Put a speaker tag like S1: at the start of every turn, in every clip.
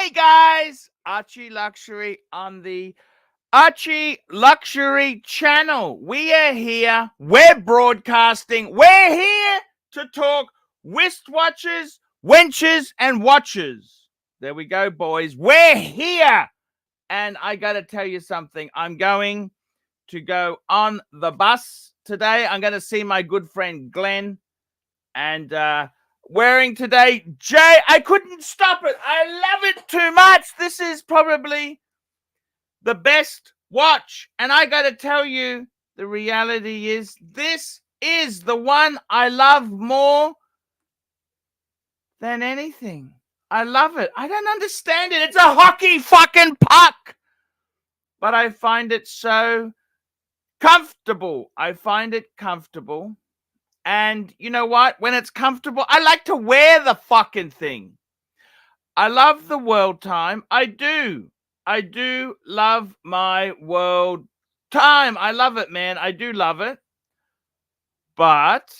S1: Hey guys, Archie Luxury on the Archie Luxury channel. We are here. We're broadcasting. We're here to talk wristwatches, wenches, and watches. There we go, boys. We're here. And I got to tell you something. I'm going to go on the bus today. I'm going to see my good friend Glenn. And wearing today, Jay, I couldn't stop it. I love it too much. This is probably the best watch. And I got to tell you, the reality is this is the one I love more than anything. I love it. I don't understand it. It's a hockey fucking puck. But I find it so comfortable. I find it comfortable. And you know what? When it's comfortable, I like to wear the fucking thing. I love the world time. I do. I do love my world time. I love it, man. I do love it. But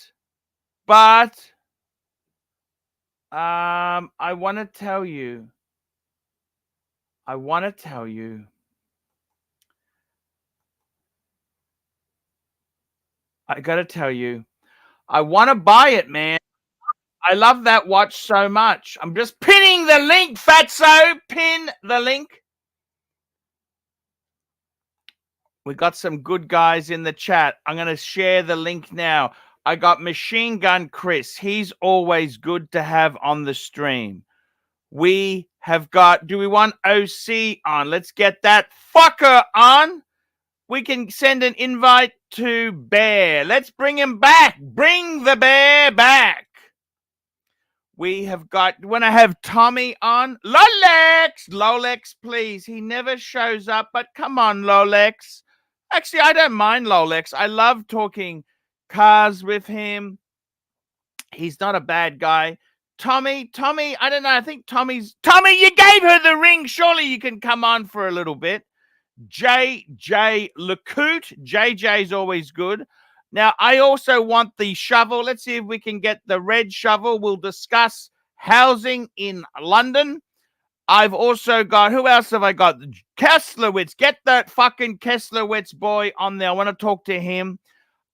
S1: I want to tell you. I got to tell you. I want to buy it, man. I love that watch so much. I'm just pinning the link, Fatso. Pin the link. We got some good guys in the chat. I'm going to share the link now. I got Machine Gun Chris. He's always good to have on the stream. We have got, do we want OC on? Let's get that fucker on. We can send an invite to Bear. Let's bring him back. Bring the bear back. We have got, when I have Tommy on, Lolex, please. He never shows up, but come on, Lolex. Actually, I don't mind Lolex. I love talking cars with him. He's not a bad guy. Tommy, I don't know. I think Tommy, you gave her the ring. Surely you can come on for a little bit. JJ Lecoute. JJ's always good. Now, I also want the shovel. Let's see if we can get the red shovel. We'll discuss housing in London. I've also got, who else have I got? Kesslowitz. Get that fucking Kesslowitz boy on there. I want to talk to him.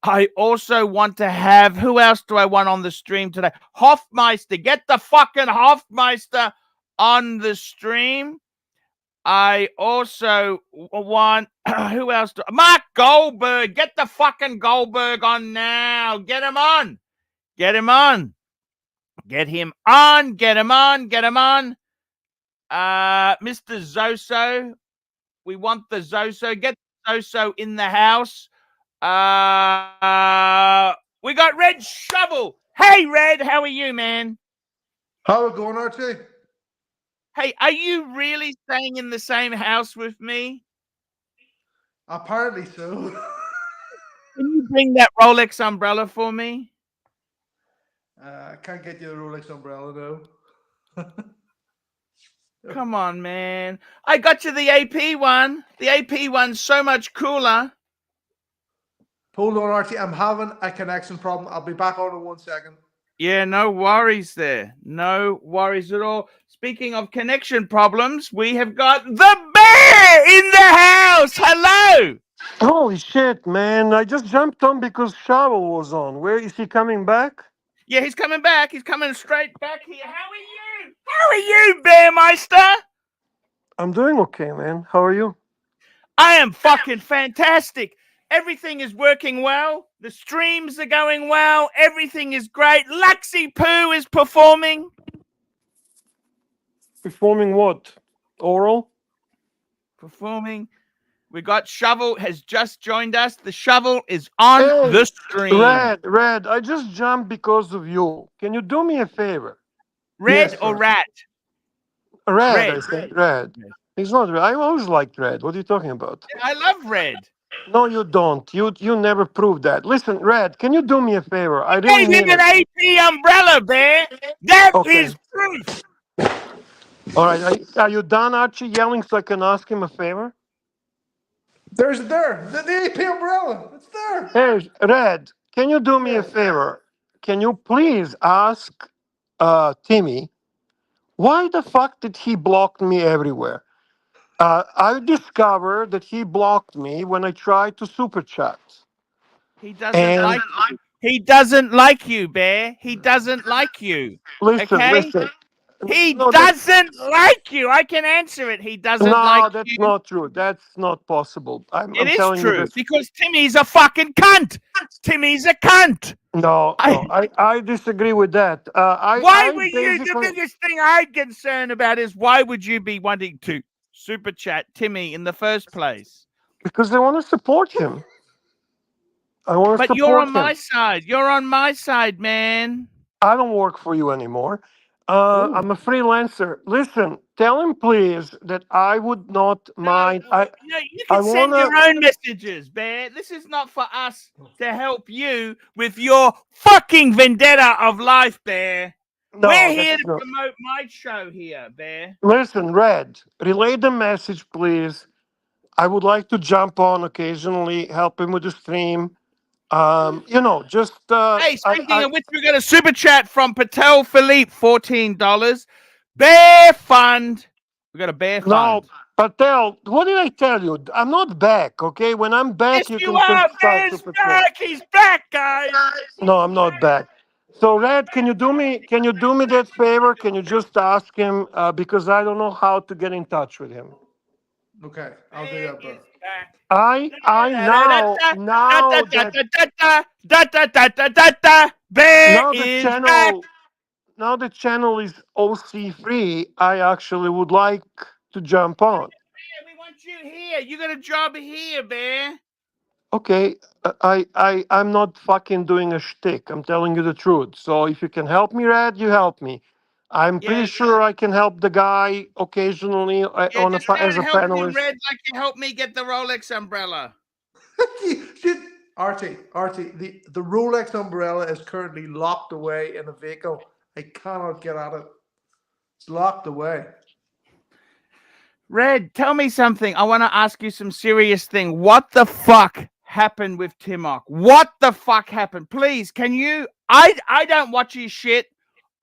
S1: I also want to have, who else do I want on the stream today? Hofmeister. Get the fucking Hofmeister on the stream. I also want, who else? Mark Goldberg. Get the fucking Goldberg on now. Get him on. Get him on. Mr. Zoso. We want the Zoso. Get the Zoso in the house. We got Red Shovel. Hey, Red. How are you, man?
S2: How are we going, Archie?
S1: Hey, are you really staying in the same house with me?
S2: Apparently so.
S1: Can you bring that Rolex umbrella for me?
S2: I can't get you a Rolex umbrella, though.
S1: Come on, man. I got you the AP one. The AP one's so much cooler.
S2: Hold on, Archie. I'm having a connection problem. I'll be back on in 1 second.
S1: Yeah, no worries there. No worries at all. Speaking of connection problems, we have got the bear in the house. Hello.
S3: Holy shit, man. I just jumped on because Shovel was on. Where is he coming back?
S1: Yeah, he's coming back. He's coming straight back here. How are you, Bearmeister?
S3: I'm doing okay, man. How are you?
S1: I am fucking fantastic. Everything is working well. The streams are going well. Everything is great. Luxy Poo is performing.
S3: Performing what? Oral?
S1: Performing. We got Shovel has just joined us. The Shovel is on the stream.
S3: Red, I just jumped because of you. Can you do me a favor?
S1: Red
S2: Yes,
S1: or
S2: sir.
S1: rat?
S3: Red. I said Red.
S1: Yes.
S3: He's not Red. I always liked Red. What are you talking about?
S1: I love Red.
S3: No, you don't. You never proved that. Listen, Red, can you do me a favor? I really
S1: Gave him
S3: need
S1: an AP umbrella, Bear. That is truth.
S3: All right. Are you done, Archie, yelling so I can ask him a favor?
S2: There's the AP umbrella. It's there.
S3: Hey, Red, can you do me a favor? Can you please ask Timmy Why the fuck did he block me everywhere? I discovered that he blocked me when I tried to super chat.
S1: He doesn't
S3: And
S1: like you. He doesn't like you, Bear. He doesn't like you.
S3: listen,
S1: Okay?
S3: listen.
S1: He
S3: No, that's
S1: doesn't like you. I can answer it. He doesn't like
S3: no, that's
S1: you.
S3: not true. That's not possible.
S1: It
S3: I'm
S1: is
S3: telling you
S1: true
S3: this.
S1: because Timmy's a fucking cunt. Timmy's a cunt.
S3: No,
S1: I,
S3: no, I disagree with that.
S1: why
S3: I
S1: were you? The
S3: basically
S1: biggest thing I'm concerned about is why would you be wanting to super chat Timmy in the first place?
S3: because I want to support him. I want to
S1: But you're on
S3: support
S1: my
S3: him.
S1: side. You're on my side, man.
S3: I don't work for you anymore.
S2: Oh,
S3: I'm a freelancer. Listen, tell him please that I would not
S1: No,
S3: mind.
S1: no, you
S3: I
S1: can send
S3: wanna.
S1: your own messages, Bear. This is not for us to help you with your fucking vendetta of life, Bear. We're
S3: No,
S1: here
S3: that's
S1: to
S3: not.
S1: promote my show here, Bear.
S3: Listen, Red, relay the message, please. I would like to jump on occasionally, help him with the stream. Just
S1: Hey, speaking
S3: I
S1: of which, we got a super chat from Patel Philippe, $14. Bear Fund. We got a Bear
S3: no,
S1: Fund.
S3: Patel. What did I tell you? I'm not back. Okay, when I'm back,
S1: Yes,
S3: you
S1: you
S3: can
S1: are.
S3: start
S1: Bear's
S3: Super Chat.
S1: back. He's back, guys.
S3: No, I'm not back. So, Red, can you do me that favor? Can you just ask him because I don't know how to get in touch with him.
S2: okay. I'll do
S1: Bear
S2: that, bro.
S1: is back.
S3: I now that
S1: Bear
S3: now the
S1: is back.
S3: channel now the channel is OC free. I actually would like to jump on.
S1: Bear, we want you here. You got a job here, Bear.
S3: Okay, I'm not fucking doing a shtick. I'm telling you the truth. So if you can help me, Red, you help me. I'm pretty
S1: Yeah,
S3: sure I can help the guy occasionally
S1: yeah. Just start
S3: as a
S1: helping him,
S3: panelist.
S1: Red, like you helped me get the Rolex umbrella.
S2: Shit. Archie, the Rolex umbrella is currently locked away in a vehicle. I cannot get at it. It's locked away.
S1: Red, tell me something. I want to ask you some serious thing. What the fuck happened with Timok? What the fuck happened? Please, can you? I don't watch his shit.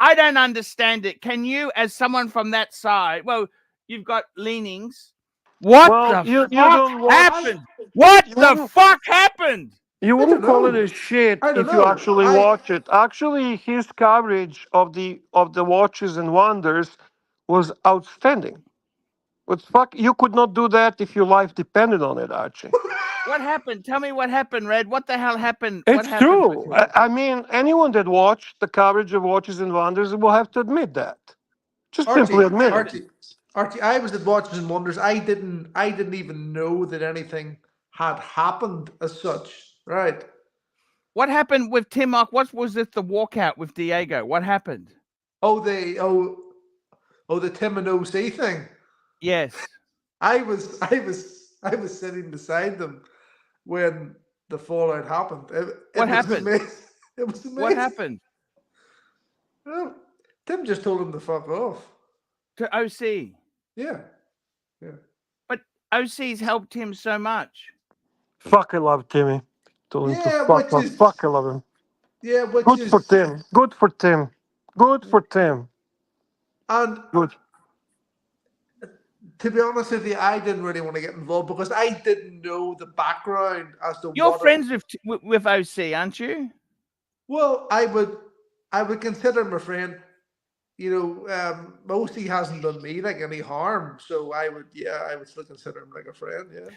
S1: I don't understand it. Can you, as someone from that side, well, you've got leanings. What
S3: Well,
S1: the
S3: you
S1: fuck
S3: don't watch.
S1: happened? What
S3: You
S1: the
S3: wouldn't
S1: fuck happened?
S3: you
S2: I don't
S3: wouldn't call it
S2: know.
S3: a shit
S2: I don't
S3: if you
S2: know.
S3: actually watch it. Actually, his coverage of the watches and wonders was outstanding. But fuck, you could not do that if your life depended on it, Archie.
S1: What happened? Tell me what happened, Red. What the hell happened? What
S3: It's
S1: happened with
S3: true.
S1: him?
S3: I mean, anyone that watched the coverage of Watches and Wonders will have to admit that. Just simply
S2: Archie,
S3: admit it.
S2: Archie, I was at Watches and Wonders. I didn't even know that anything had happened as such. Right.
S1: What happened with Timok? What was it? The walkout with Diego? What happened?
S2: Oh, the Tim and OC thing.
S1: Yes.
S2: I was sitting beside them when the fallout happened. It
S1: What
S2: was
S1: happened?
S2: amazing. It was amazing.
S1: What happened
S2: Well, Tim just told him to fuck off.
S1: to OC?
S2: Yeah. Yeah.
S1: But OC's helped him so much.
S3: Fuck, I love Timmy. Told him to
S2: Yeah,
S3: fuck
S2: which
S3: off.
S2: is
S3: Fuck, I love him.
S2: yeah, which
S3: Good for
S2: is
S3: Tim. Good for Tim. Good for Tim.
S2: and
S3: Good.
S2: to be honest with you, I didn't really want to get involved because I didn't know the background as to
S1: You're
S2: what it,
S1: friends with OC, aren't you?
S2: well, I would consider him a friend. Mostly hasn't done me like any harm, so I would still consider him like a friend. Yeah.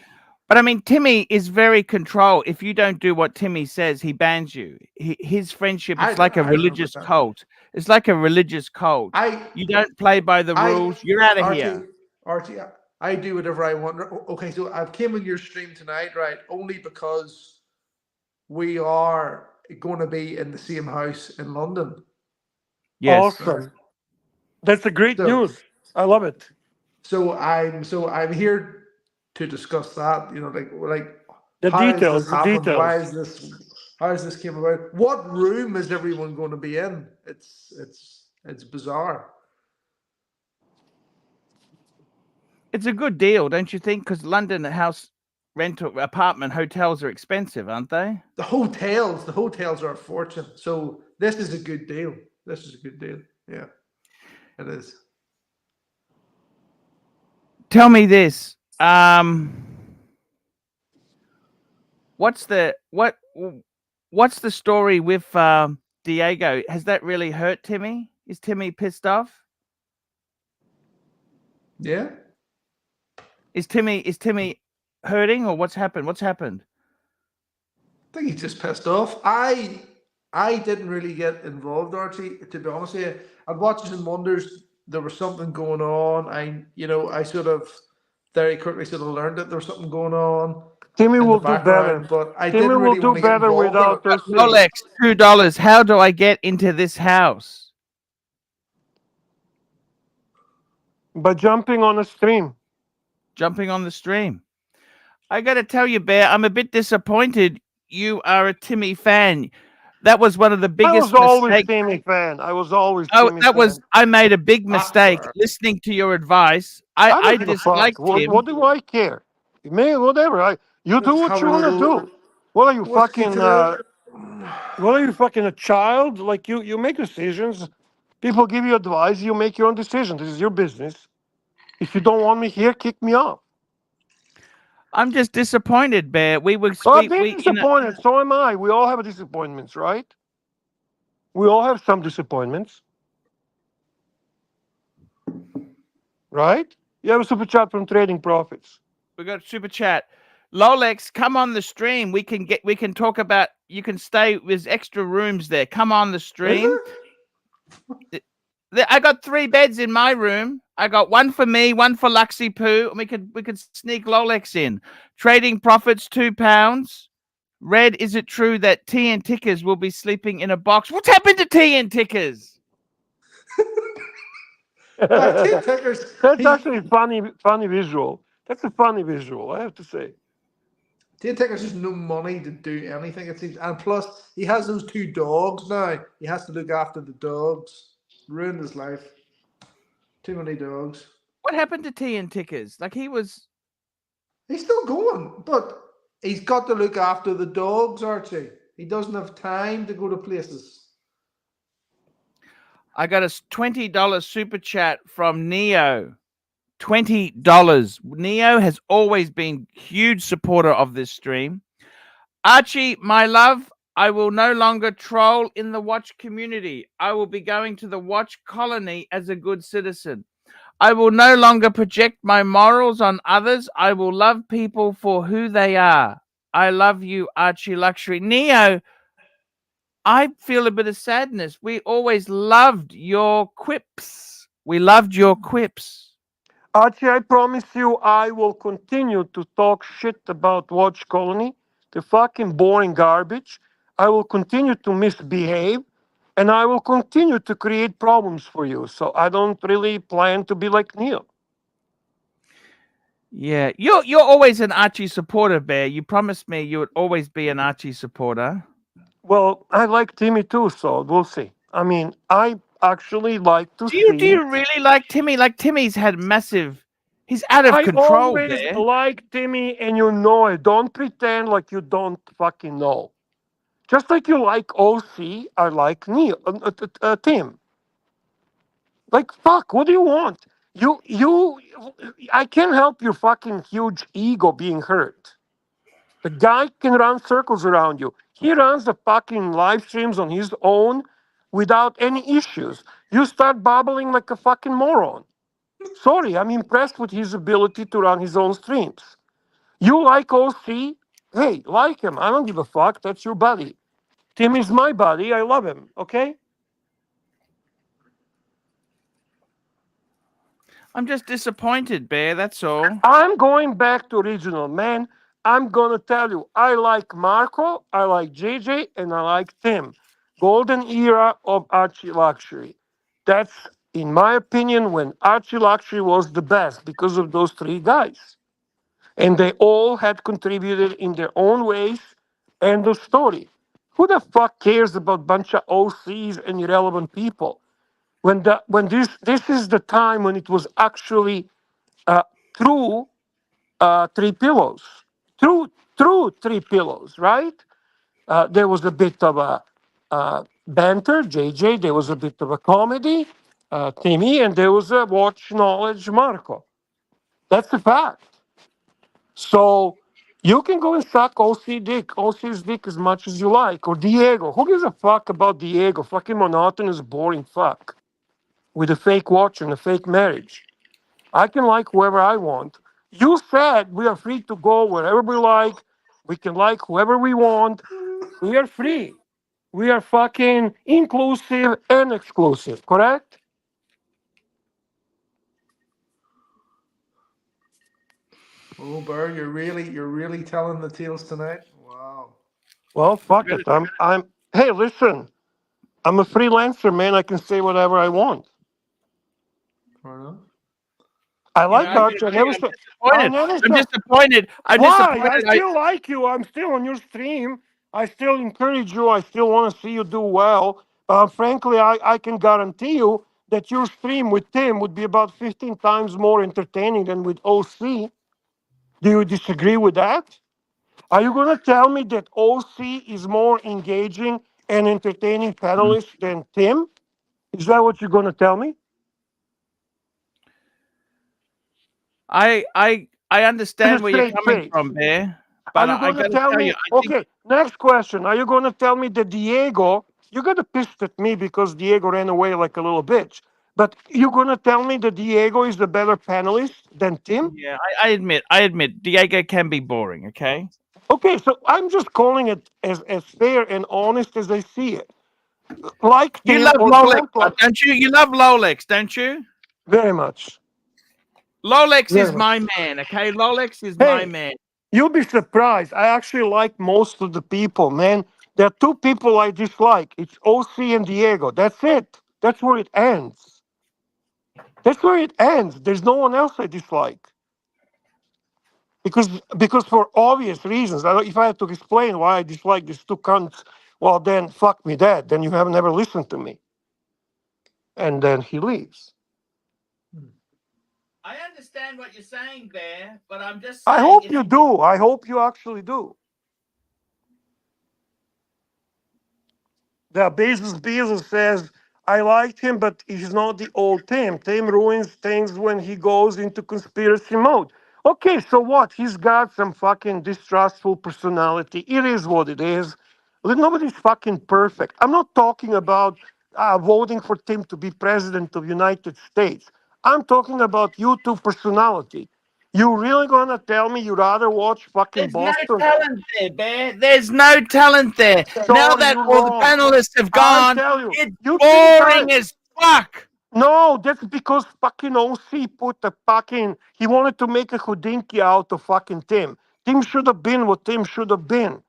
S1: But I mean, Timmy is very controlled. If you don't do what Timmy says, he bans you. His friendship,
S2: I
S1: it's like a
S2: I don't know about
S1: religious
S2: that.
S1: cult. It's like a religious cult.
S2: I
S1: You don't play by the
S2: I
S1: rules, you're out of
S2: Archie
S1: here.
S2: Archie, I do whatever I want. Okay, so I've came on your stream tonight, right? Only because we are going to be in the same house in London.
S1: Yes.
S3: Awesome. That's a great
S2: So
S3: news. I love it.
S2: so I'm here to discuss that. Like
S3: The
S2: how has
S3: details,
S2: this
S3: the
S2: happened?
S3: details.
S2: How has this came about? What room is everyone going to be in? It's bizarre.
S1: It's a good deal, don't you think? Because London house rental apartment hotels are expensive, aren't they?
S2: The hotels are a fortune. So this is a good deal. This is a good deal. Yeah, it is.
S1: Tell me this. What's what's the story with Diego? Has that really hurt Timmy? Is Timmy pissed off?
S2: Yeah.
S1: Is Timmy hurting, or what's happened? What's happened?
S2: I think he's just pissed off. I didn't really get involved, Archie. To be honest with you, I'd watched and wonders there was something going on. I sort of very quickly sort of learned that there was something going on
S3: Timmy
S2: in the
S3: will do better.
S2: background, but I
S3: Timmy
S2: didn't
S3: will
S2: really
S3: do
S2: want to get
S3: better
S2: involved in it.
S3: without us seeing.
S1: Rolex, $2. How do I get into this house?
S3: By jumping on a stream.
S1: Jumping on the stream. I got to tell you, Bear, I'm a bit disappointed. You are a Timmy fan. That was one of the
S3: I was
S1: biggest
S3: always
S1: mistakes.
S3: Timmy fan. I was always
S1: Oh,
S3: Timmy
S1: that was
S3: fan.
S1: I made a big mistake
S2: After
S1: listening to your advice. I
S3: I
S1: I
S3: don't give a fuck.
S1: disliked him.
S3: What do I care? Me, whatever. You do
S2: let's
S3: what
S2: have
S3: you
S2: a
S3: wanna
S2: little
S3: do. What are you
S2: whiskey
S3: fucking?
S2: to the.
S3: What are you fucking a child? Like you make decisions. People give you advice. You make your own decision. This is your business. If you don't want me here, kick me off.
S1: I'm just disappointed, Bear. We were
S3: Oh, I'm
S1: we
S3: disappointed. So am I. We all have disappointments, right? We all have some disappointments, right? You have a super chat from Trading Profits.
S1: we got a super chat. Lolex, come on the stream. We can talk about. You can stay. There's extra rooms there. Come on the
S2: Is
S1: stream.
S2: it?
S1: I got 3 beds in my room. I got one for me, one for Luxy Poo, and we could sneak Lolex in. Trading Profits £2. Red, is it true that Tea and Tickers will be sleeping in a box? What's happened to Tea and Tickers?
S2: Tin Tickers.
S3: That's actually a funny visual. That's a funny visual, I have to say.
S2: Tin Tickers has no money to do anything, it seems. And plus, he has those 2 dogs now. He has to look after the dogs. Ruined his life. Too many dogs.
S1: What happened to Tea and Tickers? Like he was.
S2: He's still going, but he's got to look after the dogs, Archie. He doesn't have time to go to places.
S1: I got a $20 super chat from Neo. $20. Neo has always been huge supporter of this stream. Archie, my love, I will no longer troll in the watch community. I will be going to the watch colony as a good citizen. I will no longer project my morals on others. I will love people for who they are. I love you, Archie Luxury. Neo, I feel a bit of sadness. We always loved your quips. We loved your quips.
S3: Archie, I promise you I will continue to talk shit about Watch Colony, the fucking boring garbage. I will continue to misbehave and I will continue to create problems for you. So I don't really plan to be like Neil.
S1: Yeah, you're always an Archie supporter, Bear. You promised me you would always be an Archie supporter.
S3: Well, I like Timmy too, so we'll see. I mean, I actually like to
S1: Do
S3: see.
S1: you really like Timmy? Like Timmy's had massive. He's out of
S3: I
S1: control,
S3: always
S1: Bear.
S3: like Timmy, and you know it. Don't pretend like you don't fucking know. Just like you like OC, I like Tim. Like fuck, what do you want? I can't help your fucking huge ego being hurt. The guy can run circles around you. He runs the fucking live streams on his own without any issues. You start babbling like a fucking moron. Sorry, I'm impressed with his ability to run his own streams. You like OC? Hey, like him. I don't give a fuck. That's your buddy. Tim is my buddy. I love him. Okay?
S1: I'm just disappointed, Bear. That's all.
S3: I'm going back to original, man. I'm gonna tell you, I like Marco, I like JJ, and I like Tim. Golden era of Archie Luxury. That's, in my opinion, when Archie Luxury was the best because of those 3 guys. And they all had contributed in their own ways. End of story. Who the fuck cares about bunch of OCs and irrelevant people? When this is the time when it was actually true 3 pillows, true 3 pillows, right? There was a bit of a banter, JJ. There was a bit of a comedy, Timmy, and there was a watch knowledge, Marco. That's a fact. So you can go and suck OC dick, OC's dick as much as you like, or Diego. Who gives a fuck about Diego? Fucking monotonous, boring fuck with a fake watch and a fake marriage. I can like whoever I want. You said we are free to go wherever we like. We can like whoever we want. We are free. We are fucking inclusive and exclusive, correct?
S2: Oh, Burr, you're really telling the tales tonight. Wow.
S3: Well, fuck it. Hey, listen. I'm a freelancer, man. I can say whatever I want.
S2: Fair enough.
S3: I
S1: You know,
S3: like
S1: I gotta
S3: Archie. I
S1: tell you,
S3: never
S1: I'm
S3: saw. I
S1: disappointed.
S3: never
S1: I'm
S3: saw.
S1: disappointed. I'm
S3: Why? I
S1: disappointed.
S3: still like you. I'm still on your stream. I still encourage you. I still want to see you do well. Frankly, I can guarantee you that your stream with Tim would be about 15 times more entertaining than with OC. Do you disagree with that? Are you going to tell me that OC is more engaging and entertaining panelist than Tim? Is that what you're going to tell me?
S1: I
S3: With
S1: understand
S3: a
S1: where you're
S3: straight
S1: coming
S3: face.
S1: from, Bear,
S3: Are
S1: but
S3: you
S1: I
S3: going to
S1: gotta
S3: tell
S1: tell you,
S3: me?
S1: I think
S3: Okay, next question. Are you going to tell me that Diego, you got to pissed at me because Diego ran away like a little bitch. But you going to tell me that Diego is the better panelist than Tim?
S1: yeah, I admit Diego can be boring, okay?
S3: Okay, so I'm just calling it as fair and honest as I see it. Like
S1: You
S3: Tim
S1: love
S3: or
S1: Lolex,
S3: don't like.
S1: don't you? You love Lolex, don't you?
S3: Very much.
S1: Lolex
S3: Very
S1: is
S3: much.
S1: my man, okay? Lolex is my
S3: Hey,
S1: man.
S3: you'll be surprised. I actually like most of the people, man. There are two people I dislike. It's OC and Diego. That's it. That's where it ends. That's where it ends. There's no one else I dislike. Because for obvious reasons. If I had to explain why I dislike these two cunts, well then fuck me dead. Then you have never listened to me. And then he leaves.
S1: I understand what you're saying, Bear, but I'm just
S3: I
S1: saying
S3: hope
S1: it's
S3: you do. I hope you actually do. The Bezos says, I liked him, but he's not the old Tim. Tim ruins things when he goes into conspiracy mode. Okay, so what? He's got some fucking distrustful personality. It is what it is. Nobody's fucking perfect. I'm not talking about voting for Tim to be president of United States. I'm talking about YouTube personality. You really gonna tell me you rather watch fucking
S1: there's no
S3: Boston?
S1: talent there, Bear. There's no talent there. Now
S3: Sorry,
S1: that
S3: you're
S1: all the
S3: wrong.
S1: panelists have
S3: I
S1: gone,
S3: tell you,
S1: it's
S3: you think
S1: boring as fuck.
S3: no, that's because fucking OC put the fucking. He wanted to make a Houdinki out of fucking Tim. Tim should have been what Tim should have been.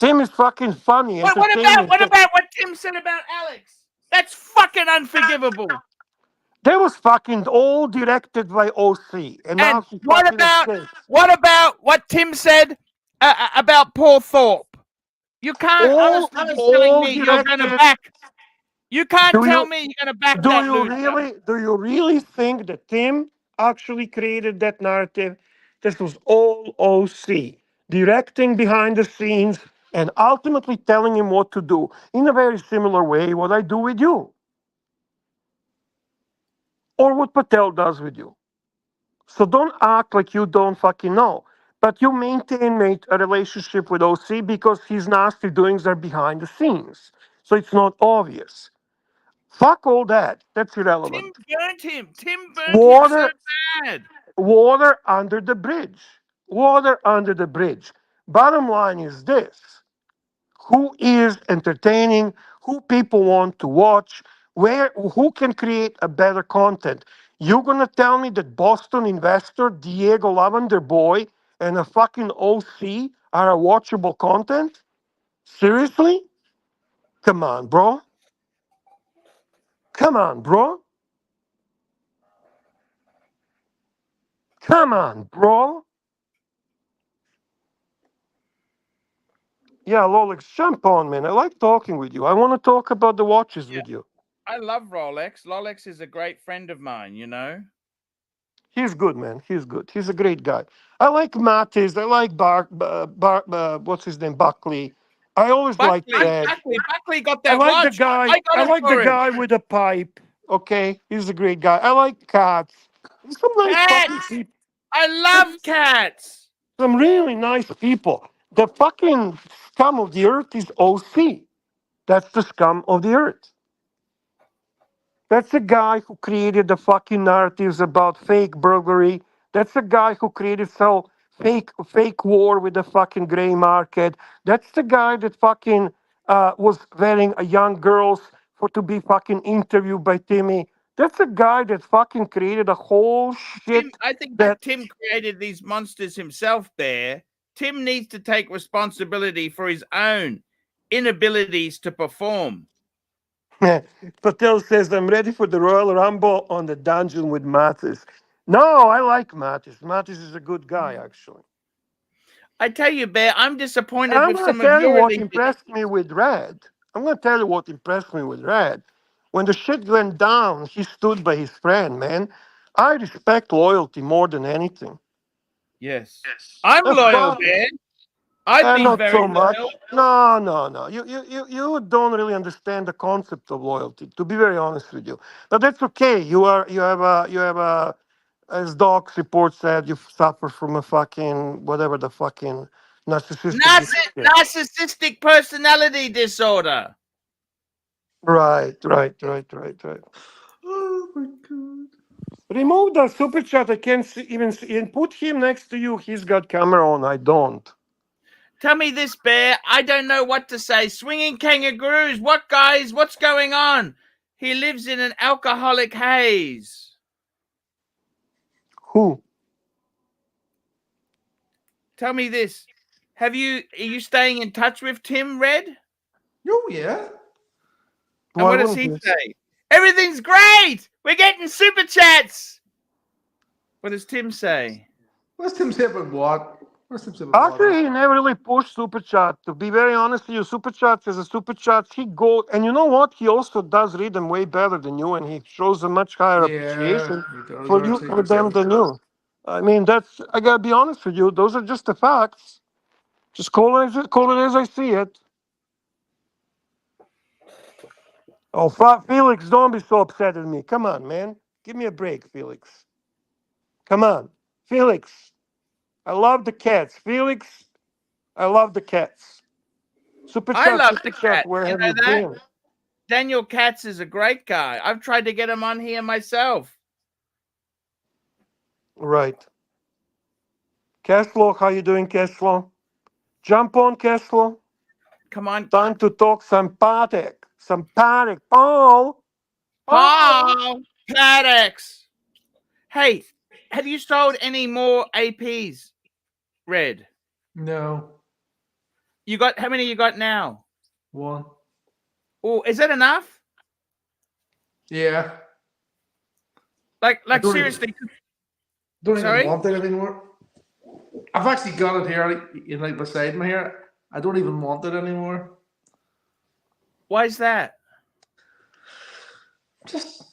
S3: Tim is fucking funny,
S1: What about
S3: entertaining.
S1: what Tim said about Alex? That's fucking unforgivable.
S3: That was fucking all directed by OC, and now
S1: And
S3: he fucking escaped.
S1: what about what Tim said about Paul Thorpe? You can't honestly be telling
S3: All
S1: me you're going to
S3: directed.
S1: back. You can't
S3: Do
S1: tell
S3: you
S1: me you're going to back
S3: do
S1: that
S3: you
S1: loser.
S3: really think that Tim actually created that narrative? This was all OC directing behind the scenes and ultimately telling him what to do in a very similar way what I do with you or what Patel does with you. So don't act like you don't fucking know. But you maintain a relationship with OC because his nasty doings are behind the scenes. So it's not obvious. Fuck all that. That's
S1: Tim
S3: irrelevant.
S1: burnt him. Tim burnt him so
S3: Water,
S1: bad.
S3: water under the bridge. Water under the bridge. Bottom line is this: who is entertaining, who people want to watch, who can create a better content. You're gonna tell me that Boston investor Diego Lavender Boy and a fucking OC are a watchable content? Seriously? Come on, bro. Come on, bro. Come on, bro. Yeah, Lolix, jump on, man. I like talking with you. I want to talk about the watches
S1: Yeah,
S3: with you.
S1: I love Rolex. Rolex is a great friend of mine, you know.
S3: He's good, man. He's good. He's a great guy. I like Mattis. I like what's his name, Buckley. I always liked Ed.
S1: Buckley got
S3: I
S1: that
S3: like the
S1: watch.
S3: guy.
S1: I got
S3: I
S1: it
S3: like the
S1: for him.
S3: guy with the pipe. Okay, he's a great guy. I like Katz. Some nice fucking
S1: Cats.
S3: people.
S1: I love cats.
S3: Some really nice people. The fucking scum of the earth is OC. That's the scum of the earth. That's the guy who created the fucking narratives about fake burglary. That's the guy who created so fake war with the fucking gray market. That's the guy that fucking was wearing a young girls for to be fucking interviewed by Timmy. That's the guy that fucking created a whole
S1: Tim,
S3: shit
S1: I think
S3: that
S1: Tim created these monsters himself, Bear. Tim needs to take responsibility for his own inabilities to perform.
S3: Patel says, I'm ready for the Royal Rumble on the dungeon with Mathis. No, I like Mathis. Mathis is a good guy, actually.
S1: I tell you, Bear, I'm
S3: And
S1: disappointed
S3: I'm
S1: with
S3: going to
S1: some of
S3: tell you
S1: your
S3: what
S1: elites.
S3: impressed me with Red. I'm going to tell you what impressed me with Red. When the shit went down, he stood by his friend, man. I respect loyalty more than anything.
S1: Yes. I'm
S3: That's
S1: loyal,
S3: fun.
S1: Bear. I've been
S3: Not
S1: very
S3: so much.
S1: loyal.
S3: No, no, no. You don't really understand the concept of loyalty. To be very honest with you, but that's okay. You have a as Doc's report said, you suffer from a fucking whatever the fucking narcissistic behavior.
S1: Narcissistic personality disorder.
S3: Right.
S2: Oh my god.
S3: Remove the super chat. I can't even see. And put him next to you. He's got camera on. I don't.
S1: Tell me this, Bear. I don't know what to say. Swinging kangaroos. What, guys? What's going on? He lives in an alcoholic haze.
S3: Who?
S1: Tell me this. Are you staying in touch with Tim Red?
S2: Oh yeah.
S1: And
S3: Why
S1: what does
S3: wouldn't
S1: he
S3: you?
S1: say? Everything's great. We're getting super chats. What does Tim say?
S2: What's Tim say about what? What's Tim say about what?
S3: Actually, he never really pushed super chat. To be very honest with you, super chats is a super chat. He go, and you know what? He also does read them way better than you, and he shows a much higher
S2: Yeah,
S3: appreciation
S2: he does,
S3: for you
S2: Archie.
S3: for them than you. I mean, that's I gotta be honest with you. Those are just the facts. Just call it as I see it. Oh, Felix, don't be so upset at me. Come on, man. Give me a break, Felix. Come on, Felix. I love the cats, Felix. I love the cats.
S1: I love
S3: Super
S1: the
S3: chat.
S1: cat.
S3: Where
S1: You
S3: have
S1: know
S3: you
S1: that?
S3: been?
S1: Daniel Katz is a great guy. I've tried to get him on here myself.
S3: Right. Keslo, how you doing, Keslo? Jump on, Keslo.
S1: Come on.
S3: Time to talk sympathetic. Sympathetic. Paul. Paul.
S1: Paul Paddocks. Hey, have you sold any more APs, Red?
S2: No.
S1: You got how many you got now?
S2: One.
S1: Oh, is that enough?
S2: Yeah.
S1: Like
S2: I don't
S1: seriously.
S2: don't even
S1: Sorry?
S2: want it anymore. I've actually got it here, like beside me here. I don't even want it anymore.
S1: Why is that?
S2: Just,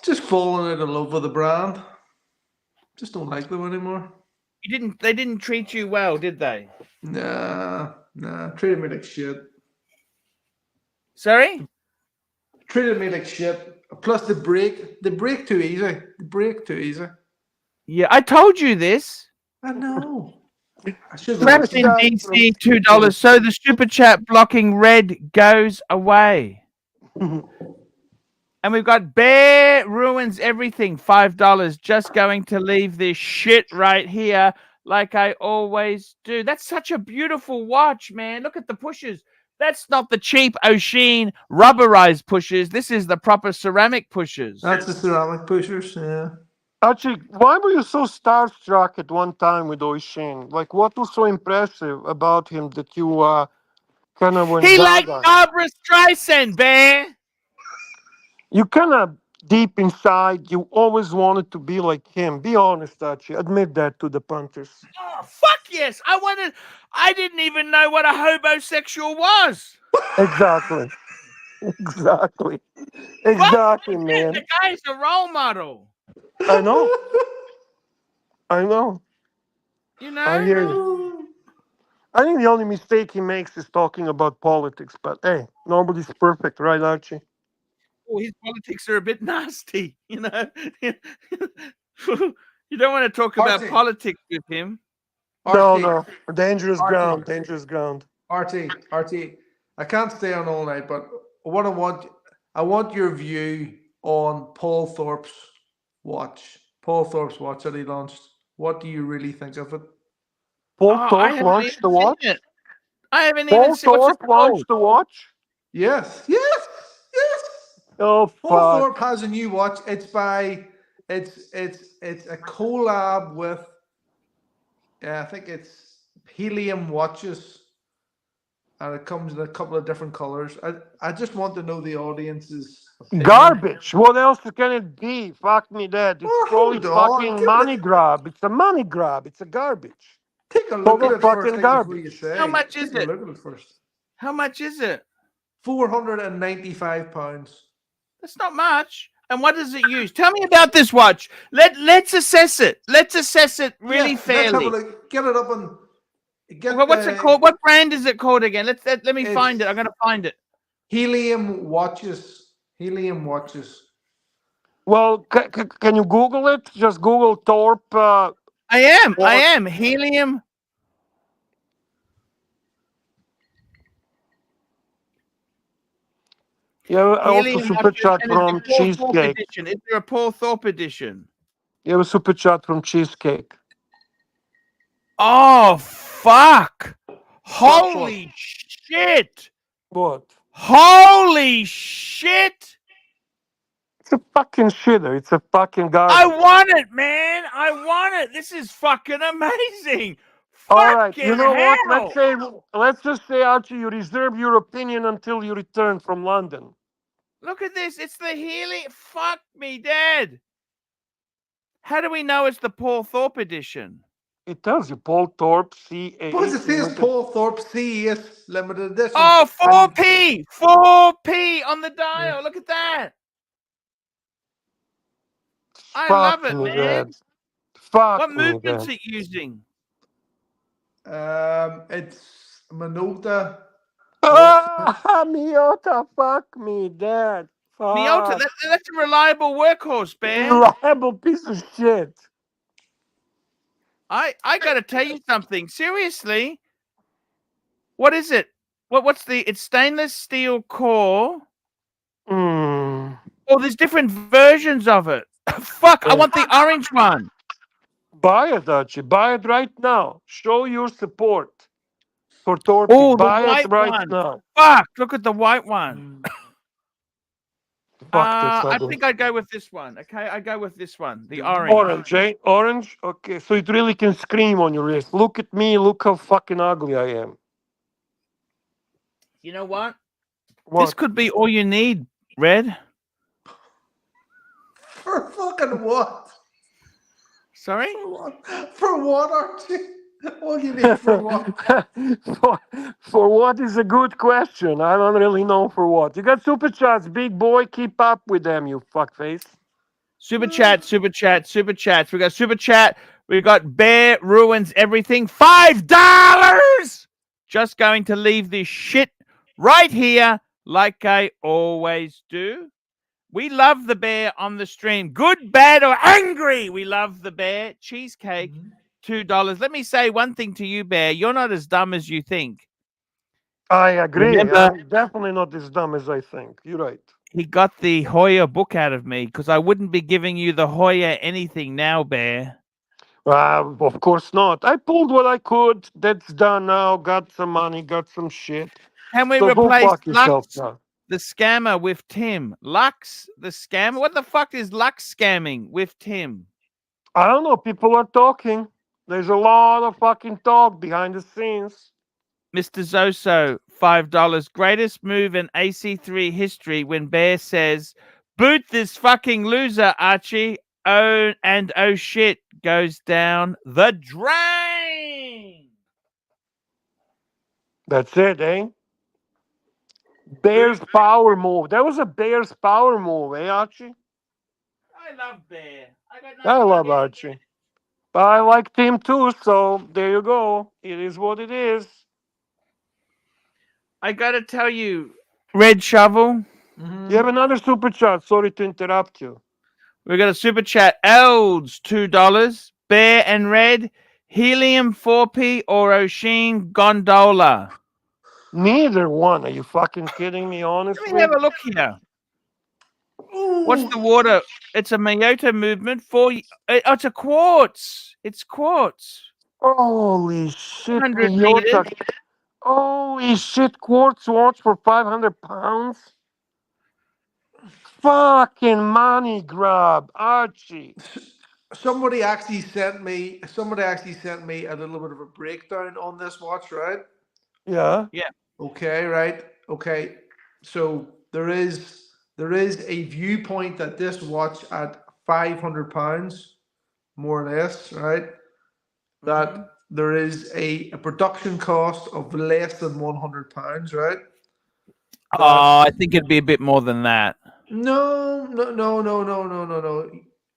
S2: just falling out of love with the brand. Just don't like them anymore.
S1: They didn't treat you well, did they?
S2: Nah. Treated me like shit.
S1: Sorry?
S2: Treated me like shit. Plus they break too easy. They break too easy.
S1: Yeah, I told you this.
S2: I know. I should have
S3: Super
S1: Trapped in
S2: listened.
S3: chat from
S1: DC $2. So the super chat blocking Red goes away. And we've got Bear ruins everything, $5. Just going to leave this shit right here, like I always do. That's such a beautiful watch, man. Look at the pushers. That's not the cheap O'Sheen rubberized pushers. This is the proper ceramic pushers.
S2: That's the ceramic pushers. Yeah.
S3: Archie, why were you so starstruck at one time with Oishin? Like, what was so impressive about him that you kind of went
S1: He liked
S3: gaga?
S1: Barbara Streisand, Bear.
S3: You kind of deep inside, you always wanted to be like him. Be honest, Archie. Admit that to the punters.
S1: Oh, fuck yes. I didn't even know what a homosexual was.
S3: Exactly. Exactly.
S1: Fuck
S3: Exactly,
S1: that.
S3: man.
S1: The guy's a role model.
S3: I know. I know.
S1: You
S3: I
S1: know?
S3: hear you. I think the only mistake he makes is talking about politics. But hey, nobody's perfect, right, Archie?
S1: his politics are a bit nasty, you know. You don't want to talk about
S2: Archie.
S1: politics with him.
S2: Archie,
S3: No, dangerous
S2: Archie.
S3: ground, dangerous ground.
S2: Archie, I can't stay on all night, but what I want your view on Paul Thorpe's watch. Paul Thorpe's watch that he launched. What do you really think of it?
S3: Paul
S1: I
S3: Thorpe
S1: haven't
S3: launched
S1: even
S3: the
S1: seen
S3: watch.
S1: it. I haven't even
S3: Paul
S1: seen what's it
S3: Thorpe launched the
S1: called.
S3: watch.
S2: Yes.
S3: Oh
S2: Paul
S3: fuck!
S2: Thorpe has a new watch. It's a collab with I think it's Helium watches, and it comes in a couple of different colors. I just want to know the audience's opinion.
S3: Garbage. What else can it be? Fuck me dead. It's
S2: Oh,
S3: probably
S2: hold on.
S3: fucking
S2: Give
S3: money
S2: it-
S3: grab. It's a money grab. It's a garbage.
S2: Take a look
S3: Total
S2: at it first
S3: fucking
S2: thing before
S3: garbage.
S2: you say.
S1: How much is
S2: Take
S1: it?
S2: a look at it first.
S1: How much is it?
S2: £495.
S1: That's not much. And what does it use? Tell me about this watch. Let's assess it. Let's assess it really fairly.
S2: Let's have a look. Get it up and get
S1: What's it called? What brand is it called again? Let me find it. I'm gonna find it.
S2: Helium watches. Helium watches.
S3: Well, can you Google it? Just Google Thorpe.
S1: I am.
S3: Watch.
S1: Helium.
S3: Yeah, also
S1: Helium
S3: super
S1: watches,
S3: chat
S1: and is
S3: from
S1: there Paul Thorpe
S3: Cheesecake.
S1: edition? Is there a Paul Thorpe edition?
S3: You have a super chat from Cheesecake.
S1: Oh fuck! Holy shit!
S3: What?
S1: Holy shit!
S3: It's a fucking shitter. It's a fucking
S1: I
S3: garbage.
S1: want it, man! I want it! This is fucking amazing!
S3: All right,
S1: Fucking
S3: you know what?
S1: hell!
S3: Let's just say, Archie, you reserve your opinion until you return from London.
S1: Look at this. It's the Healy. Fuck me dead. How do we know it's the Paul Thorpe edition?
S3: It tells you Paul Thorpe CA.
S2: What does it say? It's Paul Thorpe CES limited edition.
S1: Oh, 4p. 4p on the dial. Look at that. I love it, man.
S3: Fuck
S1: What
S3: me,
S1: movement's
S3: Dad.
S1: it using?
S2: It's Minolta.
S3: Ah, Miota, fuck me, Dad.
S1: Miota,
S3: Fuck.
S1: that's a reliable workhorse, Bear.
S3: Reliable piece of shit.
S1: I got to tell you something. Seriously. What is it? What's the? It's stainless steel core.
S3: Mm.
S1: Oh, there's different versions of it. Fuck, I want the orange one.
S3: Buy it, Archie. Buy it right now. Show your support for Thorpe.
S1: Oh, the
S3: Buy
S1: white
S3: it right
S1: one.
S3: now.
S1: Fuck, look at the white one.
S3: Fuck this.
S1: I think I'd go with this one. Okay, I go with this one. The orange.
S3: Orange, eh? Orange? Okay, so it really can scream on your wrist. Look at me. Look how fucking ugly I am.
S1: You know what?
S3: What?
S1: This could be all you need, Red.
S2: For fucking what?
S1: Sorry?
S2: For what, Archie? What do you need for what?
S3: for what is a good question. I don't really know for what. You got super chats, big boy. Keep up with them, you fuckface.
S1: Super chat, super chat, super chats. We got super chat. We got Bear Ruins Everything. $5! Just going to leave this shit right here like I always do. We love the Bear on the stream. Good, bad, or angry. We love the Bear. Cheesecake, $2. Let me say one thing to you, Bear. You're not as dumb as you think.
S3: I agree.
S1: Remember-
S3: I'm definitely not as dumb as I think. You're right.
S1: He got the Hoya book out of me because I wouldn't be giving you the Hoya anything now, Bear.
S3: Of course not. I pulled what I could. That's done now. Got some money. Got some shit.
S1: Can we
S3: So go
S1: replace
S3: fuck yourself
S1: Lux,
S3: now.
S1: the scammer, with Tim? Lux, the scammer? What the fuck is Lux scamming with Tim?
S3: I don't know. People are talking. There's a lot of fucking talk behind the scenes.
S1: Mr. Zoso, $5. Greatest move in AC3 history when Bear says, boot this fucking loser, Archie. Oh, and oh shit, goes down the drain.
S3: That's it, eh? Bear's power move. That was a Bear's power move, eh, Archie?
S1: I love Bear.
S3: I love Archie. But I like Tim too, so there you go. It is what it is.
S1: I gotta tell you, Red Shovel,
S3: You have another super chat. Sorry to interrupt you.
S1: We got a super chat. Elds, $2. Bear and Red, Helium 4P or Ocean Gondola.
S3: Neither one. Are you fucking kidding me?
S1: Let
S3: Honestly.
S1: me have a look here. What's the water? It's a Mayotta movement. It's a quartz. It's quartz.
S3: Holy shit,
S1: 100
S3: Miyota.
S1: meters.
S3: Holy shit, quartz watch for 500 pounds? Fucking money grab, Archie.
S2: Somebody actually sent me a little bit of a breakdown on this watch, right?
S3: Yeah.
S2: Okay, right. Okay. So there is a viewpoint that this watch at £500, more or less, right? That there is a production cost of less than £100, right?
S1: Oh, I think it'd be a bit more than that.
S2: No.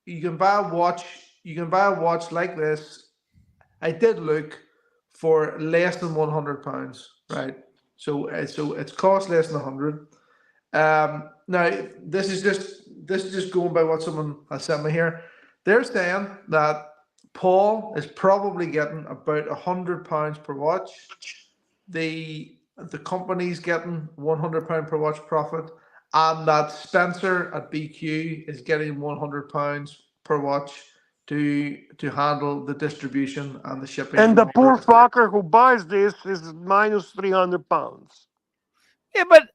S2: You can buy a watch. You can buy a watch like this. I did look for less than £100, right? So it's cost less than 100. Now this is just going by what someone has sent me here. They're saying that Paul is probably getting about £100 per watch. The company's getting £100 per watch profit, and that Spencer at BQ is getting £100 per watch to handle the distribution and the shipping.
S3: And the poor fucker who buys this is minus 300 pounds.
S1: Yeah, but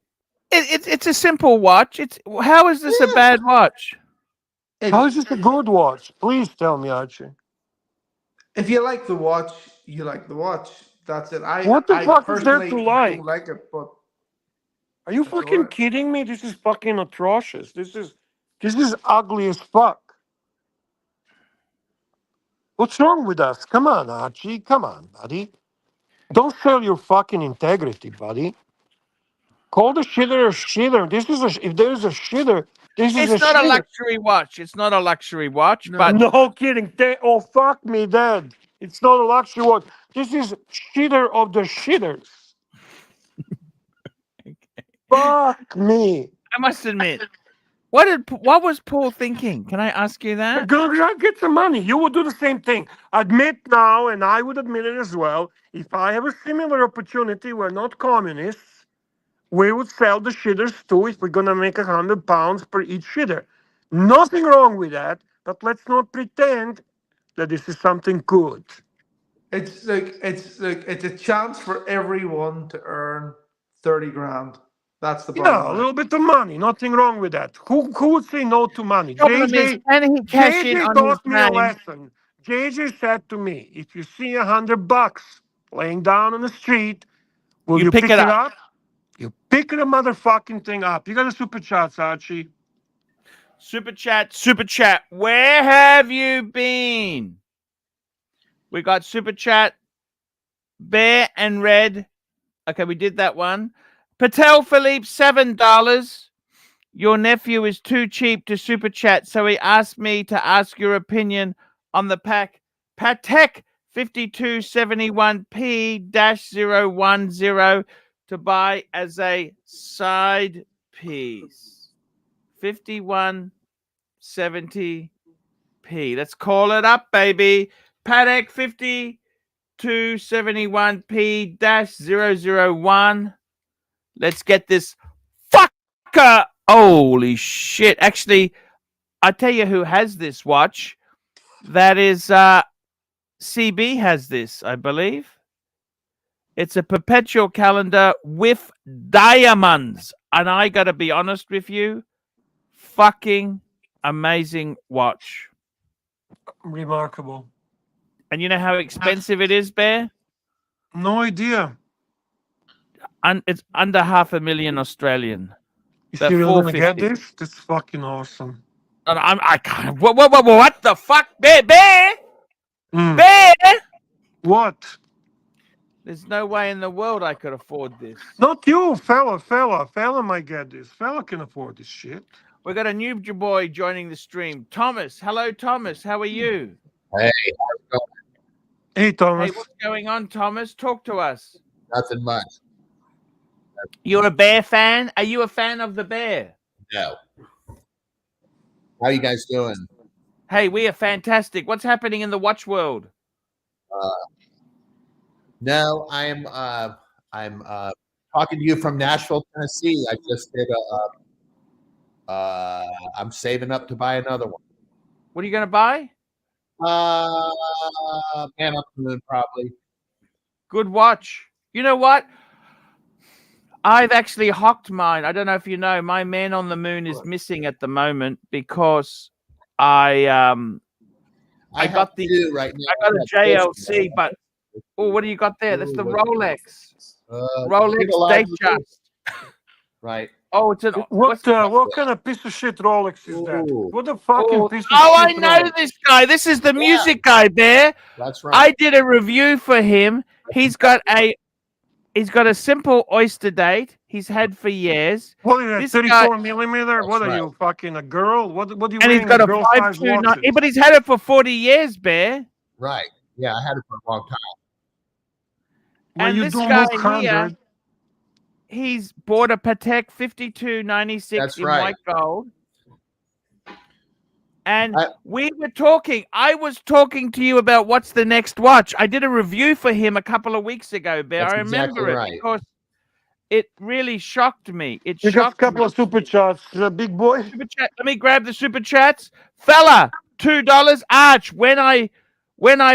S1: it's a simple watch. How is this a bad watch?
S3: How is this a good watch? Please tell me, Archie.
S2: If you like the watch, you like the watch. That's it.
S3: What the fuck is there
S2: personally
S3: to like?
S2: don't like it, but
S3: Are you fucking kidding me? This is fucking atrocious. This is ugly as fuck. What's wrong with us? Come on, Archie. Come on, buddy. Don't sell your fucking integrity, buddy. Call the shitter a shitter. If there's a shitter, this is
S1: It's
S3: a
S1: not a
S3: shitter.
S1: luxury watch. It's not a luxury watch, but
S3: No kidding. Oh, fuck me, Dad. It's not a luxury watch. This is shitter of the shitters. Fuck me.
S1: I must admit, what was Paul thinking? Can I ask you that?
S3: Go get some money. You would do the same thing. Admit now, and I would admit it as well. If I have a similar opportunity, we're not communists. We would sell the shitters too if we're gonna make £100 per each shitter. Nothing wrong with that, but let's not pretend that this is something good.
S2: it's a chance for everyone to earn 30 grand. That's the bottom
S3: Yeah, a
S2: line.
S3: little bit of money. Nothing wrong with that. Who would say no to money?
S1: Problem is, can he cash in
S3: JJ
S1: on
S3: taught
S1: his
S3: me a
S1: name?
S3: lesson. JJ said to me, if you see $100 laying down on the street, will you pick it up? You pick the motherfucking thing up. You got a super chat, Archie.
S1: Super chat. Where have you been? We got super chat. Bear and Red. Okay, we did that one. Patel Philippe, $7. Your nephew is too cheap to super chat, so he asked me to ask your opinion on the Patek 5271P-010 to buy as a side piece. 5170p. Let's call it up, baby. Patek 5271P-001. Let's get this fucker. Holy shit. Actually, I'll tell you who has this watch. That is CB has this, I believe. It's a perpetual calendar with diamonds. And I got to be honest with you, fucking amazing watch.
S3: Remarkable.
S1: And you know how expensive it is, Bear?
S3: No idea.
S1: And it's under $500,000 Australian.
S3: You see, you're gonna get this? That's fucking awesome.
S1: And I can't. What the fuck, Bear? Bear?
S3: What?
S1: There's no way in the world I could afford this.
S3: Not you, fella. Fella might get this. Fella can afford this shit.
S1: We got a new boy joining the stream. Thomas. Hello, Thomas. How are you?
S4: Hey, how's it going?
S3: Hey, Thomas.
S1: Hey, what's going on, Thomas? Talk to us.
S4: Nothing much.
S1: You're a Bear fan? Are you a fan of the Bear?
S4: No. How you guys doing?
S1: Hey, we are fantastic. What's happening in the watch world?
S4: No, I'm talking to you from Nashville, Tennessee. I just did I'm saving up to buy another one.
S1: What are you going to buy?
S4: Man up the Moon, probably.
S1: Good watch. You know what? I've actually hocked mine. I don't know if you know, my Man on the Moon is missing at the moment because I got the
S4: two right now.
S1: I got a JLC, but what do you got there? That's the Rolex. Rolex Datejust.
S4: Right.
S1: Oh, it's an
S3: What kind of piece of shit Rolex is that?
S4: Ooh.
S3: What the fucking piece of
S1: Oh, I
S3: shit
S1: know
S3: Rolex?
S1: this guy. This is the music guy, Bear.
S4: That's right.
S1: I did a review for him. He's got a simple oyster date he's had for years.
S3: What is that,
S1: This
S3: 34 millimeter?
S4: That's
S3: What are
S4: right.
S3: you, fucking a girl? What are you
S1: And he's
S3: wearing
S1: got
S3: a
S1: a
S3: girl size
S1: 529.
S3: watches?
S1: But he's had it for 40 years, Bear.
S4: Right. Yeah, I had it for a long time.
S3: Well,
S1: And
S3: you
S1: this
S3: don't
S1: guy
S3: look 100.
S1: he's bought a Patek 5296
S4: That's
S1: in
S4: right.
S1: white gold. And
S4: I
S1: was talking to you about what's the next watch. I did a review for him a couple of weeks ago, Bear.
S4: That's
S1: I remember
S4: exactly
S1: it
S4: right.
S1: because it really shocked me. It
S3: You got a
S1: shocked
S3: couple
S1: me.
S3: of super chats, big boy.
S1: Super chat. Let me grab the super chats. Fella, $2. Arch, when I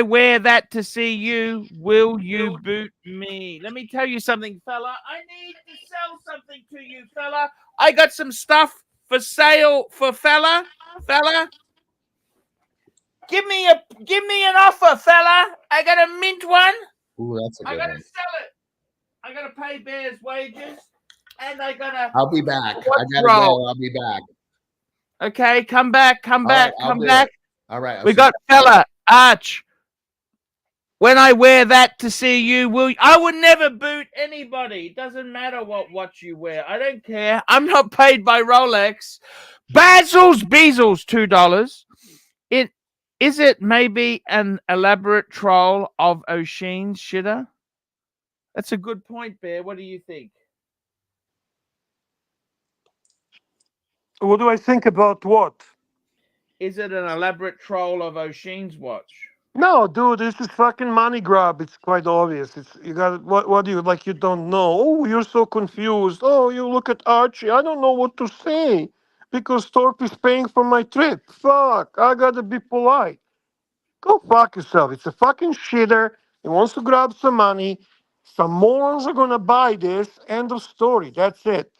S1: wear that to see you, will you boot me? Let me tell you something, fella. I need to sell something to you, fella. I got some stuff for sale for fella. Fella. Give me an offer, fella. I got a mint one.
S4: Ooh, that's a
S1: I
S4: good
S1: gotta
S4: one.
S1: sell it. I gotta pay Bear's wages. And I gotta
S4: I'll be back.
S1: Watch
S4: I gotta
S1: roll.
S4: go. I'll be back.
S1: Okay, come back.
S4: All right, I'll do it. All right. I'll
S1: We
S4: see
S1: got fella Arch. When I wear that to see you, I would never boot anybody. It doesn't matter what watch you wear. I don't care. I'm not paid by Rolex. Bezels, $2. Is it maybe an elaborate troll of O'Sheen's shitter? That's a good point, Bear. What do you think?
S3: What do I think about what?
S1: Is it an elaborate troll of O'Sheen's watch?
S3: No, dude, this is fucking money grab. It's quite obvious. It's you got what do you like? You don't know. Oh, you're so confused. Oh, you look at Archie. I don't know what to say because Thorpe is paying for my trip. Fuck, I gotta be polite. Go fuck yourself. It's a fucking shitter. He wants to grab some money. Some morons are gonna buy this. End of story. That's it.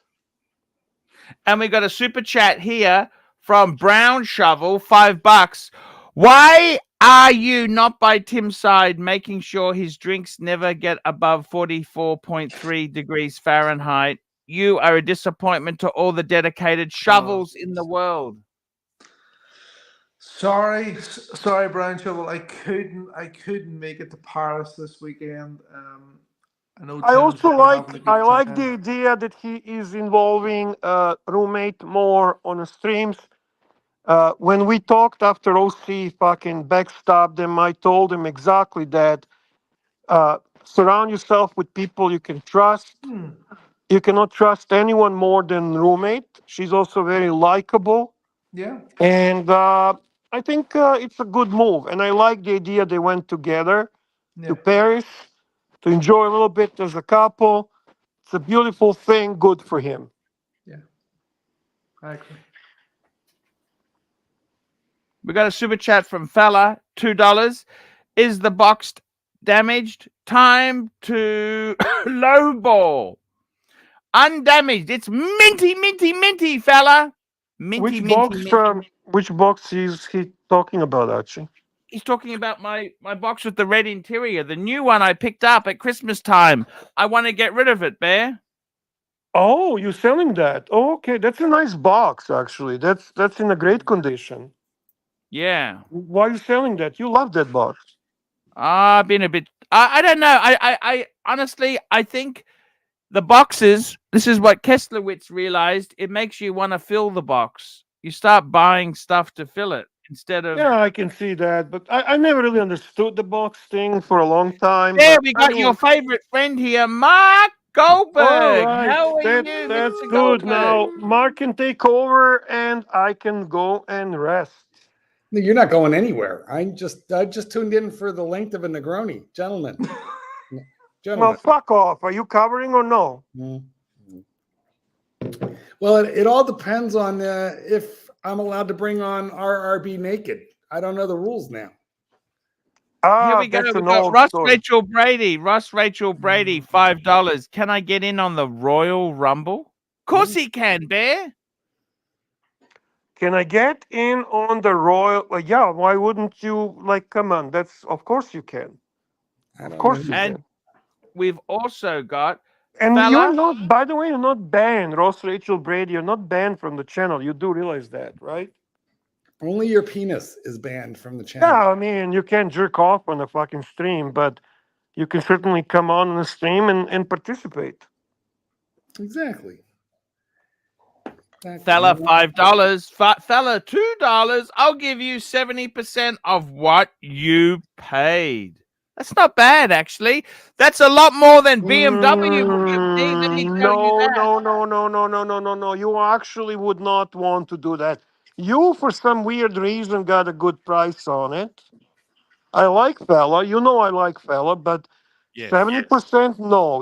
S1: And we got a super chat here from Brown Shovel, $5. Why are you not by Tim's side, making sure his drinks never get above 44.3 degrees Fahrenheit? You are a disappointment to all the dedicated shovels in the world.
S2: Sorry, Brian Shovel. I couldn't make it to Paris this weekend. I know.
S3: I also like
S2: having a good
S3: the
S2: time.
S3: idea that he is involving roommate more on the streams. When we talked after OC fucking backstabbed him, I told him exactly that. Surround yourself with people you can trust. You cannot trust anyone more than roommate. She's also very likable.
S2: Yeah.
S3: And I think it's a good move. And I like the idea they went together to Paris to enjoy a little bit as a couple. It's a beautiful thing, good for him.
S2: Yeah, I agree.
S1: We got a super chat from fella, $2. Is the box damaged? Time to lowball. Undamaged. It's minty, fella. Minty,
S3: Which box is he talking about, Archie?
S1: He's talking about my box with the red interior, the new one I picked up at Christmas time. I want to get rid of it, Bear.
S3: Oh, you're selling that? Oh, okay, that's a nice box, actually. That's in a great condition.
S1: Yeah.
S3: Why are you selling that? You love that box.
S1: I've been a bit. I don't know. I honestly, I think the boxes. This is what Kesslowitz realized. It makes you want to fill the box. You start buying stuff to fill it instead of.
S3: Yeah, I can see that, but I never really understood the box thing for a long time.
S1: There
S3: but
S1: we got your favorite friend here, Mark Goldberg,
S3: All right,
S1: how are
S3: that's
S1: you,
S3: that's
S1: Mr.
S3: good.
S1: Goldberg?
S3: Now Mark can take over, and I can go and rest.
S5: No, you're not going anywhere. I just tuned in for the length of a Negroni, gentlemen.
S3: Well,
S5: Gentlemen.
S3: fuck off. Are you covering or no?
S5: Well, it all depends on if I'm allowed to bring on RRB naked. I don't know the rules now.
S1: Here we go.
S3: That's
S1: We
S3: an
S1: got
S3: old
S1: Russ
S3: story.
S1: Rachel Brady. Russ Rachel Brady, $5. Can I get in on the Royal Rumble? Of course he can, Bear.
S3: Can I get in on the Royal? Yeah, why wouldn't you? Like, come on. That's of course you can. Of course you
S1: And
S3: can.
S1: we've also got
S3: And
S1: fella.
S3: you're not. By the way, you're not banned, Ross Rachel Brady. You're not banned from the channel. You do realize that, right?
S5: Only your penis is banned from the channel.
S3: Yeah, I mean, you can't jerk off on a fucking stream, but you can certainly come on the stream and participate.
S5: Exactly.
S1: Fella, $5. Fella, $2. I'll give you 70% of what you paid. That's not bad, actually. That's a lot more than BMW will give me. Let me tell you that.
S3: No. You actually would not want to do that. You, for some weird reason, got a good price on it. I like Fella. You know I like Fella, but 70%, no.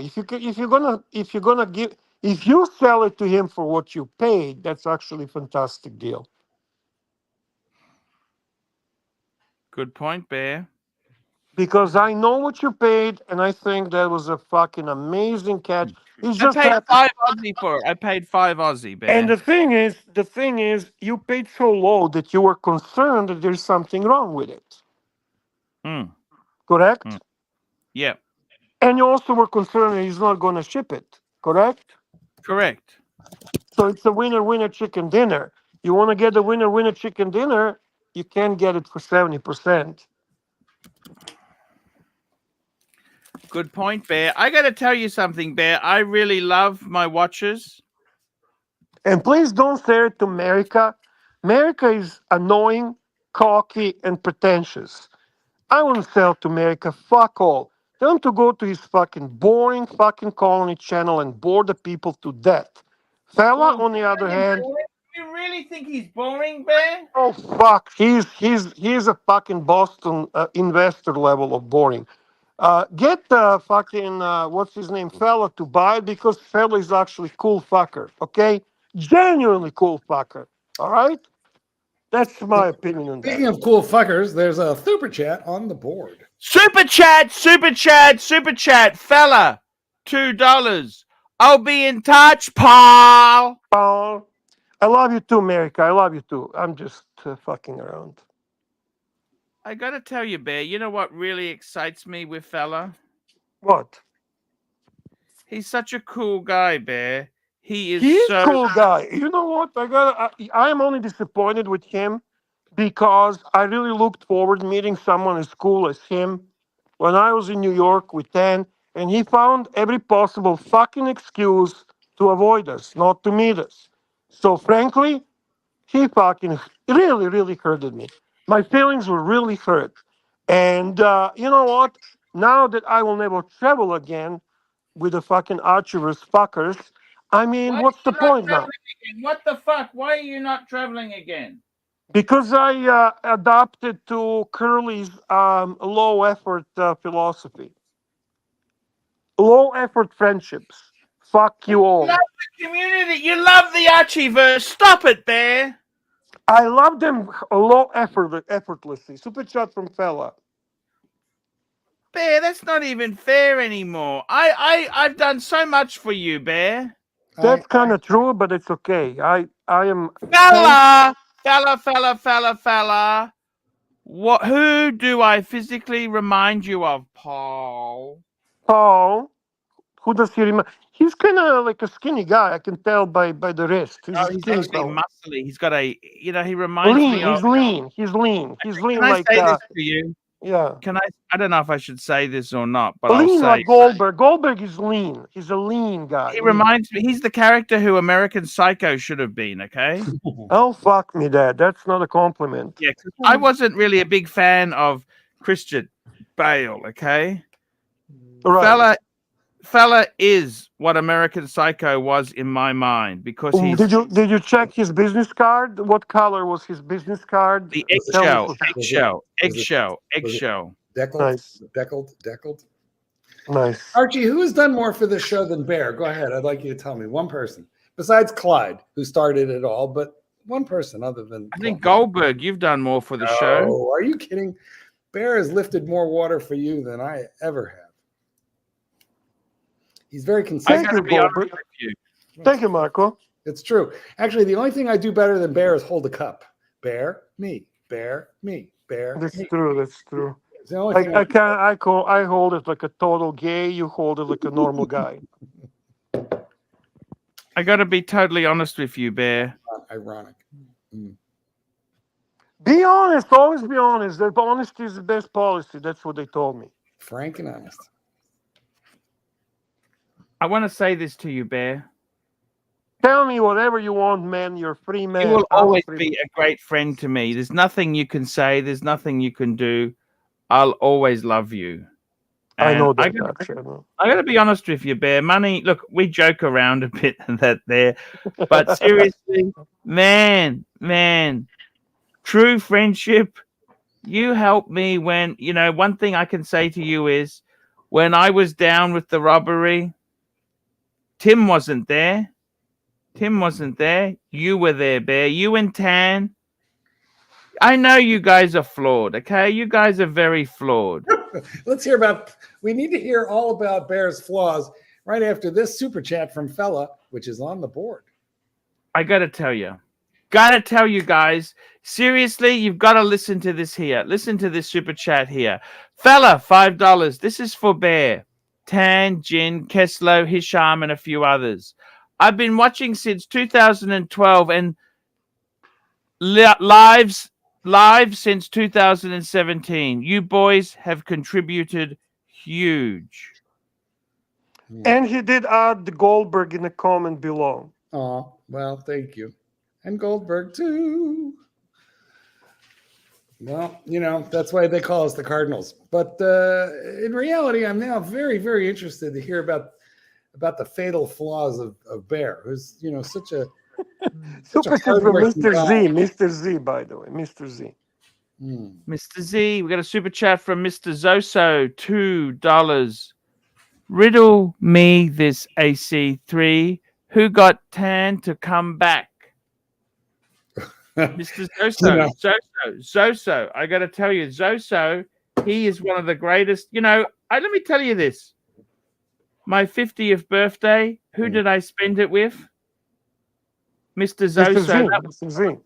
S3: If you sell it to him for what you paid, that's actually a fantastic deal.
S1: Good point, Bear.
S3: Because I know what you paid, and I think that was a fucking amazing catch. It's
S1: I
S3: just
S1: paid
S3: that,
S1: 5 Aussie for it. I paid 5 Aussie, Bear.
S3: and the thing is, you paid so low that you were concerned that there's something wrong with it. Correct?
S1: Yeah.
S3: And you also were concerned that he's not going to ship it. Correct?
S1: Correct.
S3: So it's a winner chicken dinner. You want to get a winner chicken dinner, you can't get it for 70%.
S1: Good point, Bear. I got to tell you something, Bear. I really love my watches.
S3: And please don't say it to America. America is annoying, cocky, and pretentious. I want to sell to America. Fuck all. Tell him to go to his fucking boring fucking colony channel and bore the people to death. Fella, on the other hand,
S1: You really think he's boring, Bear?
S3: oh fuck, he's a fucking Boston investor level of boring. Get the fucking what's his name, Fella, to buy it because Fella is actually cool fucker. Okay, genuinely cool fucker. All right, that's my opinion on
S5: Speaking
S3: that.
S5: of cool fuckers, there's a super chat on the board.
S1: Super chat, fella, $2. I'll be in touch, pal.
S3: Oh, I love you too, America. I love you too. I'm just fucking around.
S1: I gotta tell you, Bear, you know what really excites me with fella?
S3: What?
S1: He's such a cool guy, Bear. He's
S3: a cool guy. You know what? I am only disappointed with him because I really looked forward to meeting someone as cool as him when I was in New York with Tan, and he found every possible fucking excuse to avoid us, not to meet us. So frankly, he fucking really hurted me. My feelings were really hurt. And you know what? Now that I will never travel again with the fucking Archivers fuckers, I mean, what's the point now?
S1: What the fuck? Why are you not traveling again?
S3: Because I adopted to Curly's low effort philosophy. Low effort friendships. Fuck you all.
S1: You love the community. You love the Archieverse. Stop it, Bear.
S3: I love them effortlessly. Super chat from Fella.
S1: Bear, that's not even fair anymore. I've done so much for you, Bear.
S3: That's kind of true, but it's okay. I am
S1: Fella. What? Who do I physically remind you of, Paul?
S3: Paul. Who does he remind? He's kind of like a skinny guy. I can tell by the wrist. He's
S1: actually muscly. He's got a, he reminds me of.
S3: He's lean. He's lean.
S1: Can I say this to you?
S3: Yeah.
S1: I don't know if I should say this or not, but
S3: lean
S1: I'll say.
S3: Like Goldberg. Goldberg is lean. He's a lean guy.
S1: He reminds me. He's the character who American Psycho should have been. Okay.
S3: Oh fuck me, Dad. That's not a compliment.
S1: Yeah, I wasn't really a big fan of Christian Bale. Okay.
S3: Right.
S1: fella is what American Psycho was in my mind because he's
S3: Did you check his business card? What color was his business card?
S1: the
S3: Tell me.
S1: eggshell.
S5: Deckled,
S3: Nice.
S5: deckled.
S3: Nice.
S5: Archie, who has done more for this show than Bear? Go ahead. I'd like you to tell me. One person. Besides Clyde, who started it all, but one person other than
S1: I think Goldberg, you've done more for the show.
S5: Oh, are you kidding? Bear has lifted more water for you than I ever have. He's very consistent.
S3: Thank you, Goldberg. Thank you, Marco.
S5: It's true. Actually, the only thing I do better than Bear is hold a cup. Bear, me. Bear, me. Bear.
S3: That's
S5: me.
S3: true. That's true.
S5: It's the only thing
S3: I hold it like a total gay. You hold it like a normal guy.
S1: I got to be totally honest with you, Bear.
S5: Ironic. Mm.
S3: Be honest. Always be honest. That honesty is the best policy. That's what they told me.
S5: Frank and honest.
S1: I want to say this to you, Bear.
S3: Tell me whatever you want, man. You're a free man.
S1: You will always be a great friend to me. There's nothing you can say. There's nothing you can do. I'll always love you.
S3: I know that.
S1: I got to be honest with you, Bear. Money, look, we joke around a bit that there, but seriously, man, true friendship. You helped me when, one thing I can say to you is when I was down with the robbery, Tim wasn't there. You were there, Bear. You and Tan. I know you guys are flawed, okay? You guys are very flawed.
S5: Let's hear we need to hear all about Bear's flaws right after this super chat from Fella, which is on the board.
S1: I got to tell you guys, seriously, you've got to listen to this here. Listen to this super chat here. Fella, $5. This is for Bear, Tan, Jin, Keslow, Hisham, and a few others. I've been watching since 2012 and live since 2017. You boys have contributed huge.
S3: And he did add the Goldberg in the comment below.
S5: Oh, well, thank you. And Goldberg too. Well, that's why they call us the Cardinals. But in reality, I'm now very, very interested to hear about the fatal flaws of Bear, who's, such a
S3: super chat from Mr. Z, by the way. Mr. Z.
S1: Mr. Z, we got a super chat from Mr. Zoso, $2. Riddle me this, AC3. Who got Tan to come back? Mr. Zoso. I got to tell you, Zoso, he is one of the greatest. Let me tell you this. My 50th birthday, who did I spend it with? Mr. Zoso.
S3: Mr. Z.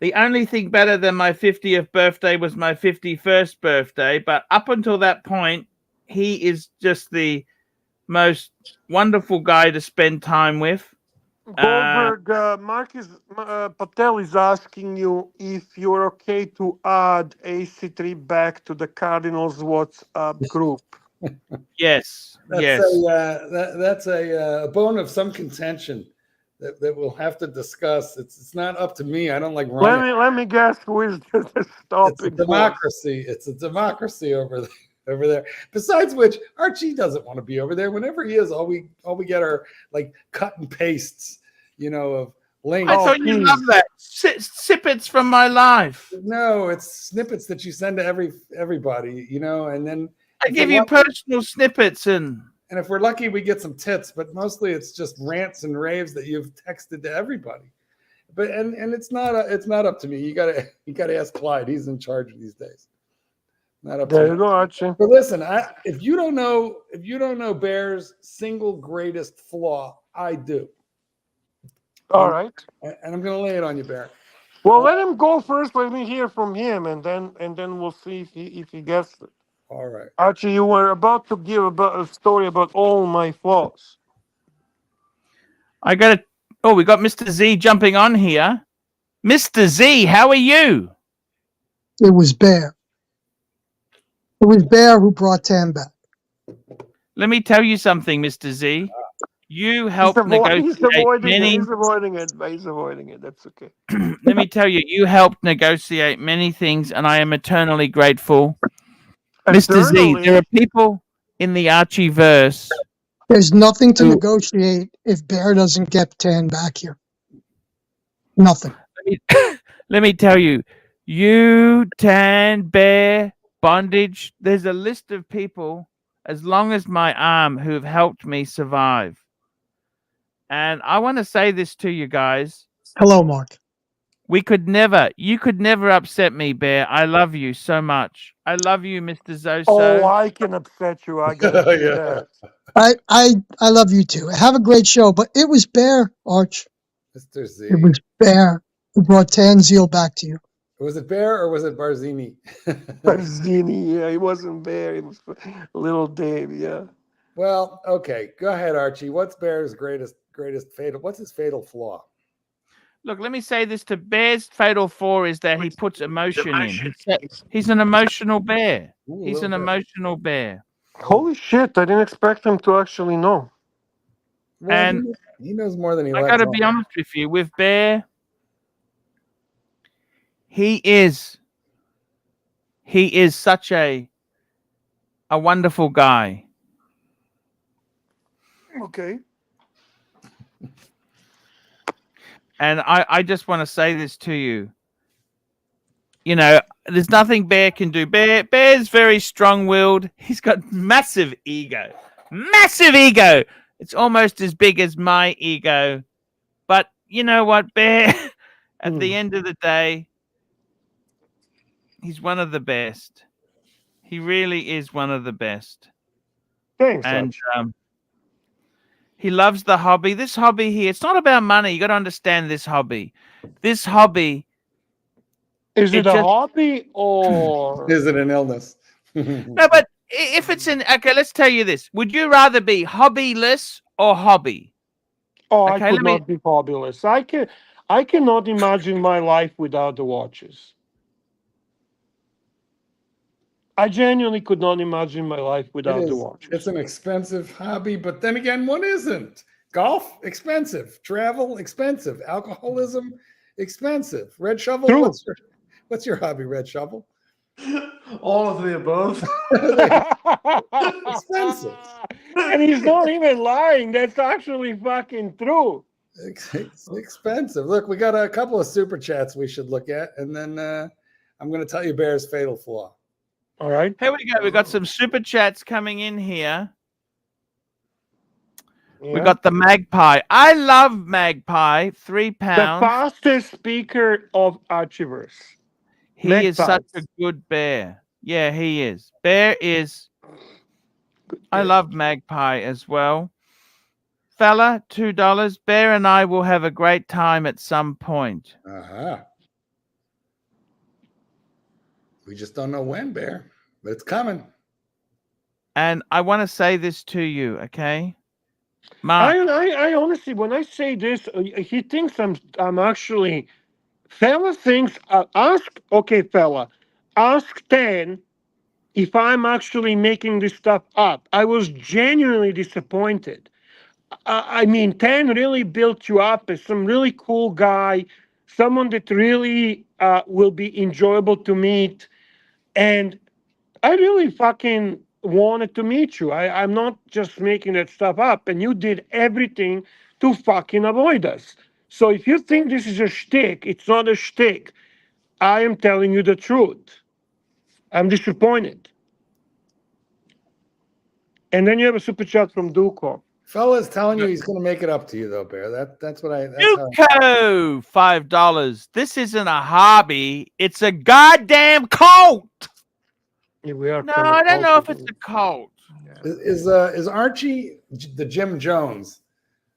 S1: The only thing better than my 50th birthday was my 51st birthday. But up until that point, he is just the most wonderful guy to spend time with.
S3: Goldberg, Marcus Patel is asking you if you're okay to add AC3 back to the Cardinals WhatsApp group.
S1: Yes.
S5: That's a bone of some contention that we'll have to discuss. It's not up to me. I don't like running.
S3: Let me guess who is the stopping.
S5: It's a democracy. It's a democracy over there. Besides which, Archie doesn't want to be over there. Whenever he is, all we get are like cut and pastes, of links.
S1: I thought you loved that. Snippets from my life.
S5: No, it's snippets that you send to everybody, and then
S1: I give you personal snippets and
S5: if we're lucky, we get some tits, but mostly it's just rants and raves that you've texted to everybody. But and it's not up to me. You gotta ask Clyde. He's in charge these days. Not up to me.
S3: There you go, Archie.
S5: But listen, if you don't know Bear's single greatest flaw, I do.
S3: All right.
S5: And I'm gonna lay it on you, Bear.
S3: Well, let him go first. Let me hear from him, and then we'll see if he gets it.
S5: All right.
S3: Archie, you were about to give a story about all my flaws.
S1: we got Mr. Z jumping on here. Mr. Z, how are you?
S6: It was Bear. It was Bear who brought Tan back.
S1: Let me tell you something, Mr. Z. You helped negotiate
S3: He's avoiding it. That's okay.
S1: Let me tell you, you helped negotiate many things, and I am eternally grateful. Mr. Z, there are people in the Archie verse.
S6: There's nothing to negotiate if Bear doesn't get Tan back here. Nothing.
S1: Let me tell you, you, Tan, Bear, Bondage, there's a list of people as long as my arm who have helped me survive. And I want to say this to you guys.
S6: Hello, Mark.
S1: You could never upset me, Bear. I love you so much. I love you, Mr. Zoso.
S3: Oh, I can upset you. I gotta do that.
S6: I love you too. Have a great show. But it was Bear, Arch.
S5: Mr. Z.
S6: It was Bear who brought Tanzil back to you.
S5: Was it Bear or was it Barzini?
S3: Barzini, yeah, he wasn't Bear. It was little Dave, yeah.
S5: Well, okay. Go ahead, Archie. What's Bear's greatest fatal? What's his fatal flaw?
S1: Look, let me say this to Bear's fatal flaw is that he puts emotion in. He's an emotional bear. He's an emotional bear.
S3: Holy shit, I didn't expect him to actually know.
S5: Well,
S1: and
S5: he knows more than he
S1: I
S5: lets
S1: got to
S5: on.
S1: be honest with you. With Bear, he is such a wonderful guy.
S3: Okay.
S1: And I just want to say this to you. You know, there's nothing Bear can do. Bear's very strong-willed. He's got massive ego. Massive ego. It's almost as big as my ego. But you know what, Bear? At the end of the day, he's one of the best. He really is one of the best.
S3: Thanks,
S1: And he loves the hobby. This hobby here, it's not about money. You got to understand this hobby. This hobby.
S3: Is it a hobby or
S5: is it an illness?
S1: No, but if it's okay, let's tell you this. Would you rather be hobbyless or hobby?
S3: Oh,
S1: Okay,
S3: I could not be hobbyless. I cannot imagine my life without the watches. I genuinely could not imagine my life without the watches.
S5: It's an expensive hobby, but then again, what isn't? Golf, expensive. Travel, expensive. Alcoholism, expensive. Red Shovel,
S3: True.
S5: What's your hobby, Red Shovel?
S2: All of the above.
S5: Expensive.
S3: And he's not even lying. That's actually fucking true.
S5: It's expensive. Look, we got a couple of super chats we should look at, and then I'm going to tell you Bear's fatal flaw.
S3: All right.
S1: Here we go. We got some super chats coming in here.
S3: Yeah.
S1: We got the Magpie. I love Magpie. £3.
S3: The fastest speaker of Archiverse.
S1: He is such a good bear. Yeah, he is. Bear is. I love Magpie as well. Fella, $2. Bear and I will have a great time at some point.
S5: We just don't know when, Bear, but it's coming.
S1: And I want to say this to you, okay? Mark.
S3: I honestly, when I say this, he thinks I'm actually. Fella thinks, fella, ask Tan if I'm actually making this stuff up. I was genuinely disappointed. I mean, Tan really built you up as some really cool guy, someone that really will be enjoyable to meet. And I really fucking wanted to meet you. I'm not just making that stuff up. And you did everything to fucking avoid us. So if you think this is a shtick, it's not a shtick. I am telling you the truth. I'm disappointed. And then you have a super chat from Duco.
S5: Fella's telling you he's going to make it up to you, though, Bear. That's what I.
S1: Duco, $5. This isn't a hobby. It's a goddamn cult.
S3: Yeah, we are.
S1: No, I don't know if it's a cult.
S5: Is Archie the Jim Jones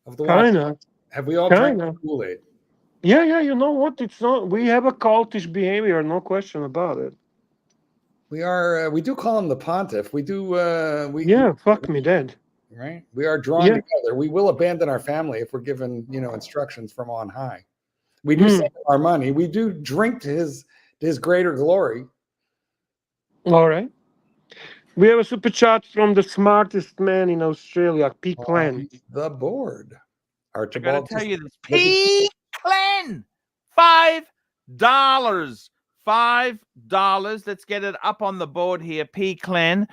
S5: of the
S3: kind of?
S5: Have we all drank Kool-Aid?
S3: Yeah. You know what? It's not. We have a cultish behavior, no question about it.
S5: We are. We do call him the Pontiff. We do.
S3: Fuck me dead.
S5: Right. We are drawn together. We will abandon our family if we're given, instructions from on high. We do save our money. We do drink to his greater glory.
S3: All right. We have a super chat from the smartest man in Australia, P. Clan.
S5: The board.
S1: Archibald. I gotta tell you this. P. Clan. $5. $5. Let's get it up on the board here. P. Clan.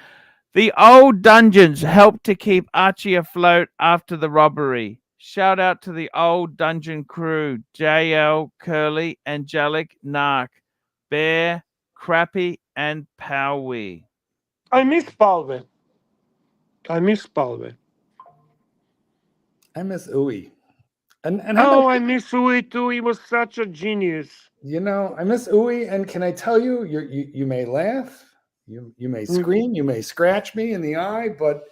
S1: The old dungeons helped to keep Archie afloat after the robbery. Shout out to the old dungeon crew: JL, Curly, Angelic, Narc, Bear, Crappy, and Powie.
S3: I miss Palve. I miss Palve.
S5: I miss Uwe. And how
S3: Oh,
S5: about,
S3: I miss Uwe too. He was such a genius.
S5: you know, I miss Uwe. And can I tell you, you may laugh, you may scream, you may scratch me in the eye, but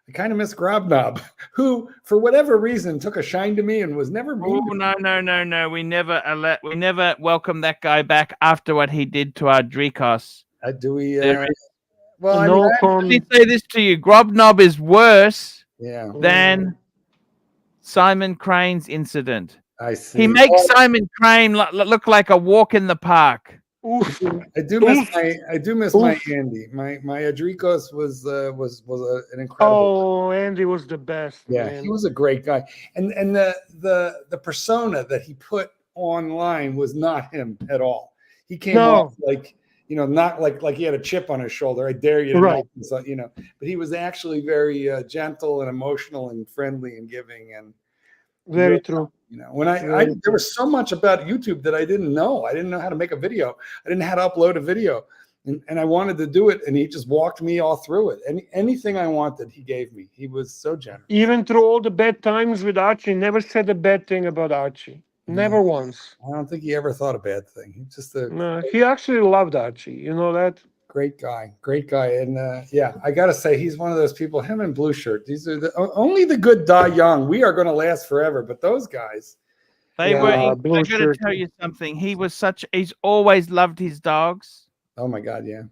S5: I kind of miss Grobnob, who, for whatever reason, took a shine to me and was never mean.
S1: Oh no! We never welcomed that guy back after what he did to our Drikos.
S5: Do we?
S1: There
S5: Well, I
S3: No
S5: mean,
S1: Let me say this to you: Grobnob is worse
S5: yeah,
S1: than Simon Crane's incident.
S5: I see.
S1: He makes Simon Crane look like a walk in the park.
S3: Oof.
S5: I do miss my Andy. My Adrikos was an incredible.
S3: Oh, Andy was the best.
S5: Yeah,
S3: man.
S5: he was a great guy, and the persona that he put online was not him at all. He came off like, you know, not like he had a chip on his shoulder. I dare you to
S3: Right.
S5: know, you know. But he was actually very gentle and emotional and friendly and giving, and
S3: Very true.
S5: you know, when there was so much about YouTube that I didn't know. I didn't know how to make a video. I didn't know how to upload a video, and I wanted to do it, and he just walked me all through it. Anything I wanted, he gave me. He was so generous.
S3: Even through all the bad times with Archie, never said a bad thing about Archie. Never once.
S5: I don't think he ever thought a bad thing. He's just a
S3: No, he actually loved Archie. You know that?
S5: great guy, and yeah, I gotta say, he's one of those people. Him and Blue Shirt. These are only the good die young. We are going to last forever, but those guys.
S1: They
S3: Yeah,
S1: were. I
S3: Blue
S1: got to
S3: Shirt.
S1: tell you something. He was such. He's always loved his dogs,
S5: Oh my God, yeah.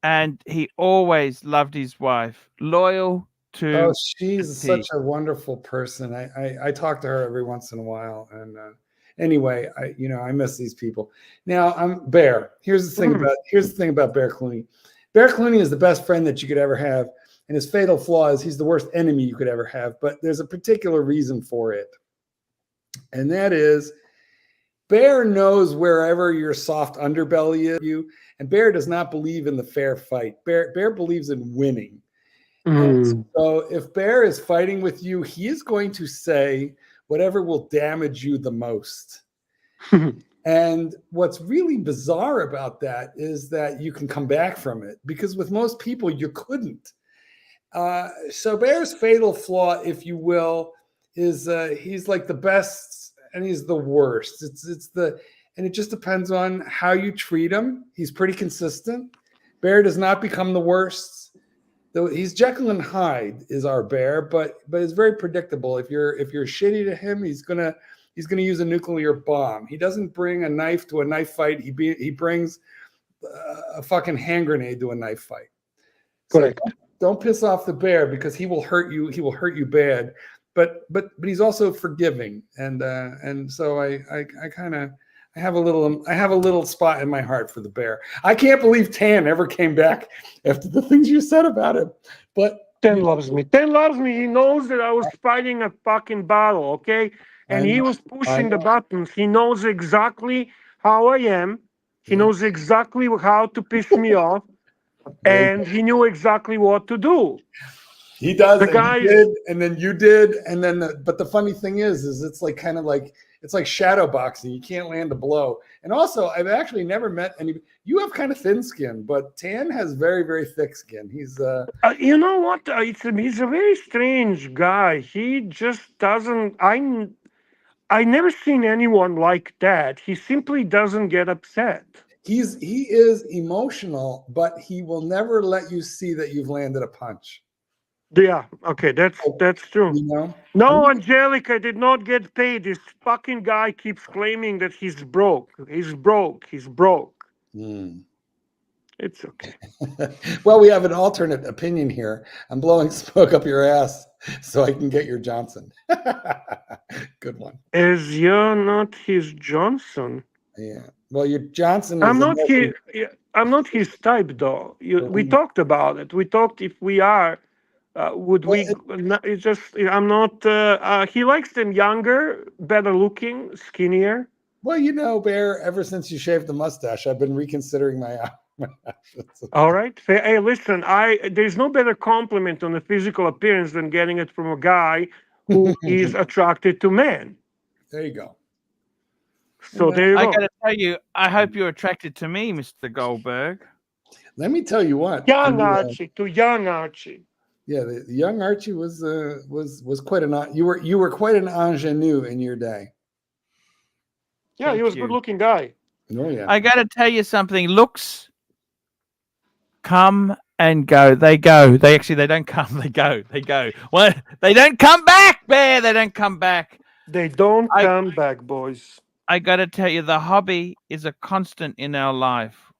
S1: and he always loved his wife. Loyal to.
S5: Oh, she's
S1: the
S5: such
S1: teeth.
S5: a wonderful person. I talk to her every once in a while, and anyway, I miss these people. Now I'm Bear. Here's the thing about Bear Clooney. Bear Clooney is the best friend that you could ever have, and his fatal flaw is he's the worst enemy you could ever have. But there's a particular reason for it, and that is Bear knows wherever your soft underbelly is, and Bear does not believe in the fair fight. Bear believes in winning. And so if Bear is fighting with you, he is going to say whatever will damage you the most. And what's really bizarre about that is that you can come back from it, because with most people you couldn't. So Bear's fatal flaw, if you will, is he's like the best and he's the worst. And it just depends on how you treat him. He's pretty consistent. Bear does not become the worst. Though he's Jekyll and Hyde is our Bear, but it's very predictable. If you're shitty to him, he's gonna use a nuclear bomb. He doesn't bring a knife to a knife fight. He brings a fucking hand grenade to a knife fight.
S3: Correct.
S5: So don't piss off the Bear, because he will hurt you. He will hurt you bad. But he's also forgiving, and so I have a little spot in my heart for the Bear. I can't believe Tan ever came back after the things you said about him. But
S3: Tan loves me. Tan loves me. He knows that I was fighting a fucking battle, okay? And he was pushing the buttons. He knows exactly how I am. He knows exactly how to piss me off. And he knew exactly what to do.
S5: He does.
S3: The
S5: And
S3: guy
S5: he did, and then you did, and then. But the funny thing is it's like kind of like it's like shadow boxing. You can't land a blow. And also, I've actually never met any. You have kind of thin skin, but Tan has very, very thick skin. He's
S3: you know what? He's a very strange guy. He just doesn't. I never seen anyone like that. He simply doesn't get upset.
S5: he is emotional, but he will never let you see that you've landed a punch.
S3: Yeah, okay, that's true.
S5: You know?
S3: No, Angelica did not get paid. This fucking guy keeps claiming that he's broke. He's broke. He's broke. It's okay.
S5: Well, we have an alternate opinion here. I'm blowing smoke up your ass so I can get your Johnson. Good one.
S3: As you're not his Johnson.
S5: Yeah. Well, your Johnson is
S3: I'm not his type, though. We talked about it. We talked if we are. Would we? It's just I'm not. He likes them younger, better looking, skinnier.
S5: Well, Bear. Ever since you shaved the mustache, I've been reconsidering my
S3: All right. Hey, listen, there's no better compliment on the physical appearance than getting it from a guy who is attracted to men.
S5: There you go.
S3: So there you
S1: I
S3: go.
S1: got to tell you, I hope you're attracted to me, Mr. Goldberg.
S5: Let me tell you what.
S3: Young Archie, to young Archie.
S5: Yeah, the young Archie was quite you were quite an ingenue in your day.
S3: Yeah, he was a good-looking guy.
S5: Oh yeah.
S1: I got to tell you something. Looks come and go. They go. They don't come. They go. They go. What? They don't come back, Bear. They don't come back.
S3: They don't come back, boys.
S1: I got to tell you, the hobby is a constant in our life.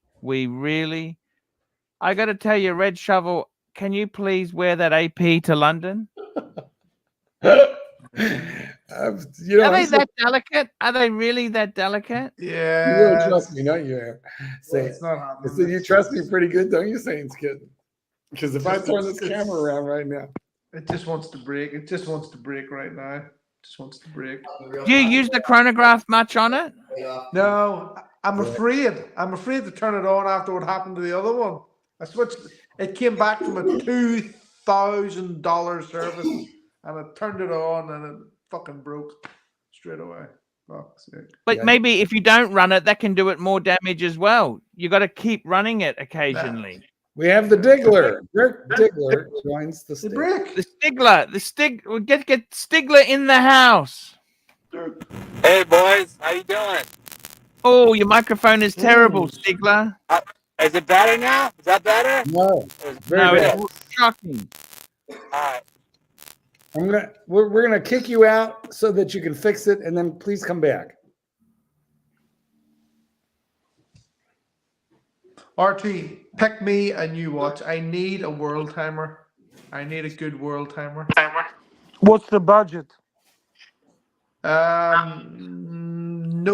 S1: I got to tell you, Red Shovel, can you please wear that AP to London?
S5: Are
S1: they that delicate? Are they really that delicate?
S2: Yeah.
S5: You really trust me, don't you?
S2: It's not happening.
S5: So you trust me pretty good, don't you, Saints kid? Because if I turn this camera around right now,
S2: it just wants to break. It just wants to break right now. Just wants to break.
S1: Do you use the chronograph much on it?
S2: No, I'm afraid. I'm afraid to turn it on after what happened to the other one. I switched. It came back from a $2,000 service, and I turned it on, and it fucking broke straight away. Fuck's sake.
S1: But maybe if you don't run it, that can do it more damage as well. You got to keep running it occasionally.
S5: we have the Diggler. Dirk Diggler joins the stage.
S2: Break.
S1: The Stigler, we'll get Stigler in the house.
S7: Hey boys, how you doing?
S1: Oh, your microphone is terrible, Stigler.
S7: Is it better now? Is that better?
S5: No, very
S1: No,
S5: bad.
S1: it's shocking.
S7: All right.
S5: We're gonna kick you out so that you can fix it, and then please come back.
S2: Archie, pick me a new watch. I need a world timer. I need a good world timer.
S3: What's the budget?
S2: No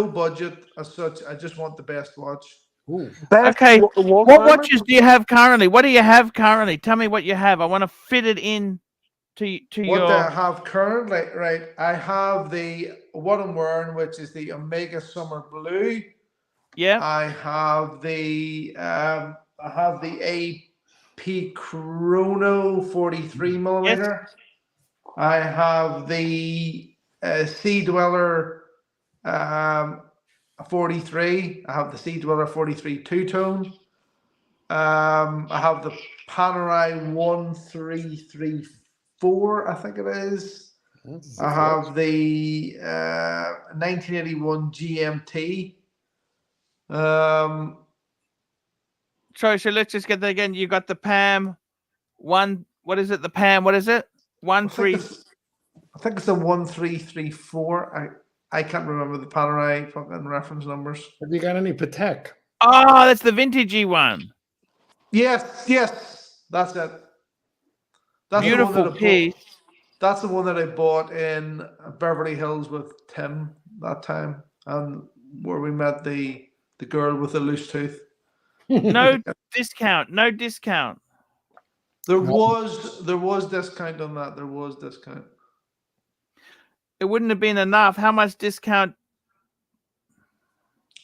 S2: budget as such. I just want the best watch.
S5: Ooh.
S3: Best
S1: Okay,
S3: wall
S1: what
S3: timer?
S1: watches do you have currently? What do you have currently? Tell me what you have. I want to fit it in to
S2: What do I
S1: your.
S2: have currently? Right, I have what I'm wearing, which is the Omega Summer Blue.
S1: Yeah.
S2: I have the AP Chrono 43 millimeter. I have the Sea Dweller 43. I have the Sea Dweller 43 two-tone. I have the Panerai 1334, I think it is. I have the 1981 GMT.
S1: Sorry, so let's just get that again. You got the PAM one. What is it? The PAM. What is it?
S2: I think it's the 1334. I can't remember the Panerai fucking reference numbers.
S5: Have you got any Patek?
S1: Oh, that's the vintagey one.
S2: Yes, that's it. That's
S1: Beautiful
S2: the one that
S1: piece.
S2: That's the one that I bought in Beverly Hills with Tim that time, and where we met the girl with the loose tooth.
S1: No discount. No discount.
S2: There was discount on that. There was discount.
S1: It wouldn't have been enough. How much discount?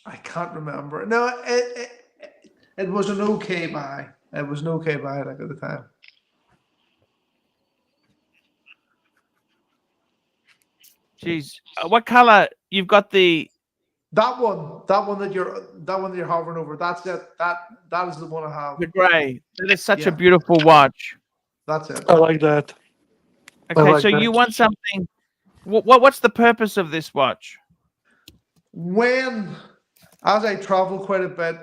S2: I can't remember. No, it was an okay buy. It was an okay buy like at the time.
S1: Jeez, what color? You've got the.
S2: That one that you're hovering over. That's it. That is the one I have.
S1: The grey. That is such a beautiful watch.
S2: That's it.
S3: I like that.
S1: Okay,
S3: like
S1: so
S3: that.
S1: you want something. What's the purpose of this watch?
S2: As I travel quite a bit,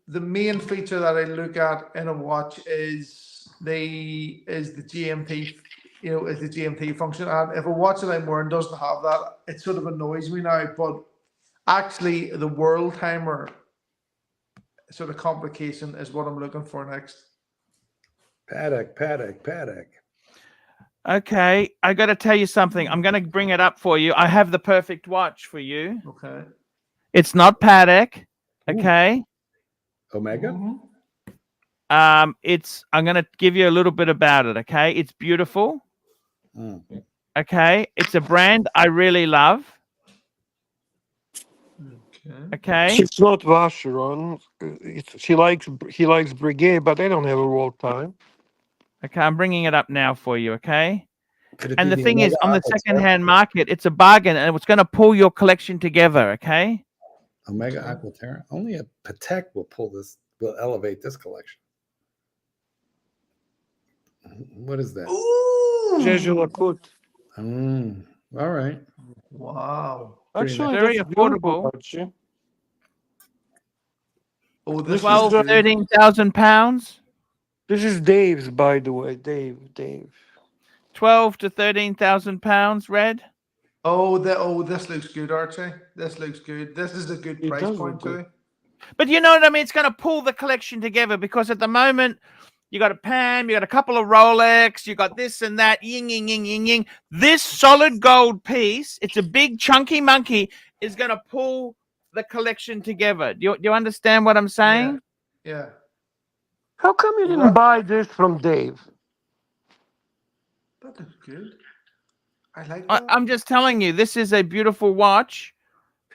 S2: the main feature that I look at in a watch is the GMT. Is the GMT function. And if a watch that I'm wearing doesn't have that, it sort of annoys me now. But actually, the world timer sort of complication is what I'm looking for next.
S5: Paddock.
S1: Okay, I got to tell you something. I'm going to bring it up for you. I have the perfect watch for you.
S2: Okay.
S1: It's not Paddock. Okay.
S5: Omega.
S2: Mm-hmm.
S1: I'm going to give you a little bit about it. Okay. It's beautiful. Okay. It's a brand I really love. Okay.
S3: It's not Vacheron. He likes Brigade, but they don't have a world time.
S1: Okay, I'm bringing it up now for you. Okay.
S5: Could it
S1: And
S5: be
S1: the thing is,
S5: Omega
S1: on the
S5: Aqua Terra?
S1: secondhand market, it's a bargain, and it's going to pull your collection together. Okay.
S5: Omega Aqua Terra. Only a Patek will will elevate this collection. What is that?
S2: Ooh.
S3: Jeju-Lakut.
S5: All right.
S2: Wow.
S3: Actually,
S1: Very
S3: that's beautiful,
S1: affordable.
S3: Archie.
S2: Oh, this
S1: 12,
S2: is good.
S1: 13,000 pounds.
S3: This is Dave's, by the way. Dave.
S1: 12 to 13,000 pounds. Red.
S2: This looks good, Archie. This looks good. This is a good
S3: It
S2: price
S3: does
S2: point
S3: look good.
S2: too.
S1: But you know what I mean? It's going to pull the collection together because at the moment, you got a Pam, you got a couple of Rolex, you got this and that, ying, ying, ying, ying, ying. This solid gold piece, it's a big chunky monkey, is going to pull the collection together. Do you understand what I'm saying?
S2: Yeah.
S3: How come you didn't buy this from Dave?
S2: That looks good. I like that.
S1: I'm just telling you, this is a beautiful watch.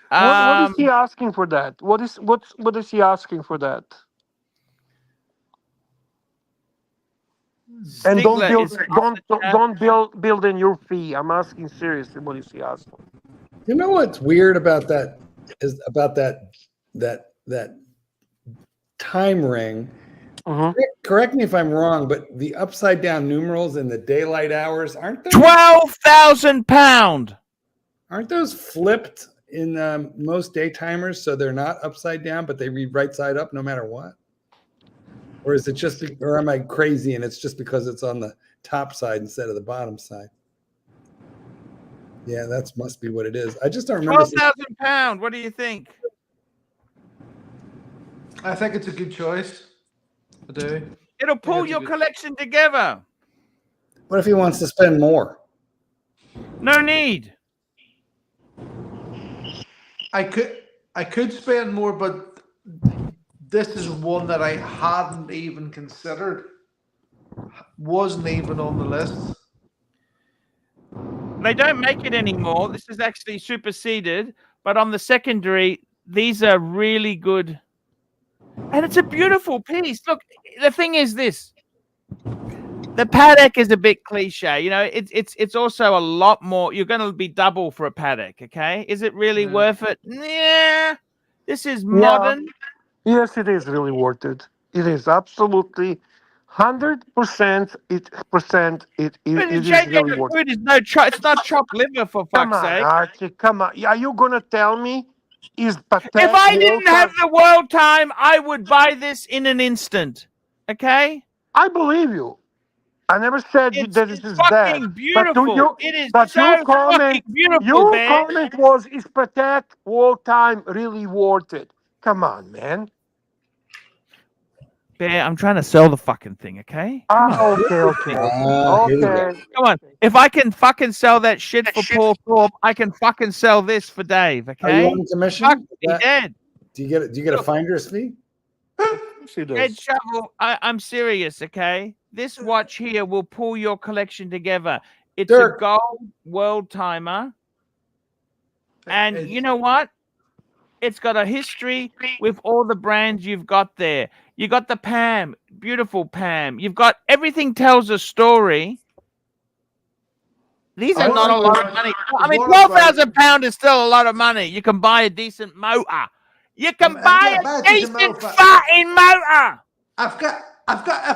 S3: What is he asking for that? What is he asking for that? And don't build in your fee. I'm asking seriously. What is he asking?
S5: You know what's weird about that is about that time ring. Correct me if I'm wrong, but the upside down numerals in the daylight hours aren't those
S1: 12,000 pound.
S5: Aren't those flipped in most day timers, so they're not upside down, but they read right side up no matter what? Or is it just, or am I crazy and it's just because it's on the top side instead of the bottom side? Yeah, that must be what it is. I just don't remember.
S1: 12,000 pound. What do you think?
S2: I think it's a good choice. I do.
S1: It'll pull your collection together.
S5: What if he wants to spend more?
S1: No need.
S2: I could spend more, but this is one that I hadn't even considered. Wasn't even on the list.
S1: They don't make it anymore. This is actually superseded. But on the secondary, these are really good. And it's a beautiful piece. Look, the thing is this. The Patek is a bit cliche. You know, it's also a lot more. You're going to be double for a Patek, okay? Is it really worth it? Yeah. This is modern.
S3: Yes, it is really worth it. It is absolutely 100%. It is really worth it.
S1: Is it's not chopped liver, for fuck's sake.
S3: Archie, come on. Are you gonna tell me is Patek?
S1: If I didn't have the world time, I would buy this in an instant. Okay?
S3: I believe you. I never said that it is bad.
S1: Beautiful. It is
S3: your
S1: fucking beautiful.
S3: Your comment was, is Patek world time really worth it? Come on, man.
S1: Bear, I'm trying to sell the fucking thing, okay?
S3: Okay.
S1: Come on. If I can fucking sell that shit for Paul Thorpe, I can fucking sell this for Dave, okay?
S5: Are you on commission?
S1: Fuck, he dead.
S5: Do you get a finder's fee?
S1: Red Shovel, I'm serious, okay? This watch here will pull your collection together. It's a gold world timer. And you know what? It's got a history with all the brands you've got there. You got the Pam, beautiful Pam. You've got everything tells a story. These are not a lot of money. I mean, 12,000 pound is still a lot of money. You can buy a decent motor. You can buy a decent fucking motor.
S2: I've got a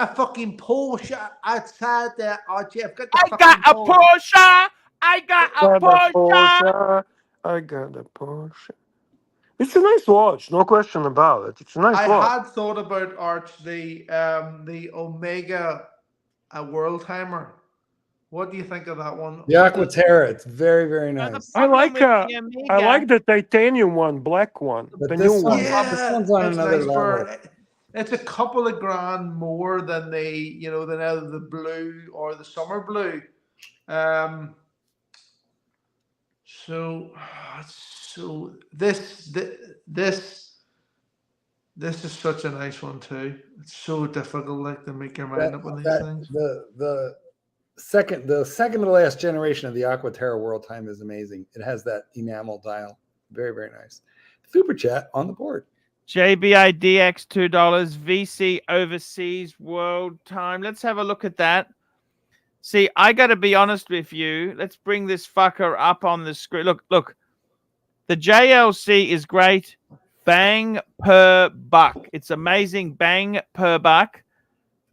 S2: fucking Porsche outside there, Archie. I got
S1: a Porsche. I got a Porsche.
S3: I got a Porsche. It's a nice watch, no question about it. It's a nice watch.
S2: I had thought about the Omega World Timer. What do you think of that one?
S5: The Aqua Terra. It's very, very nice.
S3: I like the titanium one, black one, the new one.
S5: This one's on another level.
S2: It's a couple of grand more than than either the blue or the summer blue. So this is such a nice one too. It's so difficult, to make your mind up on these things.
S5: The second to last generation of the Aqua Terra World Time is amazing. It has that enamel dial. Very, very nice. Super chat on the board.
S1: JBIDX $2, VC overseas world time. Let's have a look at that. See, I got to be honest with you. Let's bring this fucker up on the screen. Look. The JLC is great. Bang per buck. It's amazing. Bang per buck.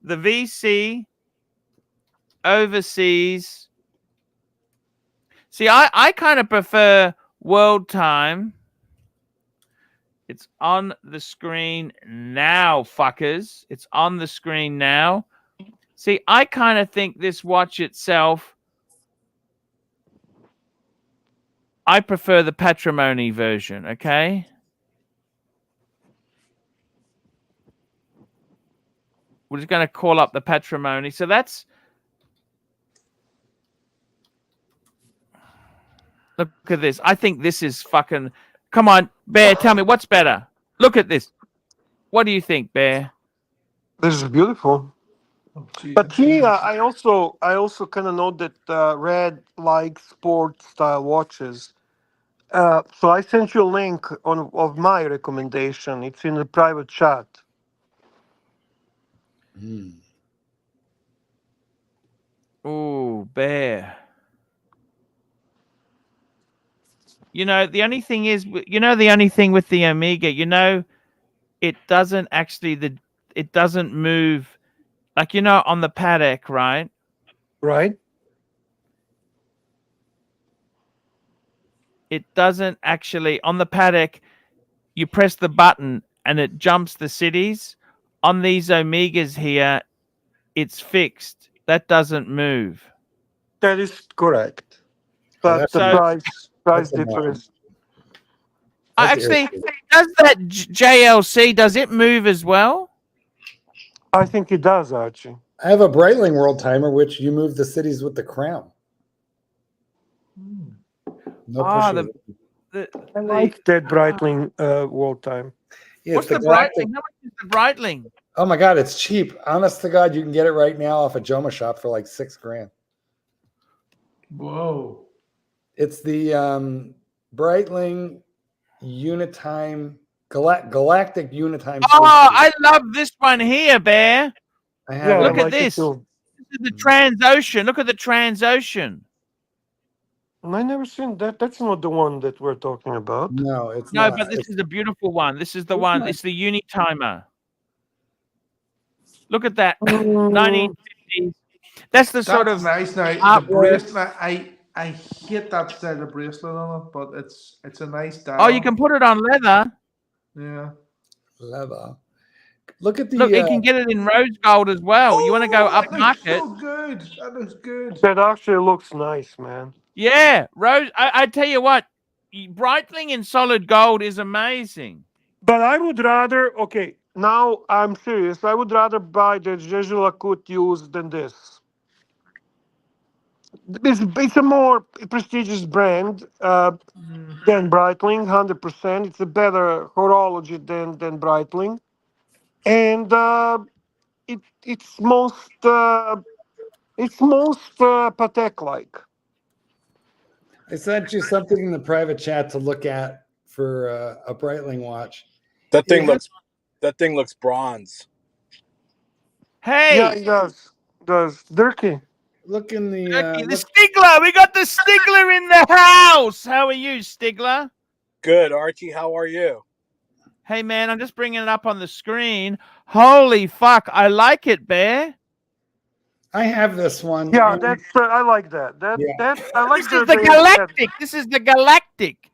S1: The VC overseas. See, I kind of prefer world time. It's on the screen now, fuckers. It's on the screen now. See, I kind of think this watch itself, I prefer the patrimony version, okay? We're just going to call up the patrimony. So that's... Look at this. I think this is fucking... Come on, Bear, tell me what's better. Look at this. What do you think, Bear?
S3: This is beautiful.
S2: Oh, gee,
S3: But here, I also kind of know that Red likes sport style watches. So I sent you a link of my recommendation. It's in the private chat.
S1: Ooh, Bear. You know, the only thing is, the only thing with the Omega, it doesn't actually, it doesn't move, like, on the paddock, right?
S3: Right?
S1: It doesn't actually, on the paddock, you press the button and it jumps the cities. On these Omegas here, it's fixed. That doesn't move.
S3: That is correct. But the price difference.
S1: Actually, does that JLC, does it move as well?
S3: I think it does, Archie.
S5: I have a Breitling world timer, which you move the cities with the crown. No pushing.
S3: I like that Breitling world time.
S5: Yeah,
S1: what's the Breitling? How much is the Breitling?
S5: Oh my God, it's cheap. Honest to God, you can get it right now off a Joma shop for like $6,000.
S2: Whoa.
S5: It's the Breitling Unitime Galactic Unitime.
S1: Oh, I love this one here, Bear. Look at this. This is the Transocean. Look at the Transocean.
S3: I never seen that. That's not the one that we're talking about.
S5: No, it's not.
S1: No, but this is a beautiful one. This is the one. It's the Unitimer. Look at that. 1950s. That's the sort of
S2: nice. Now the bracelet, I hate that style of bracelet on it, but it's a nice dial.
S1: Oh, you can put it on leather.
S2: Yeah.
S5: Leather. Look at the.
S1: Look, you can get it in rose gold as well. You want to go up market?
S2: So good. That looks good.
S3: That actually looks nice, man.
S1: Yeah, rose. I tell you what, Breitling in solid gold is amazing.
S3: But I would rather. Okay, now I'm serious. I would rather buy the Jeju Lakut used than this. It's a more prestigious brand than Breitling, 100%. It's a better horology than Breitling, and it's most Patek-like.
S5: I sent you something in the private chat to look at for a Breitling watch.
S8: That thing looks bronze.
S1: Hey,
S3: yeah, it does. Dirkie.
S5: Look in the
S1: Stigler. We got the Stigler in the house. How are you, Stigler?
S8: Good, Archie. How are you?
S1: Hey, man, I'm just bringing it up on the screen. Holy fuck, I like it, Bear.
S5: I have this one.
S3: Yeah, that's I like that. That I like.
S1: This is the Galactic. This is the Galactic.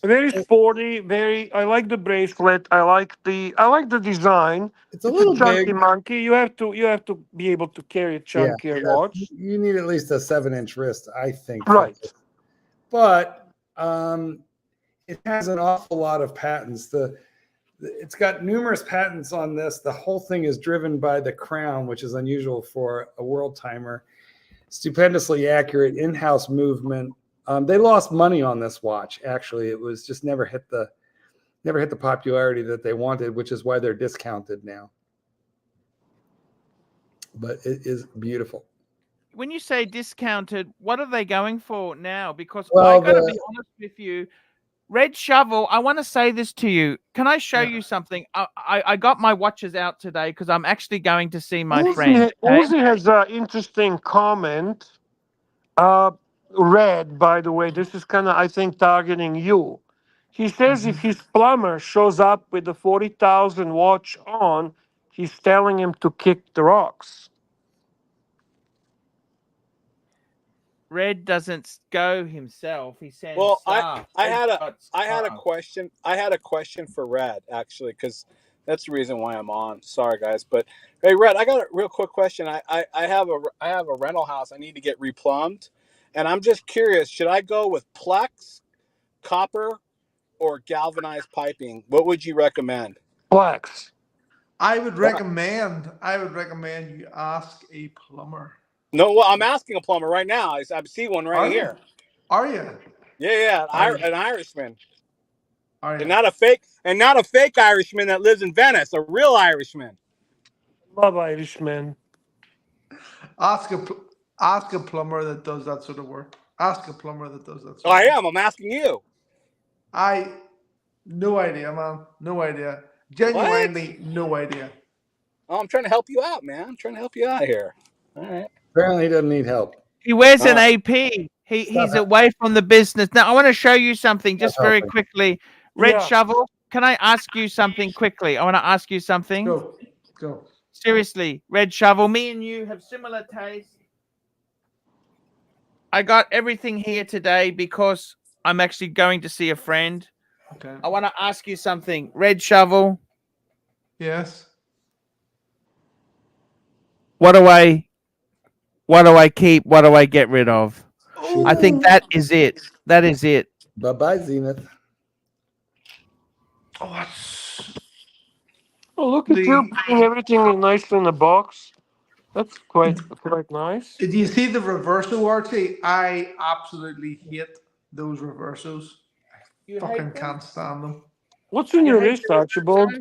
S3: Very sporty. I like the bracelet. I like the design.
S5: It's a little
S3: chunky
S5: big.
S3: monkey. You have to be able to carry a chunkier watch.
S5: You need at least a 7-inch wrist, I think.
S3: Right.
S5: But it has an awful lot of patents. It's got numerous patents on this. The whole thing is driven by the crown, which is unusual for a world timer. Stupendously accurate in-house movement. They lost money on this watch. Actually, it was just never hit the popularity that they wanted, which is why they're discounted now. But it is beautiful.
S1: When you say discounted, what are they going for now? Because
S5: Well,
S1: I got to be honest with you. Red Shovel, I want to say this to you. Can I show
S2: Yeah.
S1: you something? I got my watches out today because I'm actually going to see my friend. Okay?
S3: Uzi has an interesting comment. Red, by the way, this is kind of, I think, targeting you. He says if his plumber shows up with the 40,000 watch on, he's telling him to kick the rocks.
S1: Red doesn't go himself. He sends
S8: Well,
S1: staff.
S8: I
S1: Red's
S8: had a
S1: got
S8: I had a
S1: staff.
S8: question. I had a question for Red actually, because that's the reason why I'm on. Sorry guys, but hey Red, I got a real quick question. I have a rental house I need to get replumbed, and I'm just curious, should I go with Plex, copper, or galvanized piping? What would you recommend?
S3: Plex.
S2: I would recommend you ask a plumber.
S8: No, well, I'm asking a plumber right now. I see one right
S2: Are you?
S8: here.
S2: Are you?
S8: Yeah,
S2: Are you?
S8: an Irishman,
S2: Are you?
S8: and not a fake Irishman that lives in Venice. A real Irishman.
S3: Love Irishman.
S2: Ask a plumber that does that sort of work. Ask a plumber that does that.
S8: Oh, I am. I'm asking you.
S2: No idea, man. No idea.
S8: What?
S2: Genuinely, no idea.
S8: Oh, I'm trying to help you out, man. I'm trying to help you out here. All right.
S5: Apparently, he doesn't need help.
S1: He wears an AP. He's away from the business. Now, I want to show you something just very
S5: helping.
S1: quickly. Red
S3: Yeah.
S1: Shovel, can I ask you something quickly? I want to ask you something.
S2: Go.
S1: Seriously, Red Shovel, me and you have similar taste. I got everything here today because I'm actually going to see a friend.
S2: Okay.
S1: I want to ask you something. Red Shovel,
S2: Yes.
S1: what do I keep? What do I get rid of? I think that is it. That is it.
S5: Bye-bye, Zenith.
S2: Oh, that's
S3: Oh, look at you putting everything nicely in the box. That's quite nice.
S2: Did you see the reversal, Archie? I absolutely hate those reversals. Fucking can't stand them.
S3: What's in your wrist, Archibald?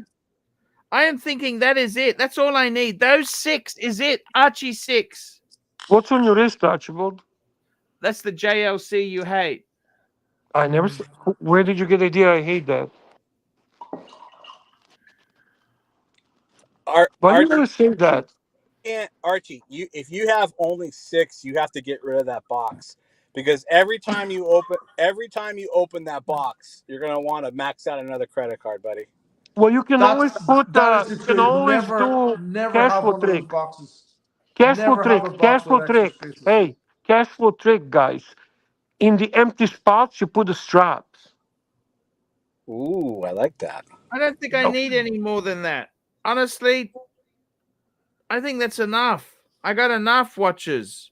S1: I am thinking that is it. That's all I need. Those 6 is it. Archie 6.
S3: What's on your wrist, Archibald?
S1: That's the JLC you hate.
S3: I never. Where did you get the idea? I hate that. Why do you never say that?
S8: Archie, if you have only 6, you have to get rid of that box, because every time you open that box, you're gonna want to max out another credit card, buddy.
S3: Well, you can always put.
S2: That is
S3: You
S2: the
S3: can
S2: truth.
S3: always
S2: Never
S3: cash
S2: have
S3: flow
S2: one of those
S3: trick.
S2: boxes.
S3: Cash flow
S2: Never
S3: trick.
S2: have a box
S3: Cash flow
S2: with extra
S3: trick.
S2: spaces.
S3: Hey, cash flow trick, guys. In the empty spots, you put the straps.
S8: Ooh, I like that.
S1: I don't think I need any more than that. Honestly, I think that's enough. I got enough watches.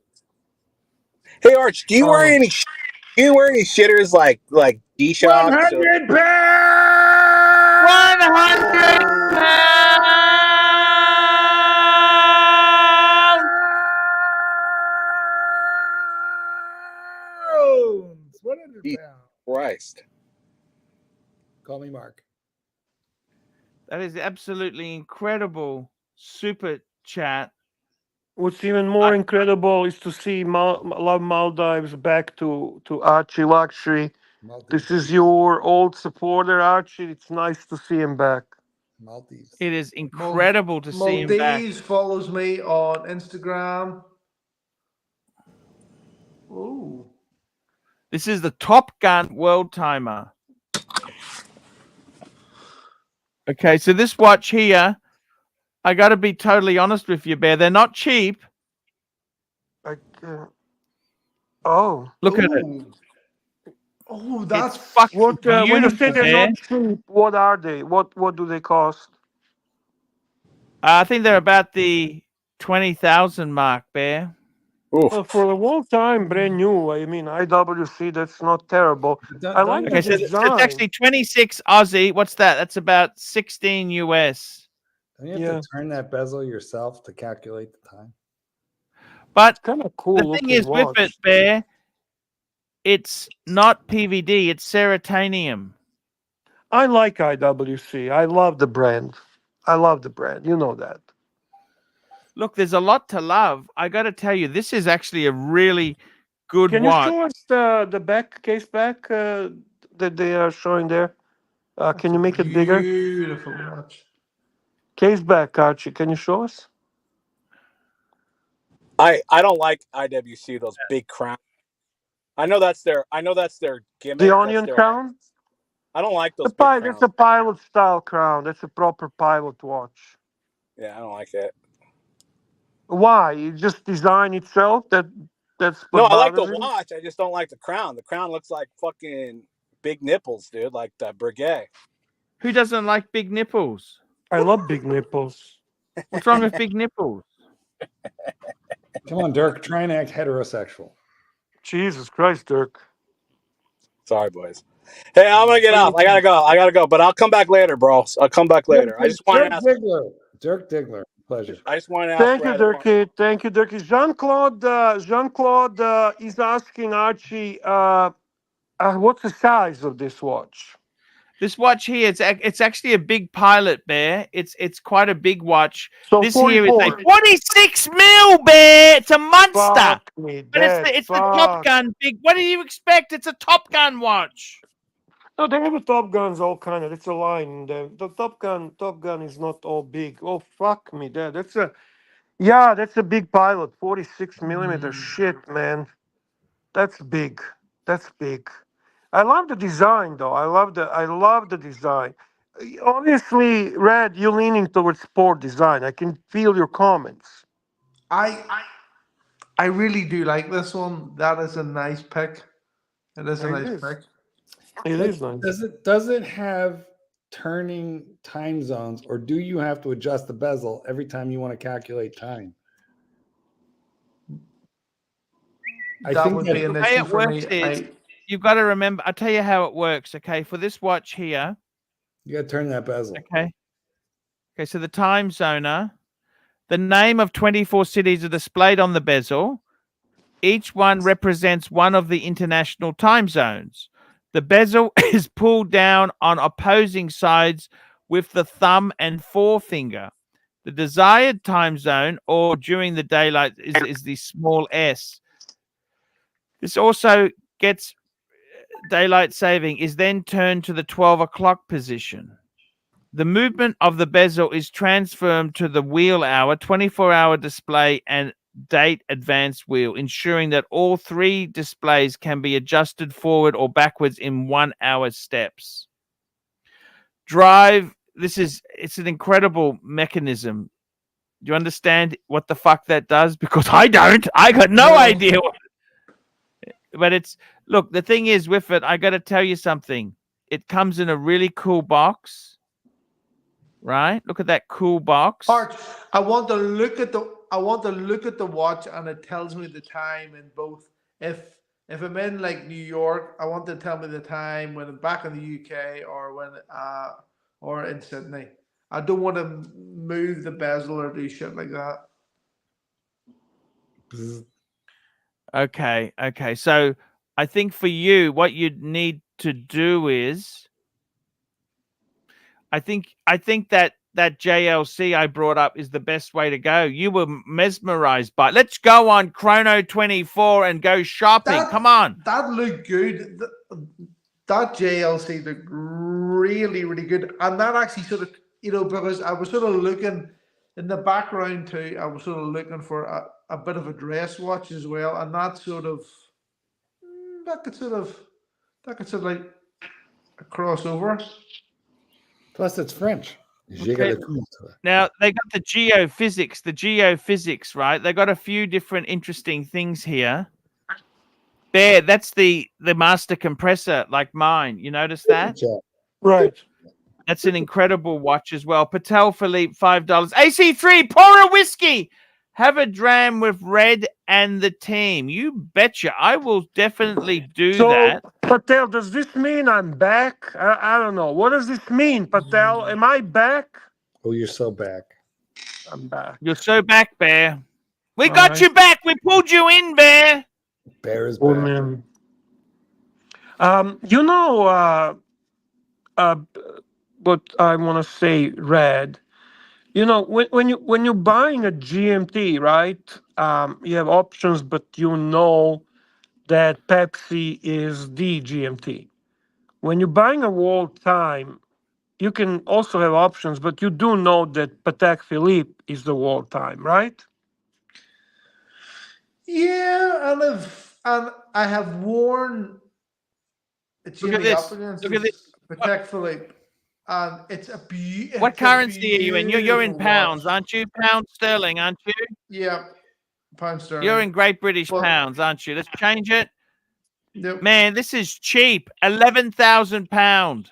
S8: Hey, Arch, do you wear any shitters like D-Shock?
S5: 100 pounds!
S1: 100 pounds!
S5: 100
S8: Jesus
S5: pounds.
S8: Christ.
S5: Call me Mark.
S1: That is absolutely incredible. Super chat.
S3: What's even more incredible is to see Love Maldives back to Archie Luxury. This is your old supporter, Archie. It's nice to see him back.
S5: Maldives.
S1: It is incredible to see him back.
S2: Maldives follows me on Instagram. Ooh.
S1: This is the Top Gun World Timer. Okay, so this watch here, I got to be totally honest with you, Bear. They're not cheap.
S3: Oh.
S1: Look at it.
S2: Oh, that's
S1: fucking
S3: What when you say
S1: beautiful,
S3: they're
S1: Bear.
S3: not cheap, what are they? What do they cost?
S1: I think they're about the 20,000 mark, Bear.
S3: Well, for a long time, brand new. I mean, IWC, that's not terrible. I like the
S1: Okay, so it's
S3: design.
S1: actually 26 Aussie. What's that? That's about 16 US.
S5: Don't you have to turn that bezel yourself to calculate the time?
S1: But
S3: kind of cool.
S1: the thing is with it, Bear, it's not PVD, it's Ceratanium.
S3: I like IWC. I love the brand. You know that.
S1: Look, there's a lot to love. I got to tell you, this is actually a really good
S3: Can
S1: watch.
S3: you show us the back case back? that they are showing there? Can you make it bigger?
S2: Beautiful watch.
S3: Case back, Archie. Can you show us?
S8: I don't like IWC, those big crowns. I know that's their gimmick.
S3: The onion crown?
S8: I don't like those big crowns.
S3: That's a pilot style crown. That's a proper pilot watch.
S8: Yeah, I don't like it.
S3: Why? You just design itself? That's what
S8: No, I like the
S3: bothers you?
S8: watch. I just don't like the crown. The crown looks like fucking big nipples, dude, like the Breguet.
S1: Who doesn't like big nipples?
S3: I love big nipples.
S1: What's wrong with big nipples?
S5: Come on, Dirk. Try and act heterosexual.
S3: Jesus Christ, Dirk.
S8: Sorry, boys. Hey, I'm gonna get off. I gotta go. But I'll come back later, bro. I'll come back later. I just want to ask
S5: Dirk Diggler. Pleasure.
S8: I just want to ask.
S3: Thank you, Dirkie. Thank you, Dirkie. Jean-Claude is asking Archie, what's the size of this watch?
S1: This watch here, it's actually a big Pilot, Bear. It's quite a big watch.
S3: So
S1: this
S3: 44.
S1: here is a 46 mil, Bear. It's a monster.
S3: Fuck me,
S1: but it's a Top Gun big. What do you expect? It's a Top Gun watch.
S3: No, they have a Top Guns all kind of. It's a line. The Top Gun is not all big. Oh fuck me, that's a big Pilot. 46 millimeter. Shit, man. That's big. That's big. I love the design, though. I love the design. Obviously, Red, you're leaning towards sport design. I can feel your comments.
S2: I really do like this one. That is a nice pick. It is a nice pick.
S3: It is nice.
S5: Does it have turning time zones, or do you have to adjust the bezel every time you want to calculate time?
S2: That would be an issue for me.
S1: You've got to remember, I'll tell you how it works, okay? For this watch here.
S5: You got to turn that bezel.
S1: Okay. Okay, so the time zoner, the name of 24 cities are displayed on the bezel. Each one represents one of the international time zones. The bezel is pulled down on opposing sides with the thumb and forefinger. The desired time zone, or during the daylight, is the small s. This also gets daylight saving is then turned to the 12 o'clock position. The movement of the bezel is transferred to the wheel hour, 24-hour display, and date advanced wheel, ensuring that all three displays can be adjusted forward or backwards in 1 hour steps. It's an incredible mechanism. Do you understand what the fuck that does? Because I don't. I got no idea. But look, the thing is with it, I got to tell you something. It comes in a really cool box, right? Look at that cool box.
S2: Arch, I want to look at the watch, and it tells me the time in both. If I'm in like New York, I want to tell me the time when I'm back in the UK or in Sydney. I don't want to move the bezel or do shit like that.
S1: Okay. So I think for you, what you'd need to do is, I think that JLC I brought up is the best way to go. You were mesmerized by it. Let's go on Chrono 24 and go shopping. Come on.
S2: That looked good. That JLC looked really, really good. And that actually sort of, because I was sort of looking in the background too, I was sort of looking for a bit of a dress watch as well. And that could sort of like a crossover.
S5: Plus it's French.
S1: Okay. Now they got the geophysics, right? They got a few different interesting things here. There, that's the master compressor, like mine. You notice that?
S3: Right.
S1: That's an incredible watch as well. Patel Philippe, $5. AC3, pour a whiskey. Have a dram with Red and the team. You betcha. I will definitely do that.
S3: Patel, does this mean I'm back? I don't know. What does this mean, Patel? Am I back?
S5: Oh, you're so back.
S3: I'm back.
S1: You're so back, Bear. We got you back. We pulled you in, Bear.
S5: Bear is back.
S3: Man. What I want to say, Red. When you're buying a GMT, right? You have options, but you know that Pepsi is the GMT. when you're buying a world time, you can also have options, but you do know that Patek Philippe is the world time, right?
S2: Yeah, and I have worn
S1: Look at
S2: Jimmy up
S1: this.
S2: against
S1: Look at this.
S2: Patek Philippe, and
S1: What
S2: it's a
S1: currency are you in? You're in
S2: beautiful
S1: pounds,
S2: watch.
S1: aren't you? Pound sterling, aren't you?
S2: Yeah, pound
S1: You're
S2: sterling.
S1: in Great British
S2: But
S1: pounds, aren't you? Let's change it.
S2: yep.
S1: Man, this is cheap. £11,000.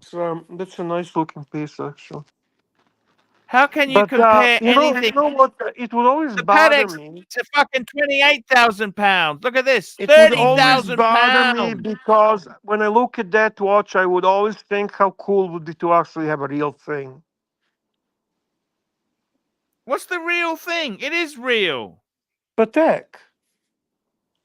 S3: So that's a nice looking piece, actually.
S1: How can you
S3: But
S1: compare
S3: you
S1: anything?
S3: know what? It would always
S1: The
S3: bother
S1: Paddock's
S3: me.
S1: to fucking £28,000. Look at this.
S3: It would always bother me
S1: £30,000.
S3: because when I look at that watch, I would always think how cool would it to actually have a real thing.
S1: What's the real thing? It is real.
S3: Patek.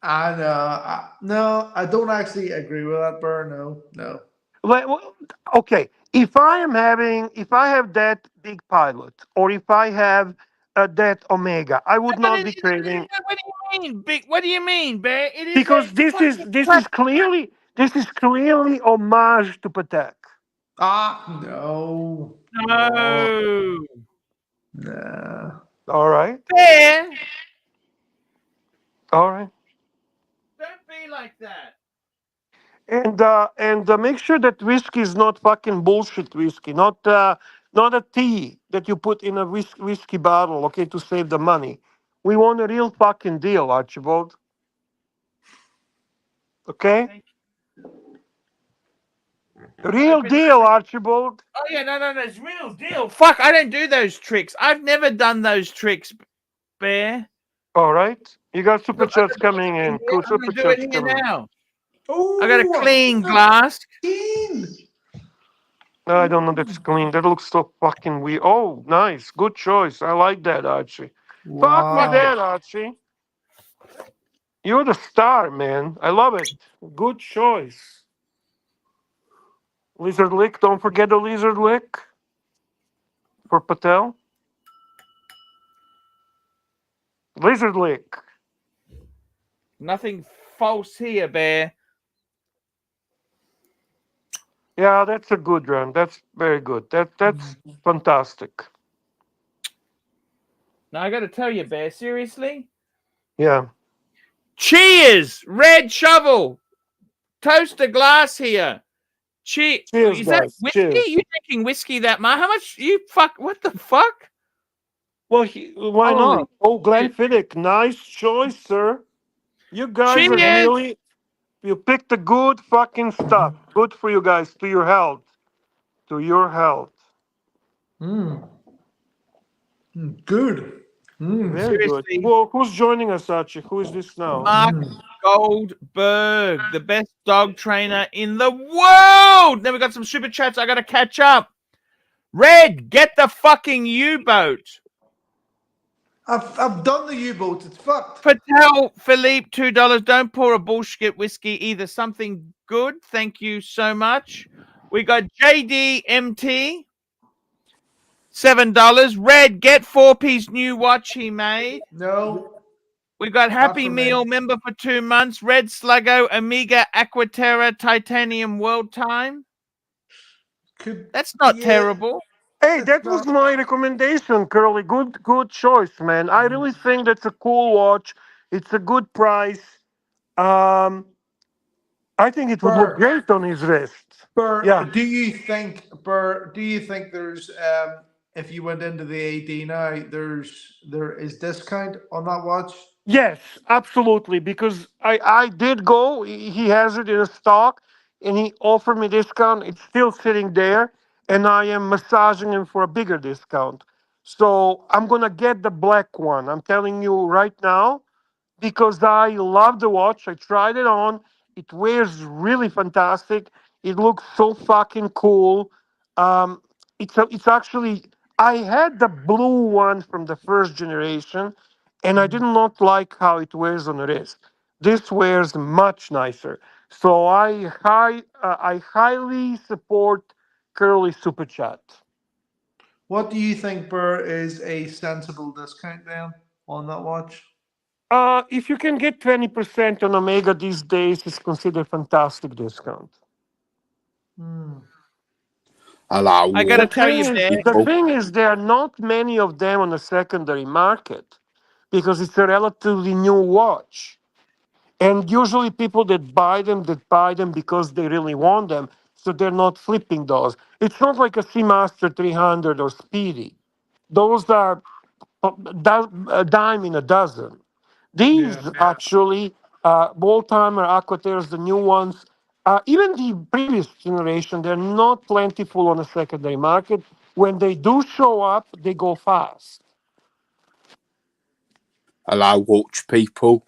S2: I know. No, I don't actually agree with that, Burr. No.
S3: Well, okay, if I have that big pilot, or if I have that Omega, I would
S1: But
S3: not be trading,
S1: what do you mean, big? What do you mean, Bear? It is
S3: because
S1: a fucking
S3: this is clearly homage to Patek.
S2: No.
S1: no.
S2: Nah.
S3: All right,
S1: Bear,
S3: all right,
S1: don't be like that.
S3: and make sure that whiskey is not fucking bullshit whiskey, not a tea that you put in a whiskey bottle, okay, to save the money. We want a real fucking deal, Archibald. Okay.
S1: Thank
S3: Real deal, Archibald.
S1: Oh yeah, no, it's real deal. Fuck, I don't do those tricks. I've never done those tricks, Bear.
S3: All right. You got super
S1: Look, I
S3: chats coming in. Cool,
S1: I'm
S3: super
S1: gonna do it
S3: chats
S1: here
S3: coming in.
S1: now.
S2: Oh,
S1: I got a clean glass.
S3: No, I don't know that's clean. That looks so fucking weird. Oh, nice. Good choice. I like that, Archie. Fuck with
S2: Wow.
S3: that, Archie. You're the star, man. I love it. Good choice. Lizard lick. Don't forget the lizard lick for Patel. Lizard lick.
S1: Nothing false here, Bear.
S3: Yeah, that's a good run. That's very good. That's fantastic.
S1: Now I got to tell you, Bear. Seriously.
S3: Yeah.
S1: Cheers, Red Shovel. Toast a glass here. Cheers.
S3: Cheers,
S1: Is that
S3: guys.
S1: whiskey?
S3: Cheers.
S1: You drinking whiskey that much? How much? You fuck. What the fuck?
S3: Well, why
S1: Holy
S3: not? Oh,
S1: shit.
S3: Glenfiddich, nice choice, sir. You guys are
S1: Cheers.
S3: really, you picked the good fucking stuff. Good for you guys, to your health. To your health.
S2: Good.
S3: Very
S1: Seriously.
S3: good. Well, who's joining us, Archie? Who is this now?
S1: Mark Goldberg, the best dog trainer in the world. Then we got some super chats. I got to catch up. Red, get the fucking U-boat.
S2: I've done the U-boat. It's fucked.
S1: Patel Philippe, $2. Don't pour a bullshit whiskey either. Something good. Thank you so much. We got JDMT, $7. Red, get 4-piece new watch he made.
S2: No.
S1: We got Happy
S2: for me.
S1: Meal member for 2 months. Red Sluggo, Amiga Aquaterra Titanium World Time. That's not terrible.
S3: Hey, that was my recommendation, Curly. Good choice, man. I really think that's a cool watch. It's a good price. I think it would look great on his wrist.
S2: Burr,
S3: Yeah.
S2: do you think there's if you went into the AD now, there is discount on that watch?
S3: Yes, absolutely. Because I did go. He has it in a stock, and he offered me discount. It's still sitting there, and I am massaging him for a bigger discount. So I'm gonna get the black one. I'm telling you right now, because I love the watch. I tried it on. It wears really fantastic. It looks so fucking cool. It's actually, I had the blue one from the first generation, and I did not like how it wears on the wrist. This wears much nicer. So I highly support Curly Super Chat.
S2: What do you think, Burr, is a sensible discount then on that watch?
S3: If you can get 20% on Omega these days, it's considered fantastic discount.
S4: Hello.
S1: I got to tell you, Bear.
S3: The thing is, there are not many of them on the secondary market because it's a relatively new watch. And usually people that buy them because they really want them. So they're not flipping those. It's not like a Seamaster 300 or Speedy. Those are a dime in a dozen. These actually, Oldtimer, Aquateers, the new ones, even the previous generation, they're not plentiful on the secondary market. When they do show up, they go fast.
S9: Hello, watch people.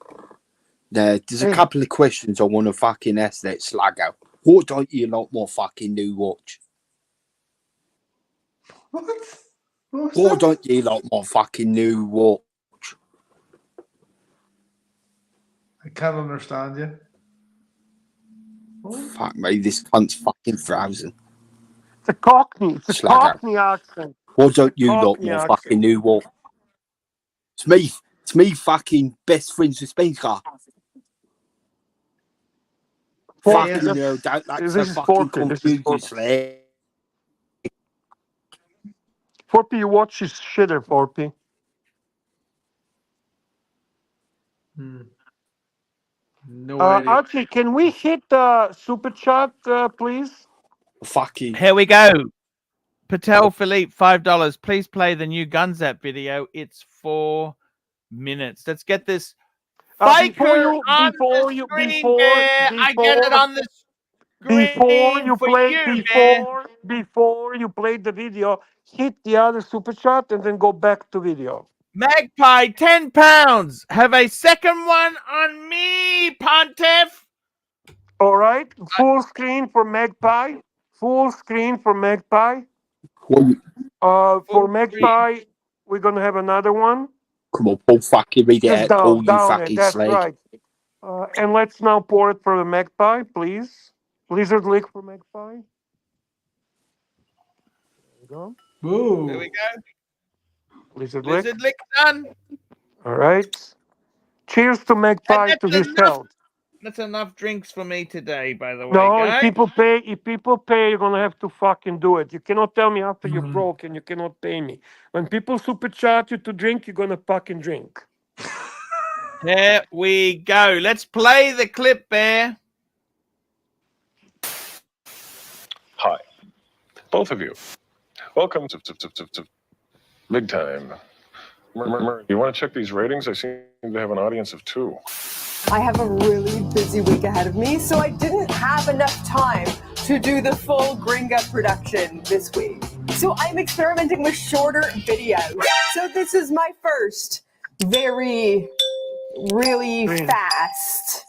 S9: There's a couple of questions I want to fucking ask that sluggo. What don't you like more fucking new watch? What don't you like more fucking new watch?
S2: I can't understand you.
S9: Fuck me, this cunt's fucking frozen.
S3: It's a Cockney. It's a
S9: Sluggo.
S3: Cockney accent.
S9: What don't you like
S3: Cockney
S9: more
S3: accent.
S9: fucking new watch? It's me fucking best friends with Spencer. Fucking hell, don't like
S3: This
S9: so
S3: is
S9: fucking
S3: Forky. This is
S9: confused,
S3: Forky.
S9: Slag.
S3: Forky, you watch his shitter, Forky.
S2: No idea.
S3: Archie, can we hit the super chat, please?
S9: Fucking.
S1: Here we go. Patel Philippe, $5. Please play the new Guns App video. It's 4 minutes. Let's get this faker on the screen, Bear. I get it on the screen for you, Bear.
S3: Before you play the video, hit the other super chat and then go back to video.
S1: Magpie, £10. Have a second one on me, Pontiff.
S3: All right, full screen for Magpie. Full screen for Magpie. For Magpie, we're gonna have another one.
S9: Come on, Paul, fucking read it
S3: Just
S9: out, Paul, you
S3: down it.
S9: fucking
S3: That's
S9: slag.
S3: right. And let's now pour it for the Magpie, please. Lizard lick for Magpie. There we go.
S2: Whoa.
S1: There we go.
S3: Lizard lick.
S1: Lizard lick done.
S3: All right. Cheers to Magpie to his health.
S1: That's enough drinks for me today, by the way,
S3: No,
S1: guys.
S3: if people pay, you're gonna have to fucking do it. You cannot tell me after you're broke and you cannot pay me. When people super chat you to drink, you're gonna fucking drink.
S1: There we go. Let's play the clip, Bear.
S10: Hi, both of you. Welcome to Big Time. Murray, you want to check these ratings? I seem to have an audience of 2.
S11: I have a really busy week ahead of me, so I didn't have enough time to do the full Gringa production this week. So I'm experimenting with shorter videos. So this is my first really fast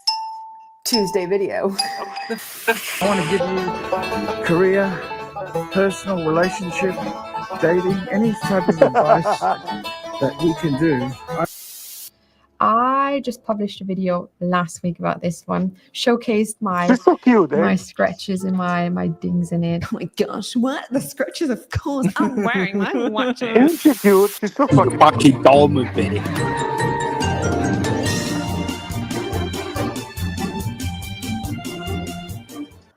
S11: Tuesday video.
S12: I want to give you career, personal, relationship, dating, any type of advice that we can do.
S13: I just published a video last week about this one, showcased my
S3: so cute,
S13: my scratches and my dings in it. Oh my gosh, what? The scratches, of course. I'm wearing my watches.
S3: Isn't she cute? She's so
S9: fucking diamond, Benny.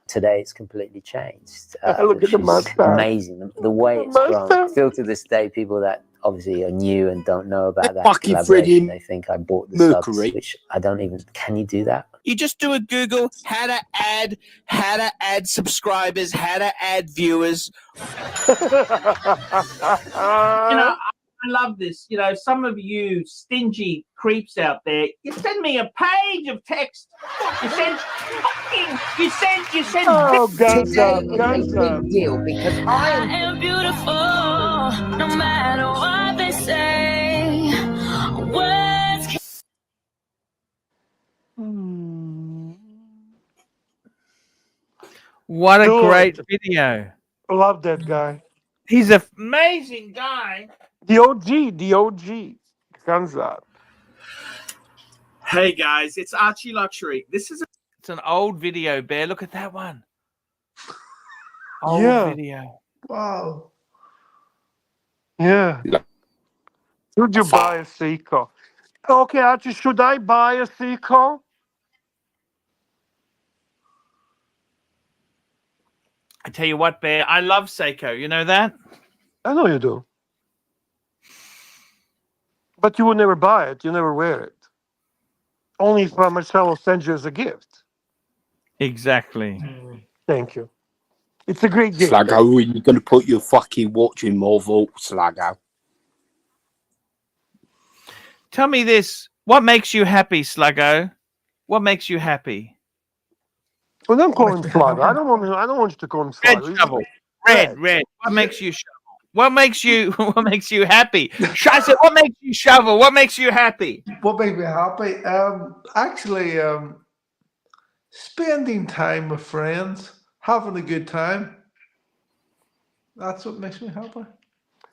S14: Today it's completely changed.
S3: Look at the mustache.
S14: Amazing. The way it's grown. Still to this day, people that obviously are new and don't know about that collaboration, they think I bought the subs, which I don't even. Can you do that?
S15: You just do a Google how to add subscribers, how to add viewers.
S1: I love this. Some of you stingy creeps out there, you send me a page of text. You send.
S11: Oh, guns up. Big deal because I
S16: am beautiful, no matter what they say. Words.
S1: What a great video.
S3: Love that guy.
S1: He's an amazing guy.
S3: The OG. Guns up.
S1: Hey guys, it's Archie Luxury. It's an old video, Bear. Look at that one. Old video.
S2: Wow.
S3: Yeah. Should you buy a Seiko? Okay, Archie, should I buy a Seiko?
S1: I tell you what, Bear, I love Seiko. You know that?
S3: I know you do. But you would never buy it. You never wear it. Only if Marcelo sends you as a gift.
S1: Exactly.
S3: Thank you. It's a great gift.
S9: Slaggo, when you're going to put your fucking watch in more vault, Slaggo.
S1: Tell me this. What makes you happy, Sluggo? What makes you happy?
S3: Well, don't call him Sluggo. I don't want you to call him Sluggo.
S1: Red shovel. Red. What makes you shovel? What makes you happy? I said, what makes you shovel? What makes you happy?
S2: What makes me happy? Actually, spending time with friends, having a good time. That's what makes me happy.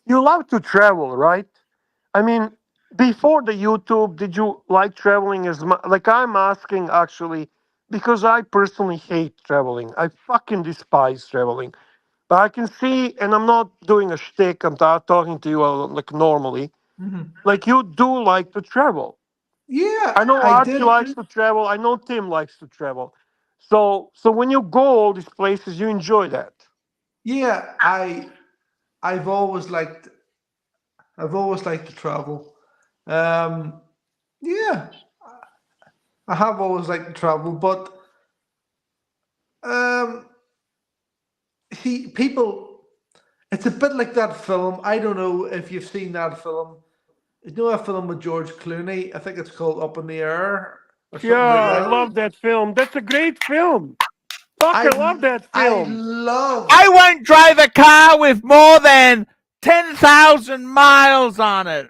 S3: You love to travel, right? I mean, before the YouTube, did you like traveling as much? Like, I'm asking actually, because I personally hate traveling. I fucking despise traveling. But I can see, and I'm not doing a shtick, I'm talking to you like normally.
S2: Mm-hmm.
S3: Like, you do like to travel.
S2: Yeah,
S3: I know
S2: I
S3: Archie
S2: did.
S3: likes to travel. I know Tim likes to travel. So when you go all these places, you enjoy that.
S2: Yeah, I've always liked to travel. Yeah, I have always liked to travel, but people, it's a bit like that film. I don't know if you've seen that film. You know that film with George Clooney? I think it's called Up in the Air or something
S3: Yeah,
S2: like that.
S3: I love that film. That's a great film. Fuck, I love that film.
S1: I won't drive a car with more than 10,000 miles on it.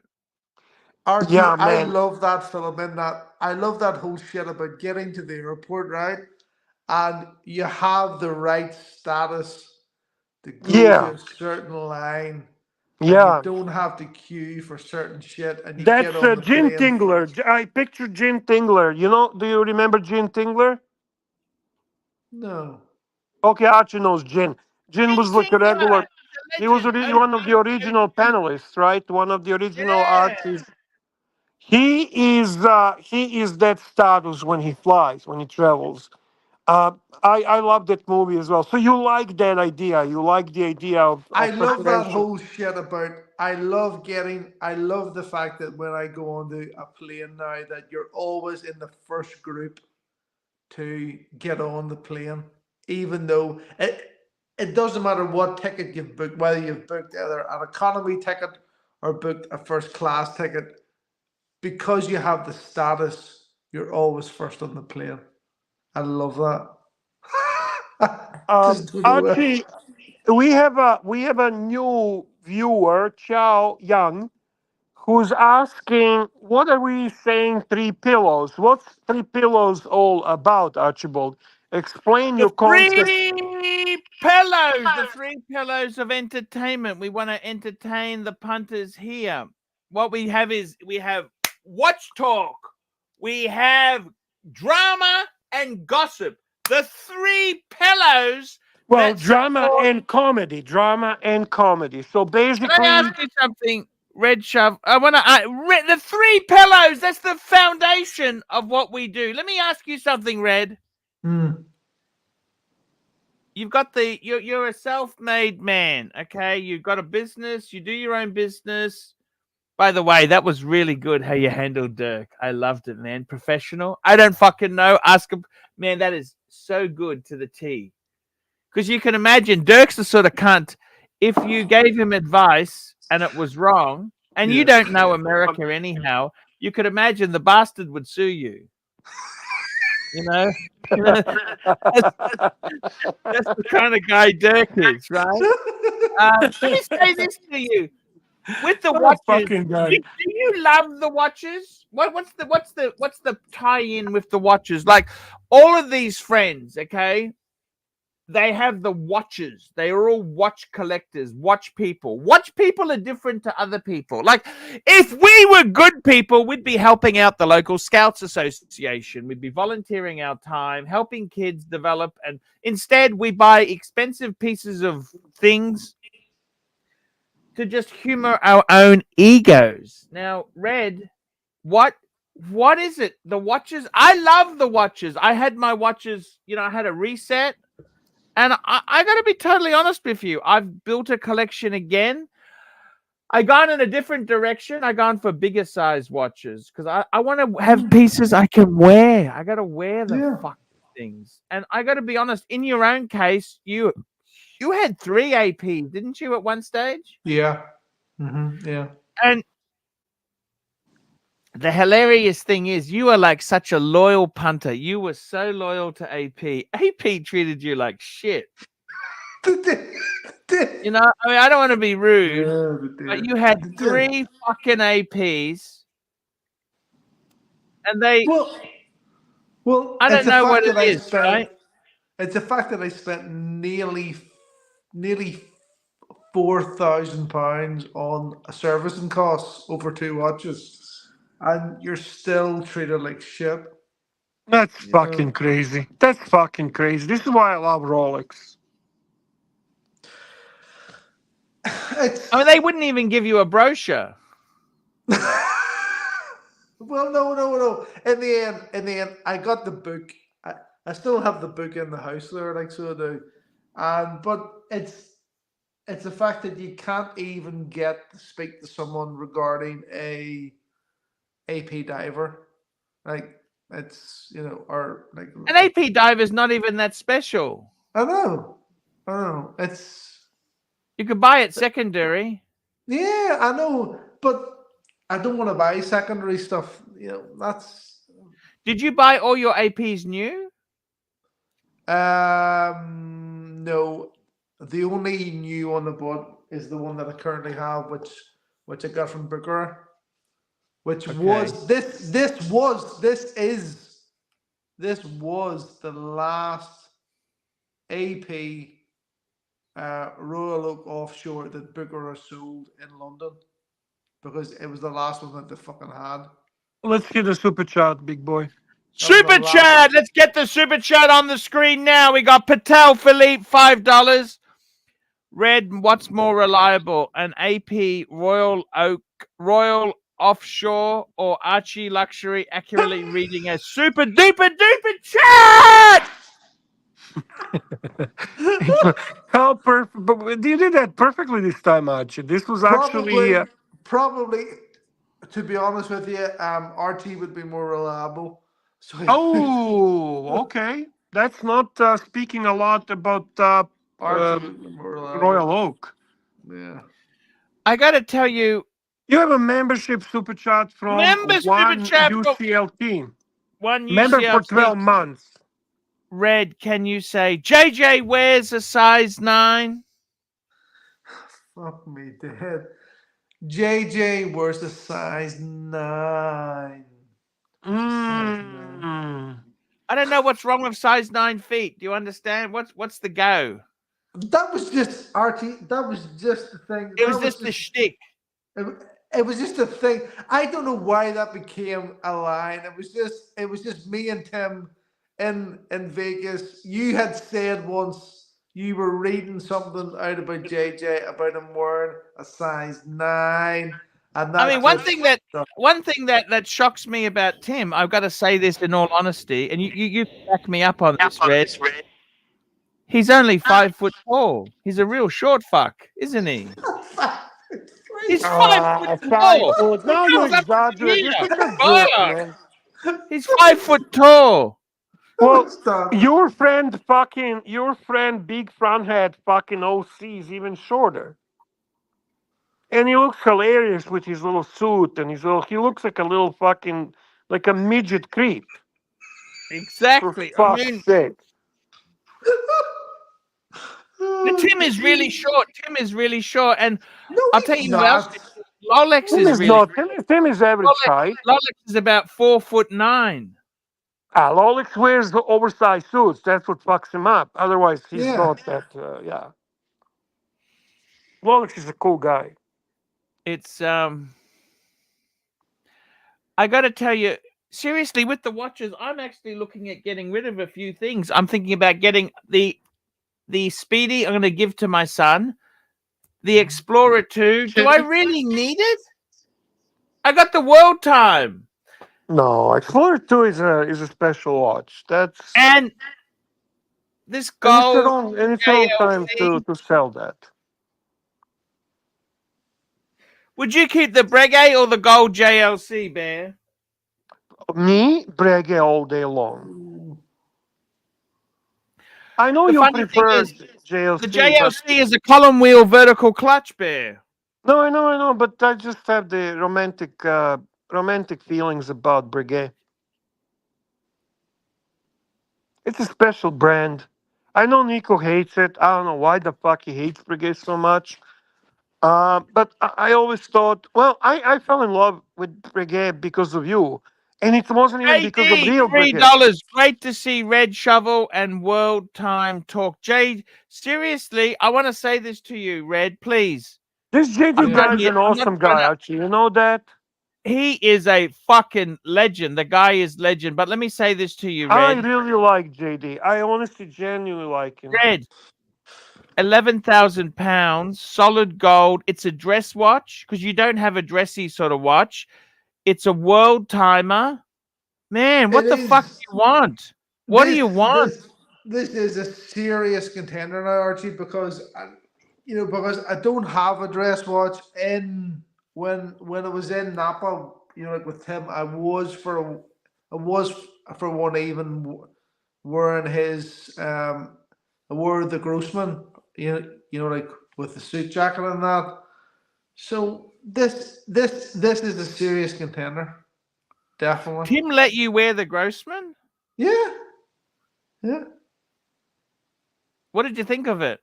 S2: Archie,
S3: Yeah,
S2: I
S3: man.
S2: love that film in that I love that whole shit about getting to the airport, right? And you have the right status to go to a certain line. And
S3: Yeah.
S2: you don't have to queue for certain shit and you
S3: That's
S2: get on the
S3: Gene
S2: plane.
S3: Tingler. I picture Gene Tingler. You know, do you remember Gene Tingler?
S2: No.
S3: Okay, Archie knows Gene. Gene was like a regular. He was one of the original panelists, right? One of the original Archies. He is that status when he flies, when he travels. I love that movie as well. So you like that idea? You like the idea of
S2: I love that
S3: preparation.
S2: whole shit about I love the fact that when I go onto a plane now that you're always in the first group to get on the plane, even though it doesn't matter what ticket you've booked, whether you've booked either an economy ticket or booked a first class ticket, because you have the status, you're always first on the plane. I love that.
S3: Archie, we have a new viewer, Chow Young, who's asking, what are we saying 3 pillows? What's 3 pillows all about, Archibald? Explain your concept.
S1: The 3 pillows of entertainment. We want to entertain the punters here. What we have is we have watch talk, we have drama and gossip. The 3 pillows.
S3: Well, drama and comedy. So basically,
S1: can I ask you something, Red Shove? I want to the 3 pillows. That's the foundation of what we do. Let me ask you something, Red. You've got you're a self-made man, okay? You've got a business. You do your own business. By the way, that was really good how you handled Dirk. I loved it, man. Professional. I don't fucking know. Ask him, man. That is so good to the T. Because you can imagine Dirk's the sort of cunt. If you gave him advice and it was wrong, and you don't know America anyhow, you could imagine the bastard would sue you. You know, that's the kind of guy Dirk is, right? Let me say this to you: with the watches, do you love the watches? What's the tie-in with the watches? Like all of these friends, okay? They have the watches. They are all watch collectors, watch people. Watch people are different to other people. Like, if we were good people, we'd be helping out the local Scouts Association. We'd be volunteering our time, helping kids develop. And instead, we buy expensive pieces of things to just humor our own egos. Now, Red, what is it? The watches? I love the watches. I had my watches, I had a reset. And I got to be totally honest with you. I've built a collection again. I gone in a different direction. I gone for bigger size watches because I want to have pieces I can wear. I got to wear the fucking things. And I got to be honest, in your own case, you had 3 APs, didn't you, at one stage?
S2: Yeah. Yeah.
S1: And the hilarious thing is you are like such a loyal punter. You were so loyal to AP. AP treated you like shit. You know, I mean, I don't want to be rude, but you had 3 fucking APs, and they.
S2: Well,
S1: I don't know what it is, right?
S2: It's the fact that I spent nearly £4,000 on servicing costs over 2 watches, and you're still treated like shit.
S3: That's fucking crazy. That's fucking crazy. This is why I love Rolex.
S1: I mean, they wouldn't even give you a brochure.
S2: Well, no. In the end, I got the book. I still have the book in the house there, like so I do. But it's the fact that you can't even get to speak to someone regarding a AP diver. Like it's or like
S1: An AP diver is not even that special.
S2: I know. It's
S1: you could buy it secondary.
S2: Yeah, I know, but I don't want to buy secondary stuff. That's.
S1: Did you buy all your APs new?
S2: No. The only new one I bought is the one that I currently have, which I got from Booker, which was this was the last AP Royal Oak offshore that Booker sold in London, because it was the last one that they fucking had.
S3: Let's get a super chat, big boy.
S1: Super chat. Let's get the super chat on the screen now. We got Patel Philippe, $5. Red, what's more reliable, an AP Royal Oak, Royal Offshore, or Archie Luxury accurately reading a super duper chat?
S3: How perfect! But you did that perfectly this time, Archie. This was actually
S2: probably. To be honest with you, Archie would be more reliable. So
S3: okay. That's not speaking a lot about Royal Oak.
S2: Yeah.
S1: I got to tell you.
S3: You have a membership super chat from UCL team.
S1: One UCL
S3: member for 12 months.
S1: Red, can you say JJ wears a size 9?
S2: Fuck me dead. JJ wears a size 9.
S1: I don't know what's wrong with size 9 feet. Do you understand? What's the go?
S2: That was just Archie. That was just the thing.
S1: It was just the shtick.
S2: It was just a thing. I don't know why that became a line. It was just me and Tim in Vegas. You had said once you were reading something out about JJ about him wearing a size 9. And
S1: I mean, one thing that shocks me about Tim, I've got to say this in all honesty, and you back me up on this, Red. He's only 5 foot tall. He's a real short fuck, isn't he? He's 5 foot tall.
S3: Now you exaggerate. You're such a jerk, man.
S1: He's 5 foot tall.
S3: Well, your friend Big Fronthead fucking OC is even shorter. And he looks hilarious with his little suit and he looks like a little fucking, like a midget creep.
S1: Exactly.
S3: For fuck's sake.
S1: Tim is really short. And I'll tell you what else. Lolex
S3: Tim is
S1: really.
S3: Tim is average height.
S1: Lolex is about 4'9".
S3: Lolex wears the oversized suits. That's what fucks him up. Otherwise, he's not that. Lolex is a cool guy.
S1: It's I got to tell you, seriously, with the watches, I'm actually looking at getting rid of a few things. I'm thinking about getting the Speedy. I'm going to give to my son. The Explorer 2. Do I really need it? I got the World Time.
S3: No, Explorer 2 is a special watch. And
S1: this
S3: And it's the
S1: gold
S3: wrong, and it's the wrong time
S1: JLC.
S3: to sell that.
S1: Would you keep the Breguet or the gold JLC, Bear?
S3: Me, Breguet all day long. I know
S1: The
S3: you
S1: funny thing
S3: prefer
S1: is,
S3: JLC,
S1: the
S3: but
S1: JLC is a column wheel vertical clutch, Bear.
S3: no, I know, but I just have the romantic feelings about Breguet. It's a special brand. I know Nico hates it. I don't know why the fuck he hates Breguet so much. But I always thought, well, I fell in love with Breguet because of you. And it wasn't even because of
S1: JD,
S3: real Breguet.
S1: $3. Great to see Red Shovel and World Time Talk. Jade, seriously, I want to say this to you, Red, please.
S3: This JD guy is an awesome guy, Archie. You know that?
S1: He is a fucking legend. The guy is legend. But let me say this to you,
S3: I
S1: Red.
S3: really like JD. I honestly, genuinely like him.
S1: Red, 11,000 pounds, solid gold. It's a dress watch because you don't have a dressy sort of watch. It's a world timer. Man, what the fuck do you want? What do you want?
S2: This is a serious contender now, Archie, because because I don't have a dress watch. And when I was in Napa, like with Tim, I was for one even wearing his I wore the Grossman, like with the suit jacket and that. So this is a serious contender. Definitely.
S1: Tim let you wear the Grossman?
S2: Yeah. Yeah.
S1: What did you think of it?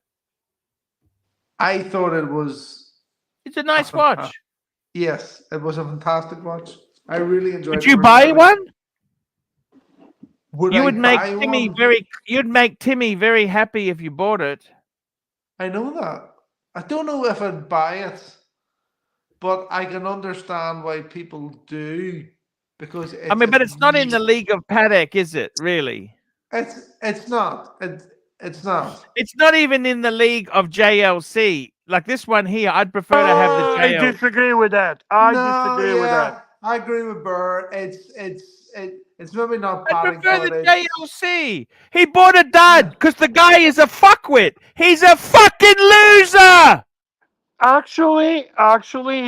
S2: I thought it was.
S1: It's a nice watch.
S2: Yes, it was a fantastic watch. I really enjoyed it.
S1: Did you buy one?
S2: Would
S1: you
S2: I
S1: would make
S2: buy
S1: Timmy
S2: one?
S1: you'd make Timmy very happy if you bought it.
S2: I know that. I don't know if I'd buy it, but I can understand why people do, because
S1: but it's not in the league of paddock, is it? Really?
S2: It's not. It's not.
S1: It's not even in the league of JLC. Like this one here, I'd prefer to have the
S3: I
S1: JLC.
S3: disagree with that. I disagree with that.
S2: I agree with Burr. It's maybe not
S1: I
S2: padding,
S1: prefer
S2: but
S1: the JLC. He bought a dud because the guy is a fuckwit. He's a fucking loser.
S3: Actually,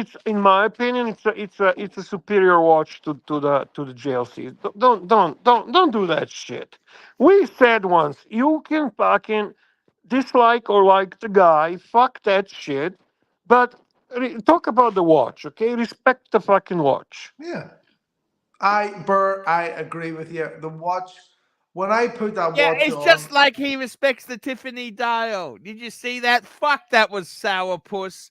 S3: it's in my opinion, it's a superior watch to the JLC. Don't do that shit. We said once you can fucking dislike or like the guy, fuck that shit. But talk about the watch, okay? Respect the fucking watch.
S2: Yeah. Burr, I agree with you. The watch, when I put that
S1: Yeah,
S2: watch
S1: it's
S2: on,
S1: just like he respects the Tiffany dial. Did you see that? Fuck, that was sourpuss.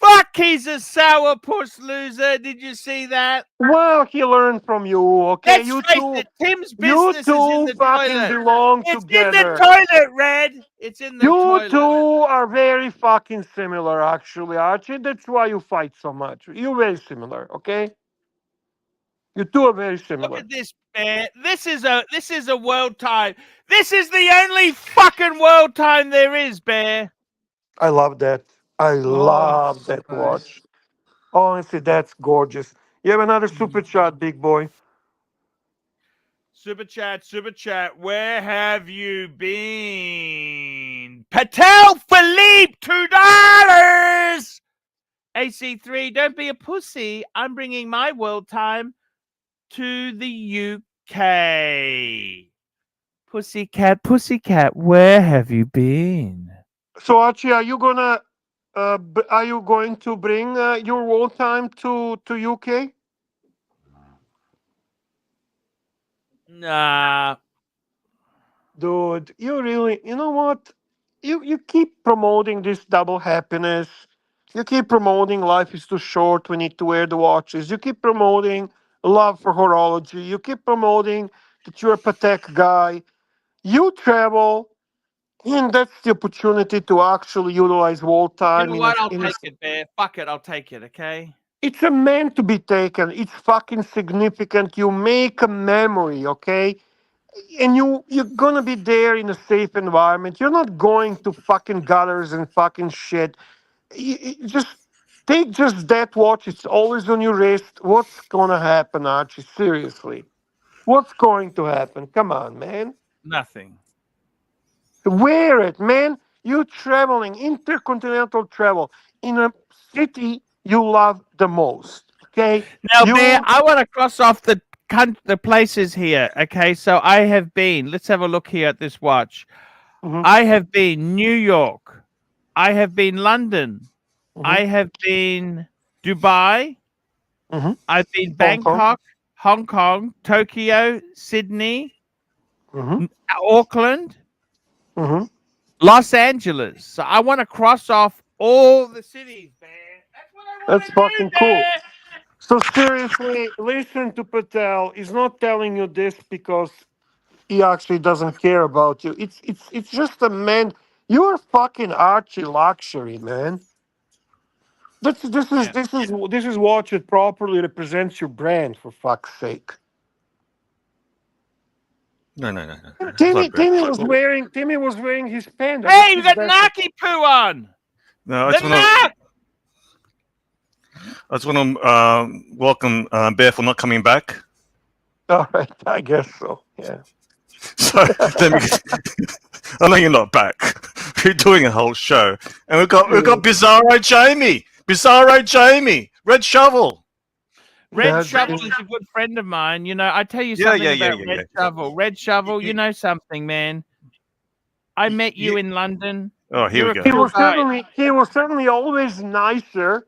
S1: Fuck, he's a sourpuss loser. Did you see that?
S3: Well, he learned from you, okay?
S1: Let's face it, Tim's business
S3: you
S1: is in
S3: two
S1: the
S3: fucking
S1: toilet.
S3: belong
S1: It's
S3: together.
S1: in the toilet, Red. It's in the
S3: You
S1: toilet.
S3: two are very fucking similar, actually, Archie. That's why you fight so much. You're very similar, okay? You two are very similar.
S1: Look at this, Bear. This is a world time. This is the only fucking world time there is, Bear.
S3: I love that. I love that watch. Honestly, that's gorgeous. You have another super chat, big boy.
S1: Super chat. Where have you been? Patel Philippe, $2. AC3, don't be a pussy. I'm bringing my world time to the UK. Pussycat, where have you been?
S3: So, Archie, are you going to bring your world time to UK?
S1: Nah.
S3: Dude, you know what? You keep promoting this double happiness. You keep promoting life is too short, we need to wear the watches. You keep promoting love for horology. You keep promoting that you're a Patek guy. You travel, and that's the opportunity to actually utilize world time.
S1: You know what? I'll take it, Bear. Fuck it, I'll take it, okay?
S3: It's a meant to be taken. It's fucking significant. You make a memory, okay? And you're gonna be there in a safe environment. You're not going to fucking gutters and fucking shit. You just take just that watch. It's always on your wrist. What's gonna happen, Archie? Seriously, what's going to happen? Come on, man.
S1: Nothing.
S3: Wear it, man. You're traveling, intercontinental travel in a city you love the most. Okay.
S1: Now, Bear, I want to cross off the places here. Okay, so I have been. Let's have a look here at this watch. I have been New York. I have been London. I have been Dubai. I've been Bangkok, Hong Kong, Tokyo, Sydney, Auckland, Los Angeles. So I want to cross off all the cities, man.
S3: That's fucking cool. So seriously, listen to Patel. He's not telling you this because he actually doesn't care about you. It's just a man. You're fucking Archie luxury, man. This is what should properly represents your brand, for fuck's sake.
S17: No.
S3: Timmy was wearing his panda.
S1: Hey, you got Naki poo on.
S17: No, I just want to welcome Bear for not coming back.
S3: All right, I guess so. Yeah.
S17: So I know you're not back. We're doing a whole show, and we've got Bizarro Jamie, Red Shovel.
S1: Red Shovel is a good friend of mine. You know, I tell you something about Red Shovel. Red Shovel, you know something, man. I met you in London.
S17: Oh, here we go.
S3: He was certainly always nicer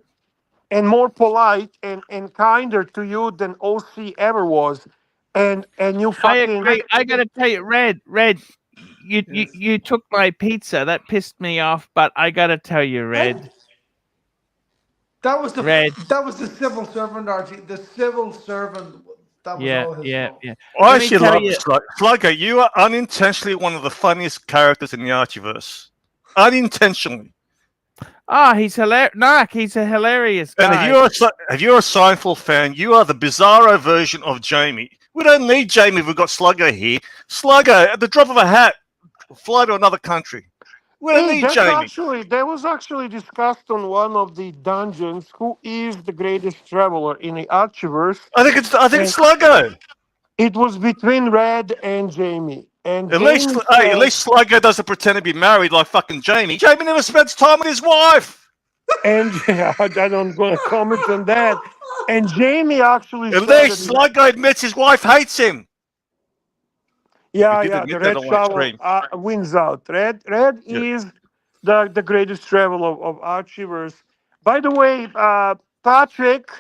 S3: and more polite and kinder to you than OC ever was. And you fucking.
S1: I gotta tell you, Red, you took my pizza. That pissed me off. But I gotta tell you, Red.
S2: That was the civil servant, Archie. The civil servant. That was all his fault.
S1: Yeah.
S17: I actually love Sluggo. You are unintentionally one of the funniest characters in the Archieverse. Unintentionally.
S1: He's hilarious. Nah, he's a hilarious guy.
S17: And if you're a Seinfeld fan, you are the Bizarro version of Jamie. We don't need Jamie if we've got Sluggo here. Sluggo, at the drop of a hat, fly to another country. We don't need Jamie.
S3: That was actually discussed on one of the dungeons. Who is the greatest traveler in the Archieverse?
S17: I think it's Sluggo.
S3: It was between Red and Jamie. And
S17: at least Sluggo doesn't pretend to be married like fucking Jamie. Jamie never spends time with his wife.
S3: And I don't want to comment on that. And Jamie actually
S17: at least Sluggo admits his wife hates him.
S3: Yeah. The Red Shovel wins out. Red is the greatest traveler of Archieverse. By the way, Patrick,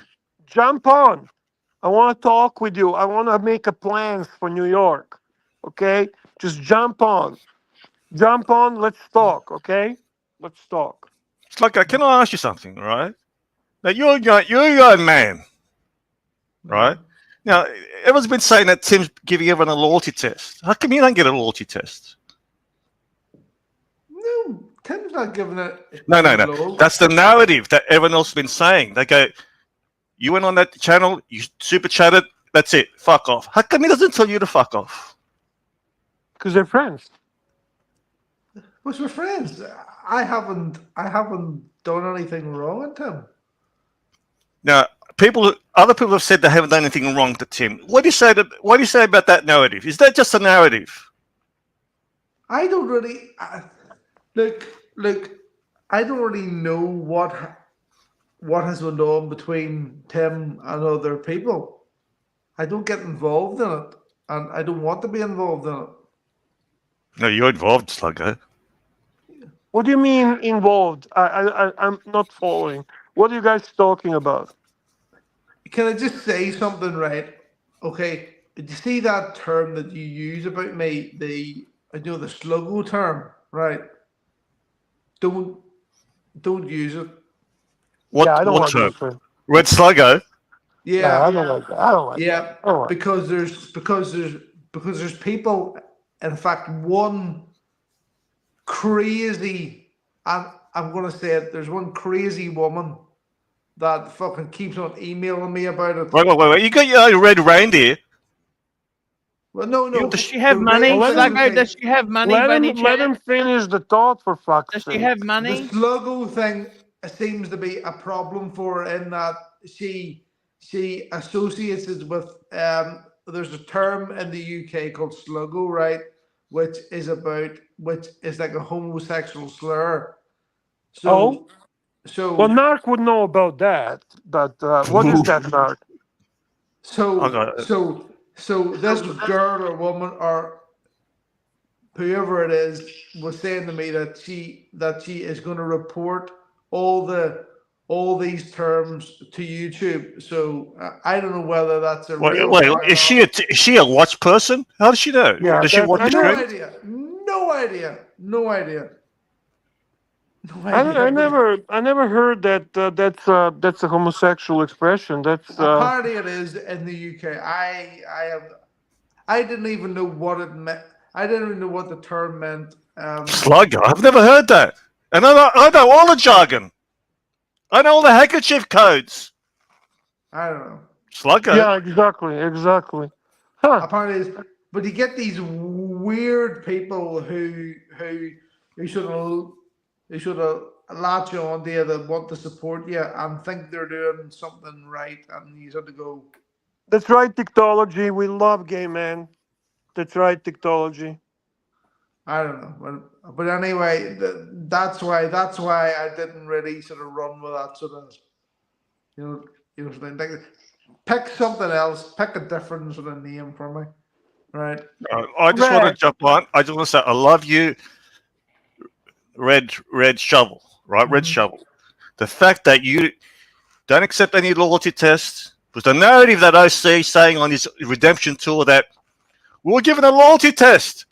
S3: jump on. I want to talk with you. I want to make a plans for New York. Okay? Just jump on. Jump on. Let's talk. Okay? Let's talk.
S17: Sluggo, can I ask you something, right? Now, you're a young man, right? Now, everyone's been saying that Tim's giving everyone a loyalty test. How come you don't get a loyalty test?
S2: No, Tim's not giving it.
S17: No. That's the narrative that everyone else has been saying. They go, you went on that channel, you super chatted, that's it, fuck off. How come he doesn't tell you to fuck off?
S3: Because they're friends.
S2: Because we're friends. I haven't done anything wrong with Tim.
S17: Now, other people have said they haven't done anything wrong to Tim. What do you say about that narrative? Is that just a narrative?
S2: I don't really look. I don't really know what has gone on between Tim and other people. I don't get involved in it, and I don't want to be involved in it.
S17: No, you're involved, Sluggo.
S3: What do you mean involved? I'm not following. What are you guys talking about?
S2: Can I just say something, right? Okay, did you see that term that you use about me? The sluggo term, right? Don't use it.
S17: What term? Red Sluggo.
S2: Yeah,
S3: I don't like that. I don't like that.
S2: Yeah, because there's people. In fact, one crazy, I'm going to say it. There's one crazy woman that fucking keeps on emailing me about it.
S17: Wait. You got your red reindeer.
S2: Well, no.
S1: Does she have money? Does she have money?
S3: Let him finish the thought, for fuck's sake.
S1: Does she have money?
S2: The sluggo thing seems to be a problem for her in that she associates it with there's a term in the UK called sluggo, right? which is like a homosexual slur. So,
S3: well, Narc would know about that, but what is that, Narc?
S2: So this girl or woman or whoever it is was saying to me that she is going to report all these terms to YouTube. So I don't know whether that's a real
S17: Wait,
S2: thing or
S17: is
S2: not.
S17: she a watch person? How does she know?
S3: Yeah,
S17: does she watch the stream?
S2: No idea.
S3: I never heard that that's a homosexual expression. That's
S2: Apparently it is in the UK. I didn't even know what it meant. I didn't even know what the term meant.
S17: Slugger? I've never heard that. And I know all the jargon. I know all the handkerchief codes.
S2: I don't know.
S17: Slugger.
S3: Yeah, exactly. Huh.
S2: Apparently, but you get these weird people who sort of latch on to you that want to support you and think they're doing something right, and you sort of go.
S3: That's right, Tiktology. We love gay men. That's right, Tiktology.
S2: I don't know, but anyway, that's why I didn't really sort of run with that sort of, thing. Like, pick something else, pick a different sort of name for me, right?
S17: I just want to jump on. I just want to say I love you, Red Shovel, right? Red Shovel. The fact that you don't accept any loyalty tests was the narrative that I see saying on his redemption tour that we were given a loyalty test.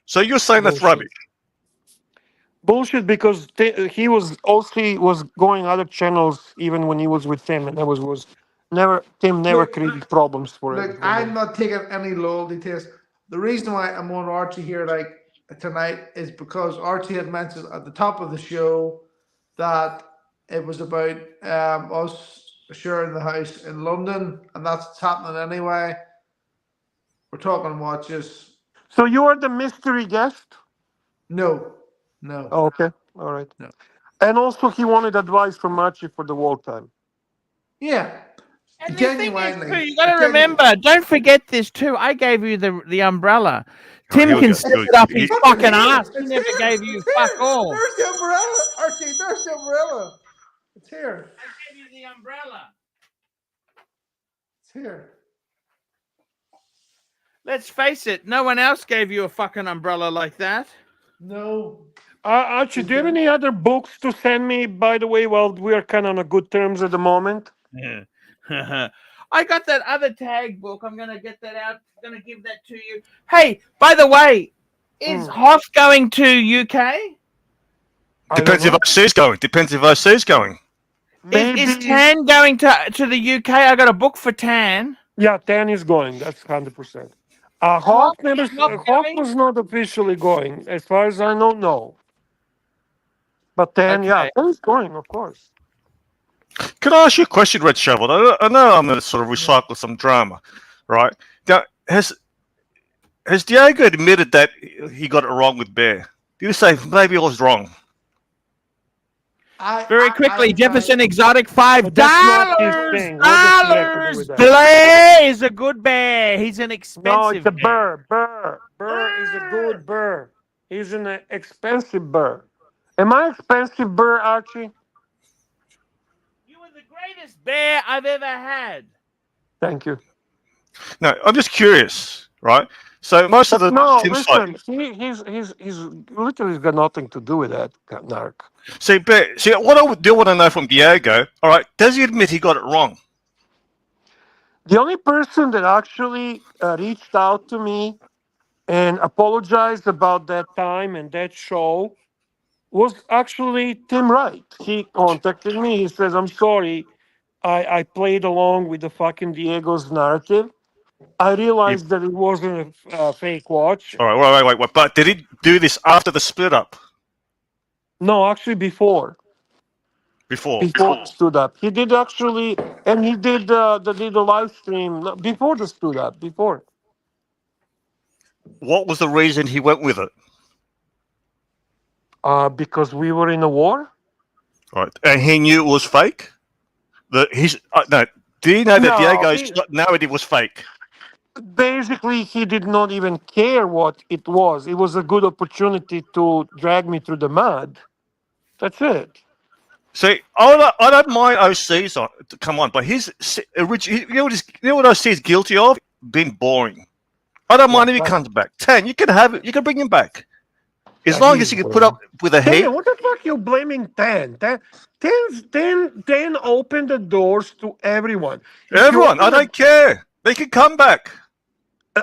S17: So you're saying that's rubbish?
S3: Bullshit, because he was going other channels even when he was with Tim, and Tim never created problems for him.
S2: Look, I'm not taking any loyalty test. The reason why I'm on Archie here tonight is because Archie had mentioned at the top of the show that it was about us sharing the house in London, and that's happening anyway. We're talking watches.
S3: So you are the mystery guest?
S2: No.
S3: Oh, okay, all right.
S2: No.
S3: And also, he wanted advice from Archie for the wall time.
S2: Yeah.
S1: And genuinely, you got to remember. Don't forget this too. I gave you the umbrella. Tim can stick it up his fucking ass. He never gave you fuck all.
S2: There's the umbrella, Archie. There's the umbrella. It's here.
S1: I gave you the umbrella.
S2: It's here.
S1: Let's face it. No one else gave you a fucking umbrella like that.
S2: No.
S3: Archie, do you have any other books to send me, by the way, while we're kind of on good terms at the moment?
S1: Yeah. I got that other tag book. I'm going to get that out. I'm going to give that to you. Hey, by the way, is Hoff going to UK?
S17: Depends if OC's going.
S1: Is Tan going to the UK? I got a book for Tan.
S3: Yeah, Tan is going. That's 100%. Hoff was not officially going. As far as I know, no. But Tan, Tan's going, of course.
S17: Can I ask you a question, Red Shovel? I know I'm going to sort of recycle some drama, right? Now, has Diego admitted that he got it wrong with Bear? Did he say maybe I was wrong?
S1: Very quickly, Jefferson Exotic $5.
S3: $5.
S1: Blair is a good bear. He's an expensive.
S3: No, it's a burr. Burr is a good burr. He's an expensive burr. Am I expensive burr, Archie?
S1: Greatest bear I've ever had.
S3: Thank you.
S17: No, I'm just curious, right? So most of the
S3: he's literally got nothing to do with that, Narc.
S17: See, what I do want to know from Diego, all right, does he admit he got it wrong?
S3: The only person that actually reached out to me and apologized about that time and that show was actually Tim Wright. He contacted me. He says, I'm sorry, I played along with the fucking Diego's narrative. I realized that it wasn't a fake watch.
S17: All right, wait. But did he do this after the split up?
S3: No, actually before.
S17: Before
S3: the split up. He did actually, and he did the live stream before the split up, before.
S17: What was the reason he went with it?
S3: Because we were in a war.
S17: Right, and he knew it was fake. Did he know that Diego's narrative was fake?
S3: basically, he did not even care what it was. It was a good opportunity to drag me through the mud. That's it.
S17: See, I don't mind OC's on. Come on, but his original. You know what OC is guilty of? Being boring. I don't mind if he comes back. 10, you can have it. You can bring him back. As long as you can put up with the heat.
S3: What the fuck you blaming 10? 10 opened the doors to everyone.
S17: Everyone, I don't care. They can come back.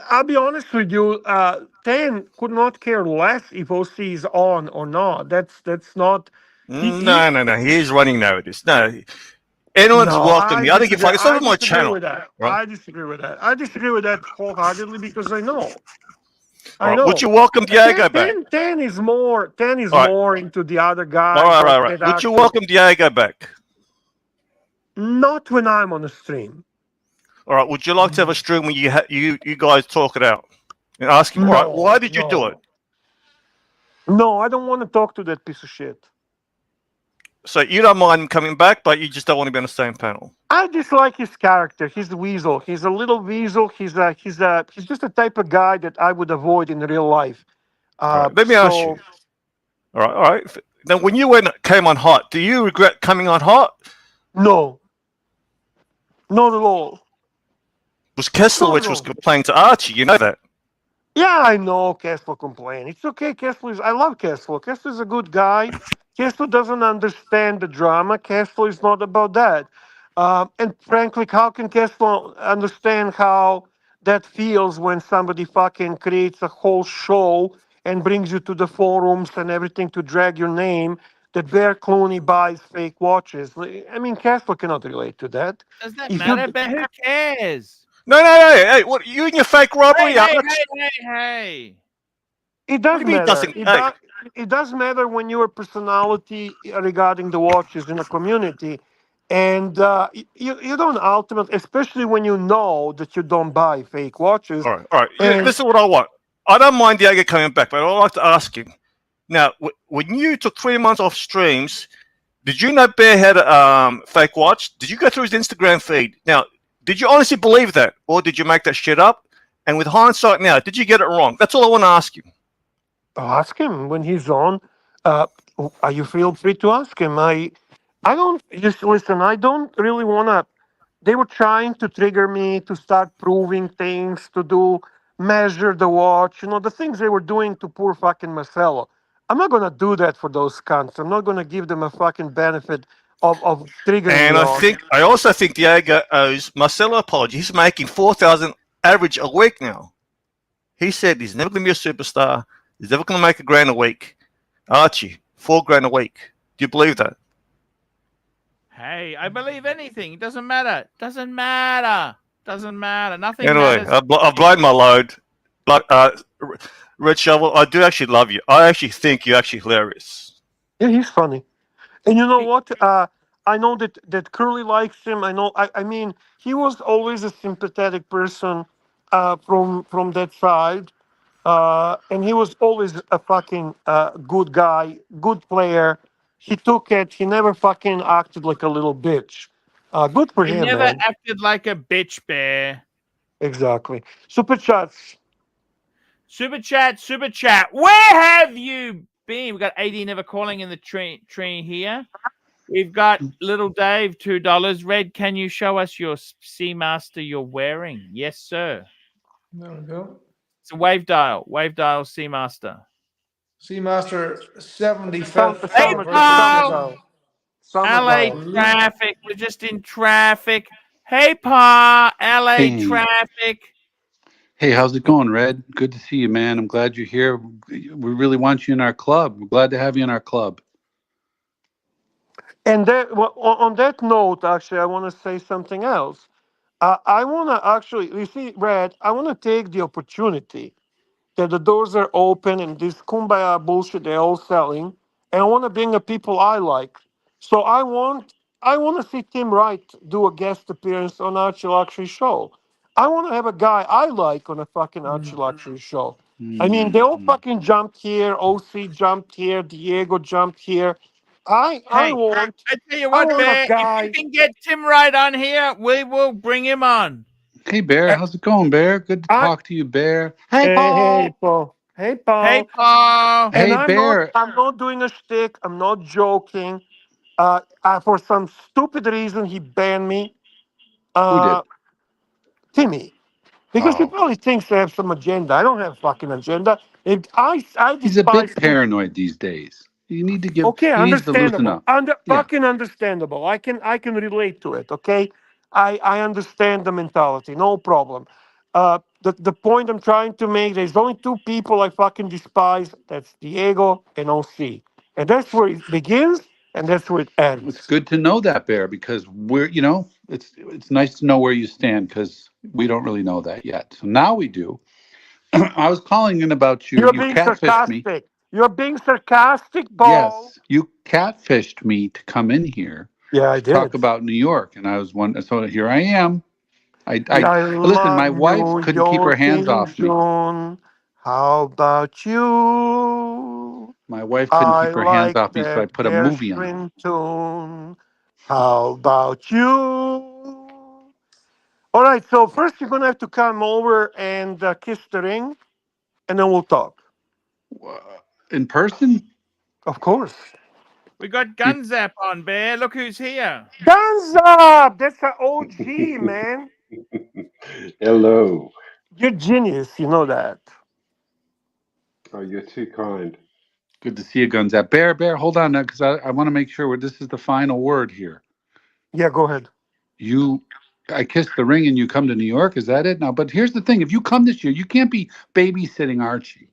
S3: I'll be honest with you. 10 could not care less if OC is on or not. That's not.
S17: No. He's running narratives. No. Anyone's welcome. I think if it's not my channel.
S3: I disagree with that. I disagree with that wholeheartedly because I know.
S17: Right. Would you welcome Diego back?
S3: 10 is more into the other guy.
S17: All right. Would you welcome Diego back?
S3: Not when I'm on the stream.
S17: All right. Would you like to have a stream where you guys talk it out and ask him, all right, why did you do it?
S3: No, I don't want to talk to that piece of shit.
S17: So you don't mind him coming back, but you just don't want to be on the same panel.
S3: I dislike his character. He's a weasel. He's a little weasel. He's just the type of guy that I would avoid in real life.
S17: Right, let me ask you. All right. Now, when you came on hot, do you regret coming on hot?
S3: No. Not at all.
S17: Was Kesselwich was complaining to Archie? You know that.
S3: Yeah, I know Kessler complained. It's okay. I love Kessler. Kessler's a good guy. Kessler doesn't understand the drama. Kessler is not about that. And frankly, how can Kessler understand how that feels when somebody fucking creates a whole show and brings you to the forums and everything to drag your name that Bear Clooney buys fake watches? I mean, Kessler cannot relate to that.
S1: Does that matter? But who cares?
S17: No. Hey, what? You and your fake robbery?
S1: Hey.
S3: It does matter. It does matter when you're a personality regarding the watches in a community. And you don't ultimately, especially when you know that you don't buy fake watches.
S17: All right. This is what I want. I don't mind Diego coming back, but I'd like to ask him. Now, when you took 3 months off streams, did you know Bear had a fake watch? Did you go through his Instagram feed? Now, did you honestly believe that? Or did you make that shit up? And with hindsight now, did you get it wrong? That's all I want to ask you.
S3: Ask him when he's on. You feel free to ask him. I don't just listen. I don't really want to. They were trying to trigger me to start proving things, to measure the watch. The things they were doing to poor fucking Marcelo. I'm not gonna do that for those cunts. I'm not gonna give them a fucking benefit of triggering.
S17: And I also think Diego owes Marcelo apology. He's making 4,000 average a week now. He said he's never gonna be a superstar. He's never going to make $1,000 a week. Archie, $4,000 a week. Do you believe that?
S1: Hey, I believe anything. It doesn't matter. Doesn't matter. Nothing
S17: anyway,
S1: matters.
S17: I've blown my load. But Red Shovel, I do actually love you. I actually think you're actually hilarious.
S3: Yeah, he's funny. And you know what? I know that Curly likes him. I mean, he was always a sympathetic person from that side. And he was always a fucking good guy, good player. He took it. He never fucking acted like a little bitch. Good for him,
S1: He never
S3: man.
S1: acted like a bitch, Bear.
S3: Exactly. Super chats.
S1: Super chat. Where have you been? We've got 80 never calling in the tree here. We've got Little Dave, $2. Red, can you show us your Seamaster you're wearing? Yes, sir.
S2: There we go.
S1: It's a wave dial Seamaster.
S2: Seamaster 75th.
S1: Hey,
S2: Paul!
S1: LA traffic. We're just in traffic. Hey, Pa. LA traffic.
S18: Hey, how's it going, Red? Good to see you, man. I'm glad you're here. We really want you in our club. We're glad to have you in our club.
S3: And on that note, actually, I want to say something else. I want to actually, you see, Red, I want to take the opportunity that the doors are open and this kumbaya bullshit they're all selling, and I want to bring the people I like. So I want to see Tim Wright do a guest appearance on Archie Luxury Show. I want to have a guy I like on a fucking Archie Luxury Show. I mean, they all fucking jumped here. OC jumped here. Diego jumped here. I
S1: tell you what, Bear, if you can get Tim Wright on here, we will bring him on.
S18: Hey, Bear. How's it going, Bear? Good to talk to you, Bear. Hey, Paul.
S3: Hey, Paul. Hey, Paul.
S1: Hey, Paul.
S3: And
S18: Hey,
S3: I'm
S18: Bear.
S3: not doing a shtick. I'm not joking. For some stupid reason, he banned me.
S18: Who did?
S3: Timmy. Because he
S18: Oh.
S3: probably thinks I have some agenda. I don't have a fucking agenda. If I
S18: He's a bit
S3: despise
S18: paranoid these days. You need to
S3: Okay,
S18: he needs to loosen
S3: understandable.
S18: up. Yeah.
S3: Fucking understandable. I can relate to it. Okay, I understand the mentality. No problem. The point I'm trying to make, there's only two people I fucking despise. That's Diego and OC, and that's where it begins and that's where it ends.
S18: It's good to know that, Bear, because it's nice to know where you stand because we don't really know that yet. So now we do. I was calling in about you.
S3: You're
S18: You
S3: being
S18: catfished me.
S3: sarcastic. You're being sarcastic, Paul.
S18: Yes, you catfished me to come in here.
S3: Yeah, I
S18: to talk
S3: did.
S18: about New York, and I was one. So here I am. I listen.
S3: love
S18: My wife
S3: New
S18: couldn't keep her
S3: York
S18: hands
S3: in
S18: off me.
S3: June. How about you?
S18: My wife couldn't
S3: I
S18: keep her hands
S3: like
S18: off me, so I
S3: that
S18: put a movie on.
S3: Gershwin tune. How about you? All right, so first you're going to have to come over and kiss the ring, and then we'll talk.
S18: In person?
S3: Of course.
S1: We got Gunzap on, Bear. Look who's here.
S3: Guns up! That's an OG, man.
S19: Hello.
S3: You're genius, you know that.
S19: Oh, you're too kind.
S18: Good to see you, Guns Up. Bear, hold on now, because I want to make sure this is the final word here.
S3: Yeah, go ahead.
S18: I kissed the ring and you come to New York. Is that it now? But here's the thing: if you come this year, you can't be babysitting Archie.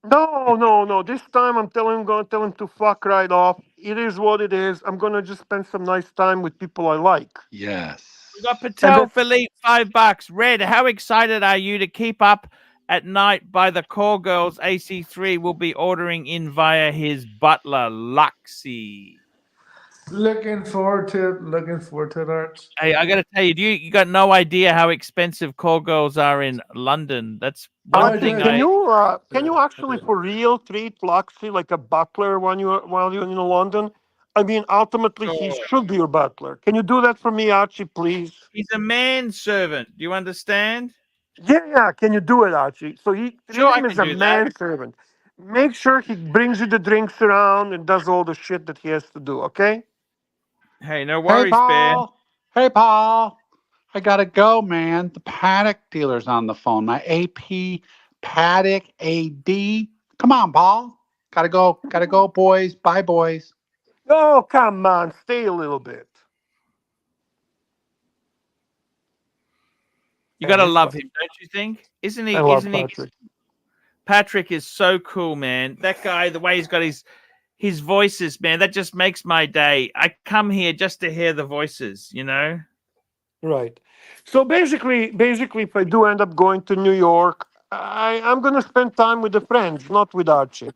S3: No. This time I'm gonna tell him to fuck right off. It is what it is. I'm gonna just spend some nice time with people I like.
S18: Yes.
S1: We got Patel Philippe, $5. Red, how excited are you to keep up at night by the call girls? AC3 will be ordering in via his butler, Luxie.
S2: Looking forward to it, Arch.
S1: Hey, I got to tell you, you got no idea how expensive call girls are in London. That's one thing.
S3: Can you actually for real treat Luxie like a butler while you're in London? I mean, ultimately he should be your butler. Can you do that for me, Archie, please?
S1: He's a manservant. Do you understand?
S3: Yeah. Can you do it, Archie? So he treat
S1: I
S3: him as
S1: can
S3: a
S1: do that.
S3: manservant. Make sure he brings you the drinks around and does all the shit that he has to do. Okay?
S1: Hey, no worries,
S18: Hey, Paul. I gotta go, man. The paddock dealer's on the phone. My AP paddock AD. Come on, Paul. Gotta go, boys. Bye, boys.
S3: Oh, come on. Stay a little bit.
S1: You got to love him, don't you think? Isn't he?
S3: I love Patrick.
S1: Patrick is so cool, man. That guy, the way he's got his voices, man, that just makes my day. I come here just to hear the voices, you know?
S3: Right. So basically, if I do end up going to New York, I'm going to spend time with the friends, not with Archie.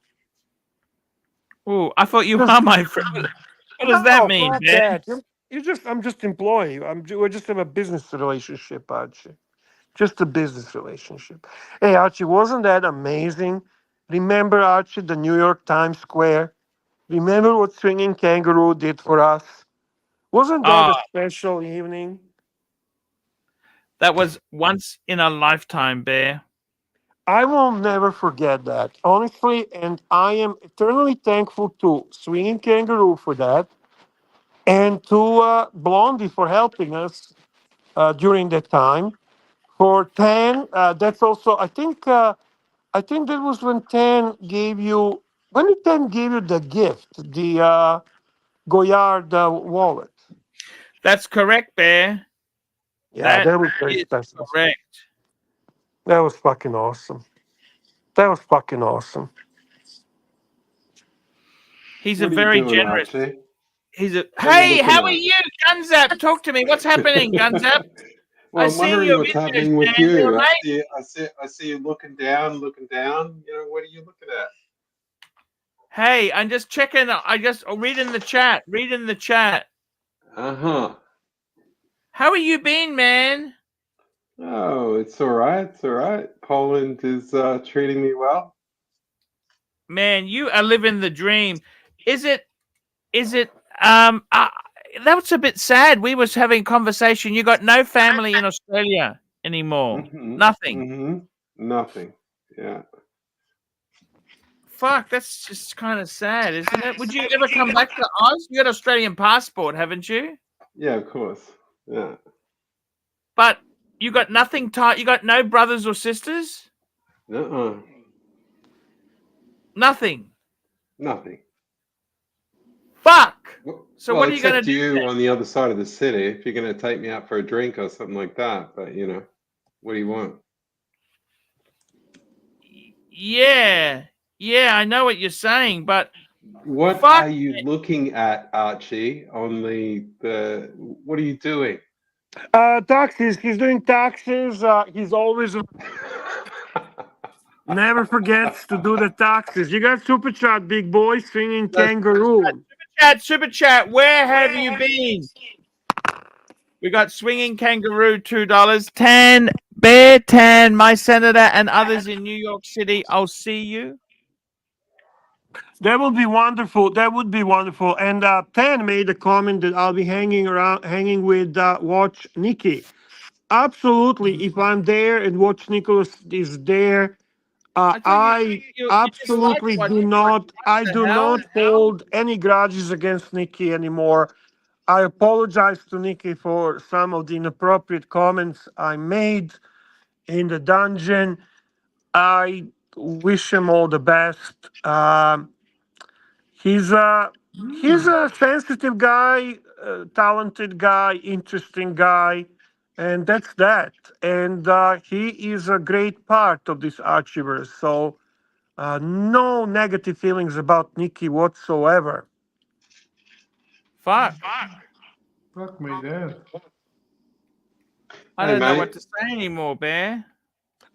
S1: Oh, I thought you are my friend. What does that mean, man?
S3: I'm just employee. We just have a business relationship, Archie. Just a business relationship. Hey, Archie, wasn't that amazing? Remember, Archie, the New York Times Square? Remember what Swinging Kangaroo did for us? Wasn't that a special evening?
S1: That was once in a lifetime, Bear.
S3: I will never forget that, honestly, and I am eternally thankful to Swinging Kangaroo for that, and to Blondie for helping us during that time. For Tan, that's also I think that was when Tan gave you the gift, the Goyard wallet.
S1: That's correct, Bear.
S3: Yeah, that was very special.
S1: Correct.
S3: That was fucking awesome.
S1: He's
S19: What
S1: a
S19: are
S1: very
S19: you doing,
S1: generous.
S19: Archie?
S1: Hey, how are you, Gunzap? Talk to me. What's happening, Gunzap?
S19: Well, I'm wondering what's happening with you.
S1: Man.
S19: I see you looking down. You know, what are you looking at?
S1: Hey, I'm just checking. I just reading the chat.
S19: Uh-huh.
S1: How are you been, man?
S19: Oh, it's all right. Poland is treating me well.
S1: Man, you are living the dream. Is it that was a bit sad. We was having a conversation. You got no family in Australia. anymore?
S19: Mm-hmm.
S1: Nothing.
S19: Mm-hmm. Nothing. Yeah.
S1: Fuck, that's just kind of sad, isn't it? Would you ever come back to Oz? You got an Australian passport, haven't you?
S19: Yeah, of course. Yeah.
S1: But you got nothing tight. You got no brothers or sisters?
S19: Uh-uh.
S1: Nothing.
S19: Nothing.
S1: Fuck. So
S19: Well,
S1: what are you going to
S19: except
S1: do?
S19: you on the other side of the city, if you're going to take me out for a drink or something like that. But, you know, what do you want?
S1: Yeah. Yeah, I know what you're saying, but
S19: what
S1: fuck
S19: are you looking at, Archie, on the what are you doing?
S3: Taxes. He's doing taxes. He's always never forgets to do the taxes. You got super chat, big boy, singing kangaroo.
S1: Super chat. Where have you been? We got swinging kangaroo $2. 10 Bear Tan, my senator, and others in New York City. I'll see you.
S3: That would be wonderful. That would be wonderful. And Tan made a comment that I'll be hanging with Watch Nikki. Absolutely. If I'm there and Watch Nicholas is there, I absolutely do not. I do not hold any grudges against Nikki anymore. I apologize to Nikki for some of the inappropriate comments I made in the dungeon. I wish him all the best. He's a sensitive guy, talented guy, interesting guy, and that's that. And he is a great part of this Archieverse. So no negative feelings about Nikki whatsoever.
S1: Fuck.
S2: Fuck me, Dad.
S1: I don't know what to say anymore, Bear.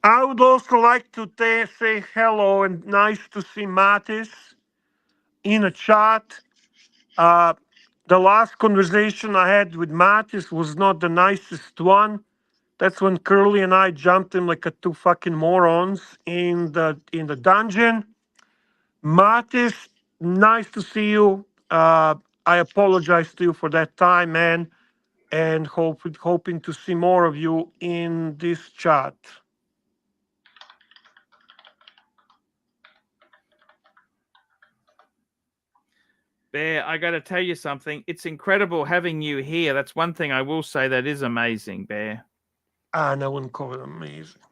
S3: I would also like to say hello and nice to see Mattis in a chat. The last conversation I had with Mattis was not the nicest one. That's when Curly and I jumped him like a two fucking morons in the dungeon. Mattis, nice to see you. I apologize to you for that time, man, and hoping to see more of you in this chat.
S1: Bear, I got to tell you something. It's incredible having you here. That's one thing I will say that is amazing, Bear.
S3: I wouldn't call it amazing.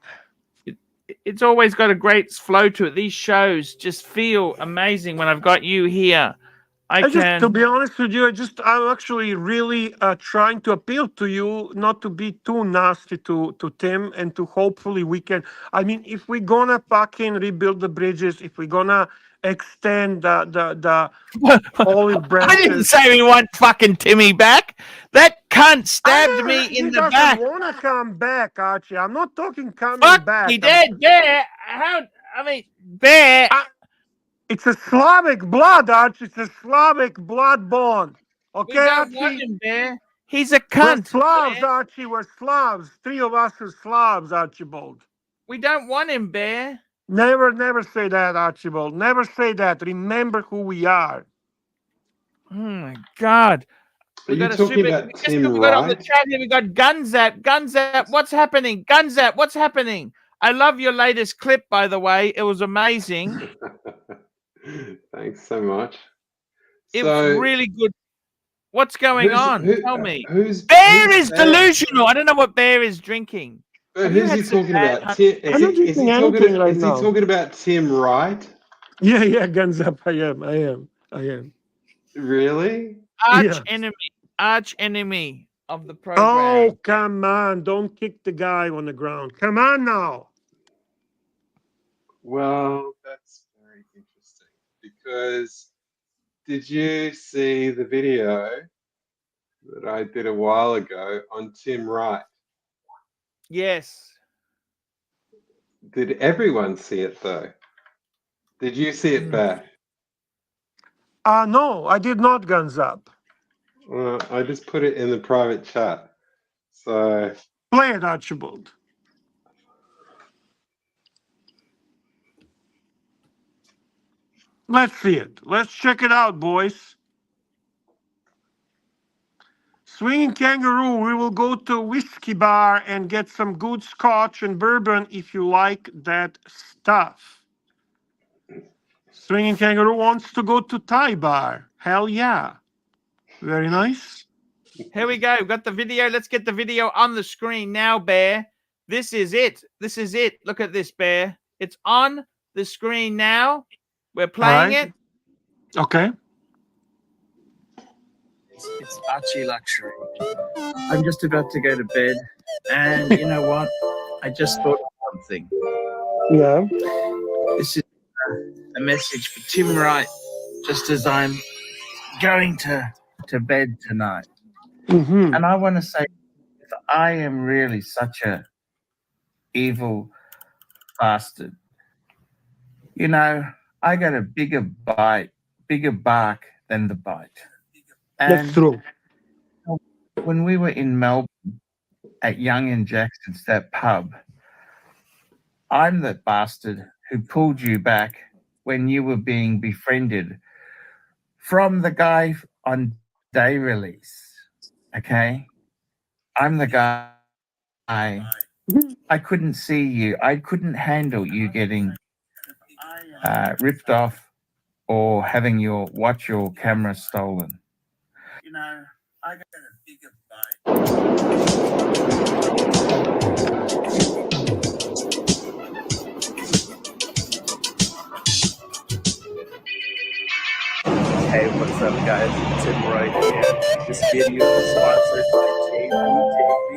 S1: It's always got a great flow to it. These shows just feel amazing when I've got you here.
S3: To be honest with you, I'm actually really trying to appeal to you not to be too nasty to Tim, and to hopefully we can. I mean, if we're gonna fucking rebuild the bridges, if we're gonna extend the olive branches.
S1: I didn't say we want fucking Timmy back. That cunt stabbed me in the back.
S3: He doesn't want to come back, Archie. I'm not talking coming back.
S1: He did, Bear. Bear.
S3: It's a Slavic blood, Archie. It's a Slavic blood bond. Okay,
S1: we don't
S3: Archie?
S1: want him, Bear. He's a cunt.
S3: We're Slavs, Archie. We're Slavs. Three of us are Slavs, Archibald.
S1: We don't want him, Bear.
S3: Never say that, Archibald. Never say that. Remember who we are.
S1: Oh my God.
S19: Are you talking about Tim
S1: we got on the
S19: Wright?
S1: chat here. We got Gunzap. What's happening? Gunzap, what's happening? I love your latest clip, by the way. It was amazing.
S19: Thanks so much.
S1: It was really good. What's going on? Tell me.
S19: Bear
S1: is delusional. I don't know what Bear is drinking.
S19: Who's he talking about? Is he talking about Tim Wright?
S3: Yeah, guns up. I am.
S19: Really?
S1: Arch enemy of the program.
S3: Oh, come on. Don't kick the guy on the ground. Come on now.
S19: Well, that's very interesting, because did you see the video that I did a while ago on Tim Wright?
S1: Yes.
S19: Did everyone see it though? Did you see it, Bear?
S3: No, I did not, guns up.
S19: Well, I just put it in the private chat. So
S3: play it, Archibald. Let's see it. Let's check it out, boys. Swinging Kangaroo, we will go to a whiskey bar and get some good scotch and bourbon if you like that stuff. Swinging Kangaroo wants to go to Thai bar. Hell yeah. Very nice.
S1: Here we go. We've got the video. Let's get the video on the screen now, Bear. This is it. This is it. Look at this, Bear. It's on the screen now. We're playing it.
S3: Okay.
S20: It's Archie Luxury. I'm just about to go to bed, and you know what? I just thought of one thing.
S3: Yeah.
S20: This is a message for Tim Wright, just as I'm going to bed tonight.
S3: Mm-hmm.
S20: And I want to say, if I am really such a evil bastard, you know, I got a bigger bark than the bite. And
S3: that's true.
S20: When we were in Melbourne at Young and Jackson's, that pub, I'm the bastard who pulled you back when you were being befriended from the guy on day release. Okay? I'm the guy. I couldn't see you. I couldn't handle you getting ripped off or having your camera stolen. You know, I got a bigger
S21: Hey, what's up, guys? Tim Wright here. This video is sponsored by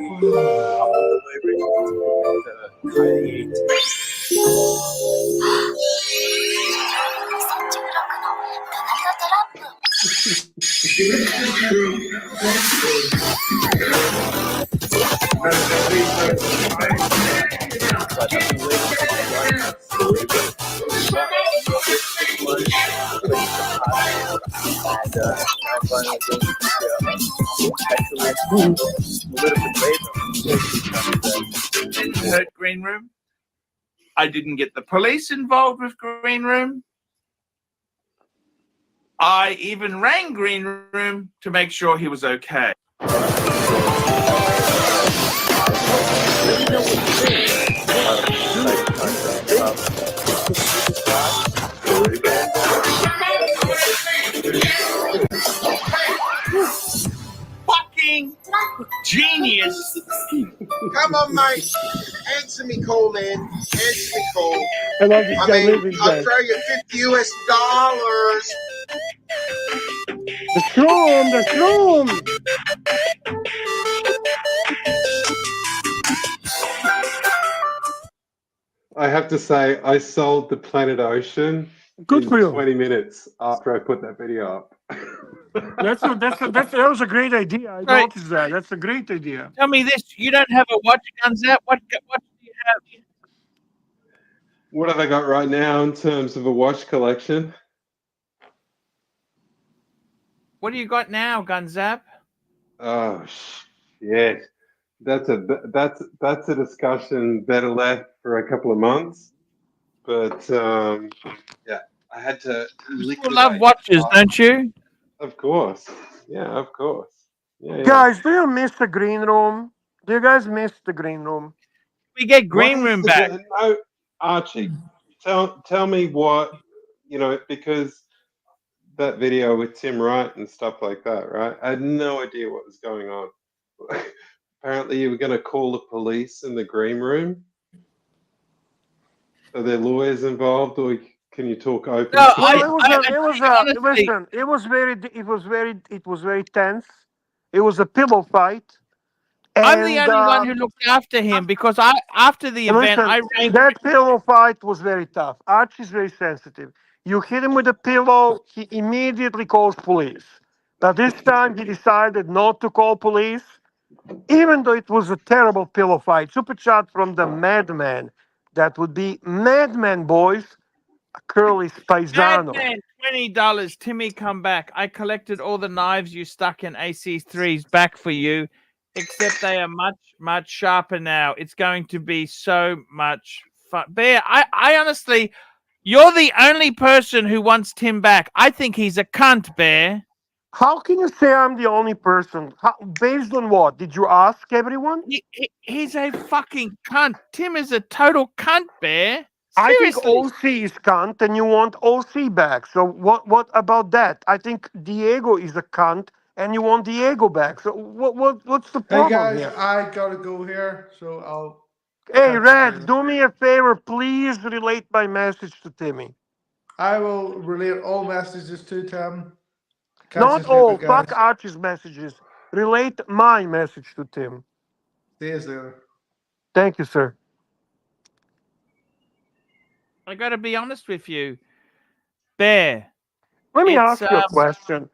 S21: JBJB. I'm delivering to
S1: Hurt Green Room. I didn't get the police involved with Green Room. I even rang Green Room to make sure he was okay. Fucking genius.
S22: Come on, mate. Answer me, call, man. Answer me, call.
S3: I love this guy.
S22: I'll throw you $50 US.
S3: The shroom, the shroom.
S19: I have to say, I sold the Planet Ocean
S3: Good for you.
S19: 20 minutes after I put that video up.
S3: That was a great idea. I noticed that. That's a great idea.
S1: Tell me this: you don't have a watch, Gunzap? What do you have?
S19: What have I got right now in terms of a watch collection?
S1: What do you got now, Gunzap?
S19: Oh shit! That's a discussion better left for a couple of months. But yeah, I had to.
S1: You love watches, don't you?
S19: Of course. Yeah, of course. Yeah,
S3: Guys, do you miss the green room? Do you guys miss the green room?
S1: We get green room back.
S19: No, Archie, tell me what, because that video with Tim Wright and stuff like that, right? I had no idea what was going on. Apparently you were going to call the police in the green room. Are there lawyers involved, or can you talk openly?
S3: No, it was very tense. It was a pillow fight.
S1: I'm the only one who looked after him because after the event,
S3: that pillow fight was very tough. Archie's very sensitive. You hit him with a pillow, he immediately calls police. But this time he decided not to call police, even though it was a terrible pillow fight. Super chat from the Madman. That would be Madman, boys. Curly Paisano.
S1: Madman, $20. Timmy, come back. I collected all the knives you stuck in AC3's back for you, except they are much, much sharper now. It's going to be so much fun. Bear, I honestly, you're the only person who wants Tim back. I think he's a cunt, Bear.
S3: How can you say I'm the only person? Based on what? Did you ask everyone?
S1: He's a fucking cunt. Tim is a total cunt, Bear.
S3: I think
S1: Seriously.
S3: OC is cunt, and you want OC back. So what about that? I think Diego is a cunt, and you want Diego back. So what's the
S2: Hey
S3: problem
S2: guys,
S3: here?
S2: I gotta go here, so I'll.
S3: Hey, Red, do me a favor. Please relate my message to Timmy.
S2: I will relate all messages to Tim. Catch
S3: Not
S2: you
S3: all.
S2: later, guys.
S3: Fuck Archie's messages. Relate my message to Tim.
S2: See you later.
S3: Thank you, sir.
S1: I got to be honest with you, Bear.
S3: Let me ask you a question.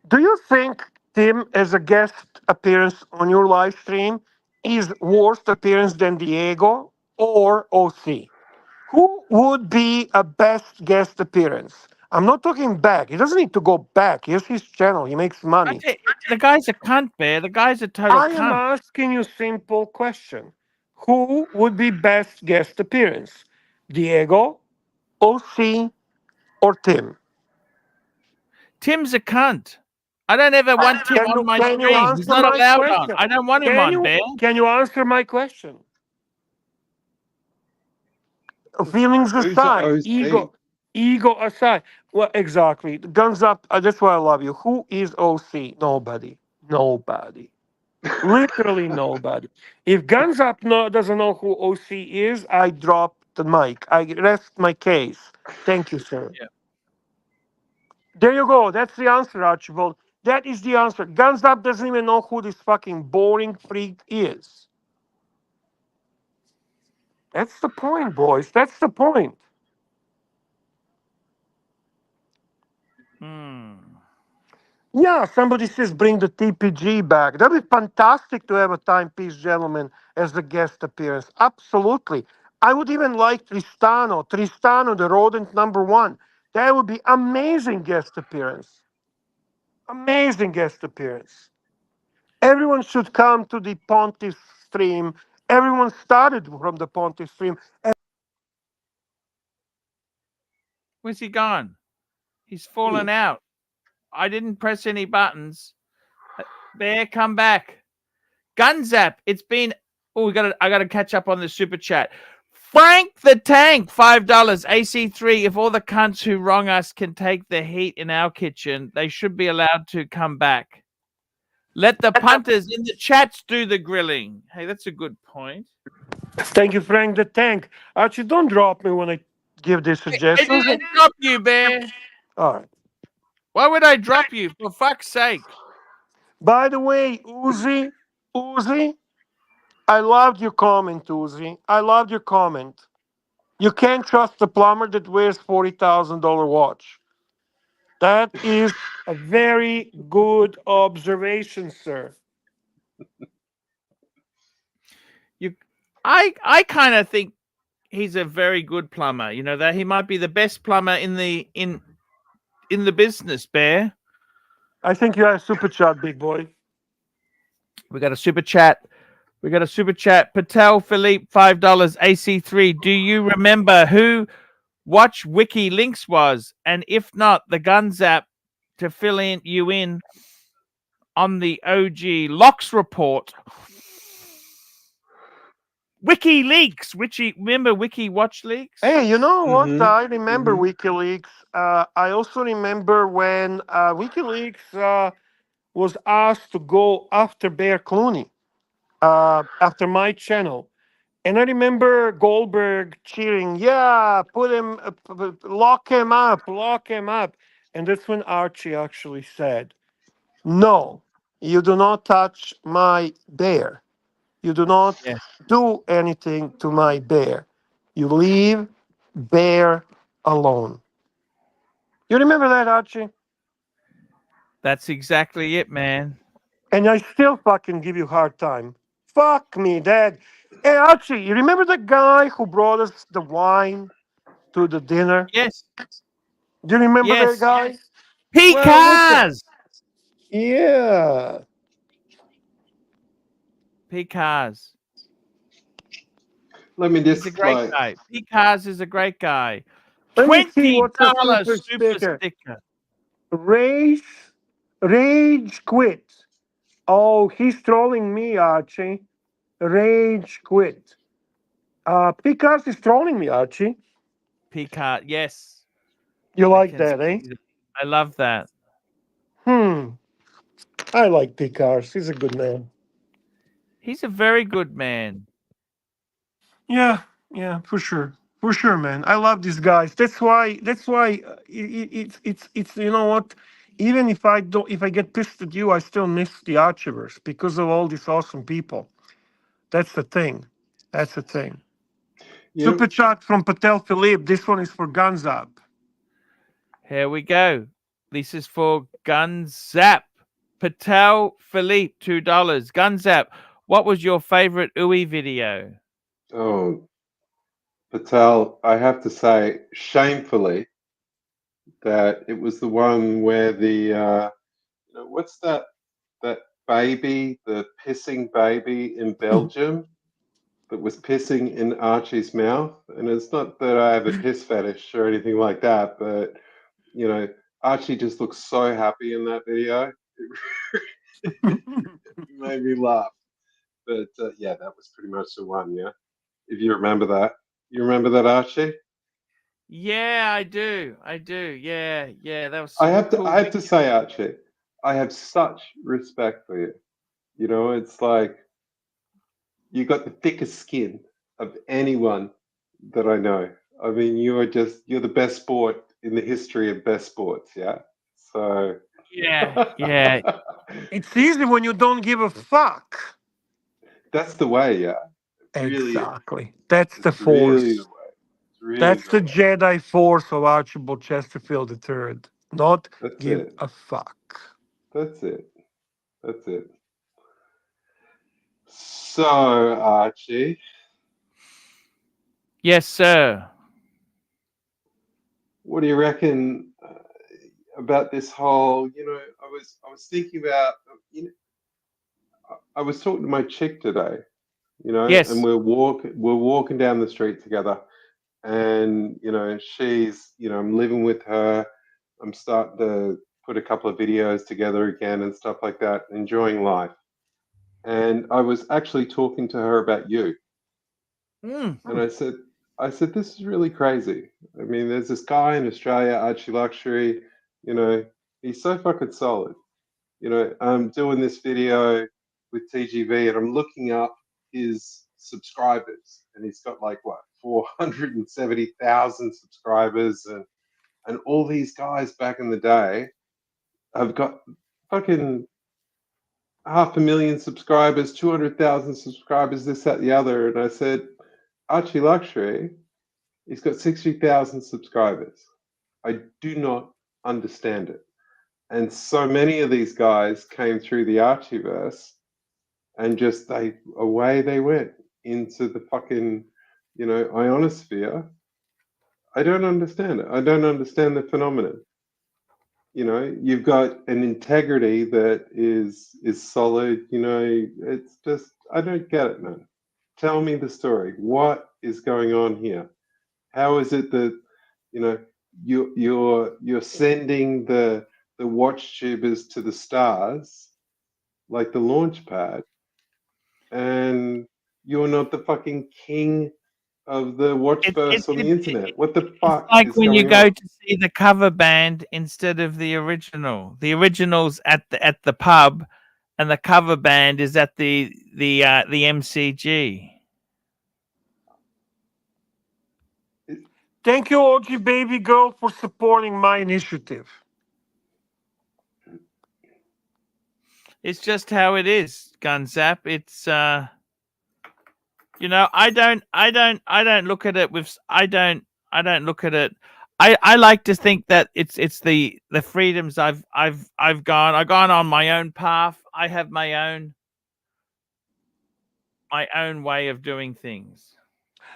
S3: Do you think Tim, as a guest appearance on your live stream, is worst appearance than Diego or OC? Who would be a best guest appearance? I'm not talking back. He doesn't need to go back. Here's his channel. He makes money.
S1: The guy's a cunt, Bear. The guy's a total
S3: I
S1: cunt.
S3: am asking you a simple question. Who would be best guest appearance? Diego, OC, or Tim?
S1: Tim's a cunt. I don't ever want Tim on my stream. He's not allowed on. I don't want him on, Bear.
S3: Can you answer my question? Feelings aside, ego aside. Well, exactly. Guns up. That's why I love you. Who is OC? Nobody. Nobody. Literally nobody. If Guns Up doesn't know who OC is, I drop the mic. I rest my case. Thank you, sir.
S1: Yeah.
S3: There you go. That's the answer, Archibald. That is the answer. Guns Up doesn't even know who this fucking boring freak is. That's the point, boys. That's the point. Yeah, somebody says bring the TPG back. That'd be fantastic to have a timepiece gentleman as the guest appearance. Absolutely. I would even like Tristano, the rodent #1. That would be amazing guest appearance. Amazing guest appearance. Everyone should come to the Pontiff stream. Everyone started from the Pontiff stream.
S1: Where's he gone? He's fallen out. I didn't press any buttons. Bear, come back. Gunzap, it's been. Oh, I got to catch up on the super chat. Frank the Tank, $5. AC3, if all the cunts who wrong us can take the heat in our kitchen, they should be allowed to come back. Let the punters in the chats do the grilling. Hey, that's a good point.
S3: Thank you, Frank the Tank. Archie, don't drop me when I give this suggestion.
S1: I didn't drop you, Bear.
S3: All right.
S1: Why would I drop you? For fuck's sake.
S3: By the way, Uzi, I loved your comment, Uzi. I loved your comment. You can't trust the plumber that wears $40,000 watch. That is a very good observation, sir.
S1: I kind of think he's a very good plumber. You know that he might be the best plumber in the business, Bear.
S3: I think you have a super chat, big boy.
S1: We got a super chat. Patel Philippe, $5. AC3. Do you remember who Watch Wiki Links was? And if not, the Guns app to fill you in on the OG Locks report. WikiLeaks. Remember Wiki Watch Leaks?
S3: Hey, you know what? I remember WikiLeaks. I also remember when WikiLeaks was asked to go after Bear Clooney, after my channel. And I remember Goldberg cheering, yeah, put him, lock him up. And that's when Archie actually said, no, you do not touch my bear. You do not do anything to my bear. You leave Bear alone. You remember that, Archie?
S1: That's exactly it, man.
S3: And I still fucking give you a hard time. Fuck me, Dad. Hey, Archie, you remember the guy who brought us the wine to the dinner?
S1: Yes.
S3: Do you remember that guy?
S1: Picaz!
S3: Yeah.
S1: Picaz.
S19: Let me just
S1: He's a great guy. Picaz is a great guy.
S3: Let me see what's a
S1: $20
S3: super
S1: super
S3: sticker.
S1: sticker.
S3: Race Rage quit. Oh, he's trolling me, Archie. Rage quit. Picard is trolling me, Archie.
S1: Picard, yes.
S3: You
S1: I
S3: like
S1: can
S3: that, eh?
S1: see that. I love that.
S3: I like Picard. He's a good man.
S1: He's a very good man.
S3: Yeah, for sure, man. I love these guys. That's why. It's you know what? Even if I get pissed at you, I still miss the Archivers because of all these awesome people. That's the thing. That's the thing. Super chat from Patel Philippe. This one is for Guns Up.
S1: Here we go. This is for Gunzap. Patel Philippe, $2. Gunzap, what was your favorite UI video?
S19: Oh, Patel, I have to say, shamefully, that it was the one where the what's that baby, the pissing baby in Belgium that was pissing in Archie's mouth. And it's not that I have a piss fetish or anything like that, but Archie just looks so happy in that video. It made me laugh. But yeah, that was pretty much the one. Yeah, if you remember that, Archie?
S1: Yeah, I do. Yeah, that was.
S19: I have to say, Archie, I have such respect for you. It's like you got the thickest skin of anyone that I know. I mean, you're the best sport in the history of best sports. Yeah. So.
S1: Yeah.
S3: It's easy when you don't give a fuck.
S19: That's the way, yeah.
S3: Exactly. That's the force.
S19: Really the way.
S3: That's the Jedi Force of Archibald Chesterfield III. Not give a fuck.
S19: That's it. So, Archie.
S1: Yes, sir.
S19: What do you reckon about this whole? I was thinking about. I was talking to my chick today.
S1: Yes.
S19: And we're walking down the street together, and she's I'm living with her. I'm starting to put a couple of videos together again and stuff like that, enjoying life. And I was actually talking to her about you. And I said, this is really crazy. I mean, there's this guy in Australia, Archie Luxury, he's so fucking solid. I'm doing this video with TGV and I'm looking up his subscribers, and he's got 470,000 subscribers, and all these guys back in the day have got fucking 500,000 subscribers, 200,000 subscribers, this, that, the other. And I said, Archie Luxury, he's got 60,000 subscribers. I do not understand it. And so many of these guys came through the Archieverse, and just away they went into the fucking, ionosphere. I don't understand it. I don't understand the phenomenon. You've got an integrity that is solid. It's just, I don't get it, man. Tell me the story. What is going on here? How is it that you're sending the watch tubers to the stars like the launch pad, and you're not the fucking king of the watchverse on the internet? What the fuck?
S1: It's like
S19: is
S1: when you
S19: going
S1: go
S19: on?
S1: to see the cover band instead of the original. The original's at the pub, and the cover band is at the MCG.
S3: Thank you, OG Baby Girl, for supporting my initiative.
S1: It's just how it is, Gunzap. It's I don't look at it with I don't look at it. I like to think that it's the freedoms I've gone on my own path. I have my own way of doing things.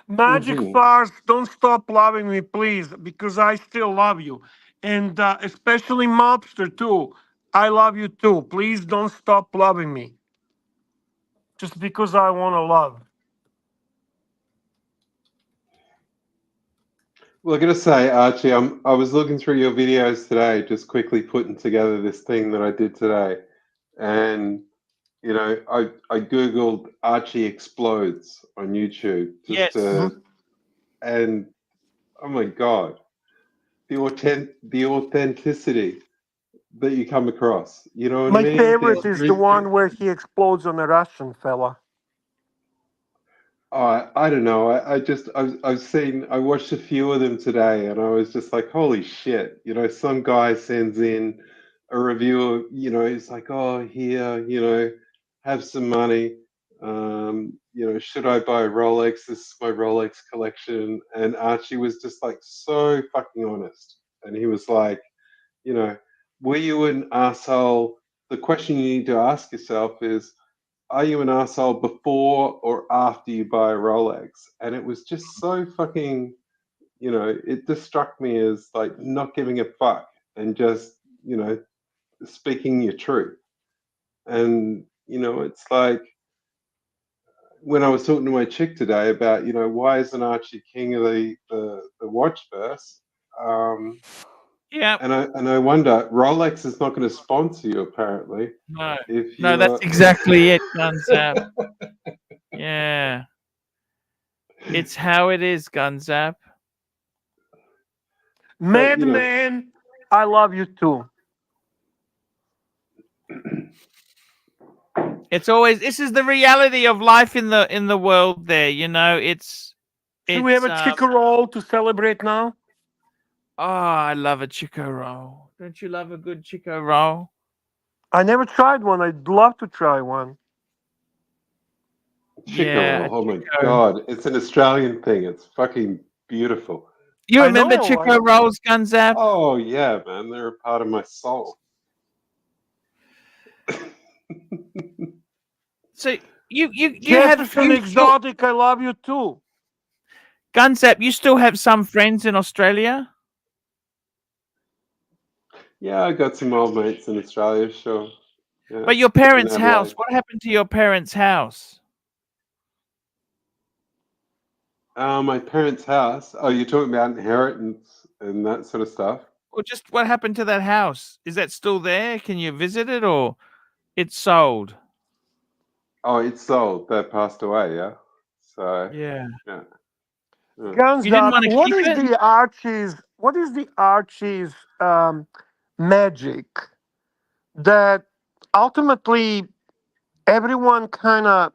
S3: Magic Fars, don't stop loving me, please, because I still love you. And especially Mobster, too. I love you, too. Please don't stop loving me. Just because I want to love.
S19: Well, I gotta say, Archie, I was looking through your videos today, just quickly putting together this thing that I did today, and you know, I googled Archie explodes on YouTube just
S1: Yes.
S19: and oh my god, the authenticity that you come across. You know what I
S3: My
S19: mean?
S3: favorite is the one where he explodes on a Russian fella.
S19: I don't know. I watched a few of them today, and I was just like, holy shit! You know, some guy sends in a review. You know, it's like, oh, here, you know, have some money. You know, should I buy a Rolex? This is my Rolex collection. And Archie was just like so fucking honest, and he was like, you know, were you an asshole? The question you need to ask yourself is, are you an asshole before or after you buy a Rolex? And it was just so fucking, you know, it just struck me as like not giving a fuck and just, you know, speaking your truth. And, you know, it's like when I was talking to my chick today about, you know, why isn't Archie king of the watch verse?
S1: Yeah.
S19: And I wonder, Rolex is not going to sponsor you apparently.
S1: No.
S19: If
S1: No, that's exactly it, Gunzap. Yeah. It's how it is, Gunzap.
S3: Madman, I love you too.
S1: It's always, this is the reality of life in the world there, you know.
S3: Should we have a chicken roll to celebrate now?
S1: Oh, I love a chicken roll. Don't you love a good chicken roll?
S3: I never tried one. I'd love to try one.
S19: Chicken
S1: Yeah,
S19: roll. Oh my god, it's an Australian thing. It's fucking beautiful.
S1: You remember chicken rolls, Gunzap?
S19: Oh yeah, man, they're a part of my soul.
S1: So you
S3: Jefferson Exotic, I love you too.
S1: Gunzap, you still have some friends in Australia?
S19: Yeah, I got some old mates in Australia, sure. Yeah,
S1: But your
S19: in
S1: parents' house,
S19: Adelaide.
S1: what happened to your parents' house?
S19: My parents' house. Oh, you're talking about inheritance and that sort of stuff.
S1: Or just what happened to that house? Is that still there? Can you visit it, or it's sold?
S19: Oh, it's sold. They passed away, yeah. So
S1: Yeah.
S19: yeah.
S3: Guns
S1: You didn't
S3: up.
S1: want to
S3: What
S1: keep
S3: is
S1: it?
S3: the Archie's? What is the Archie's magic that ultimately everyone kind of,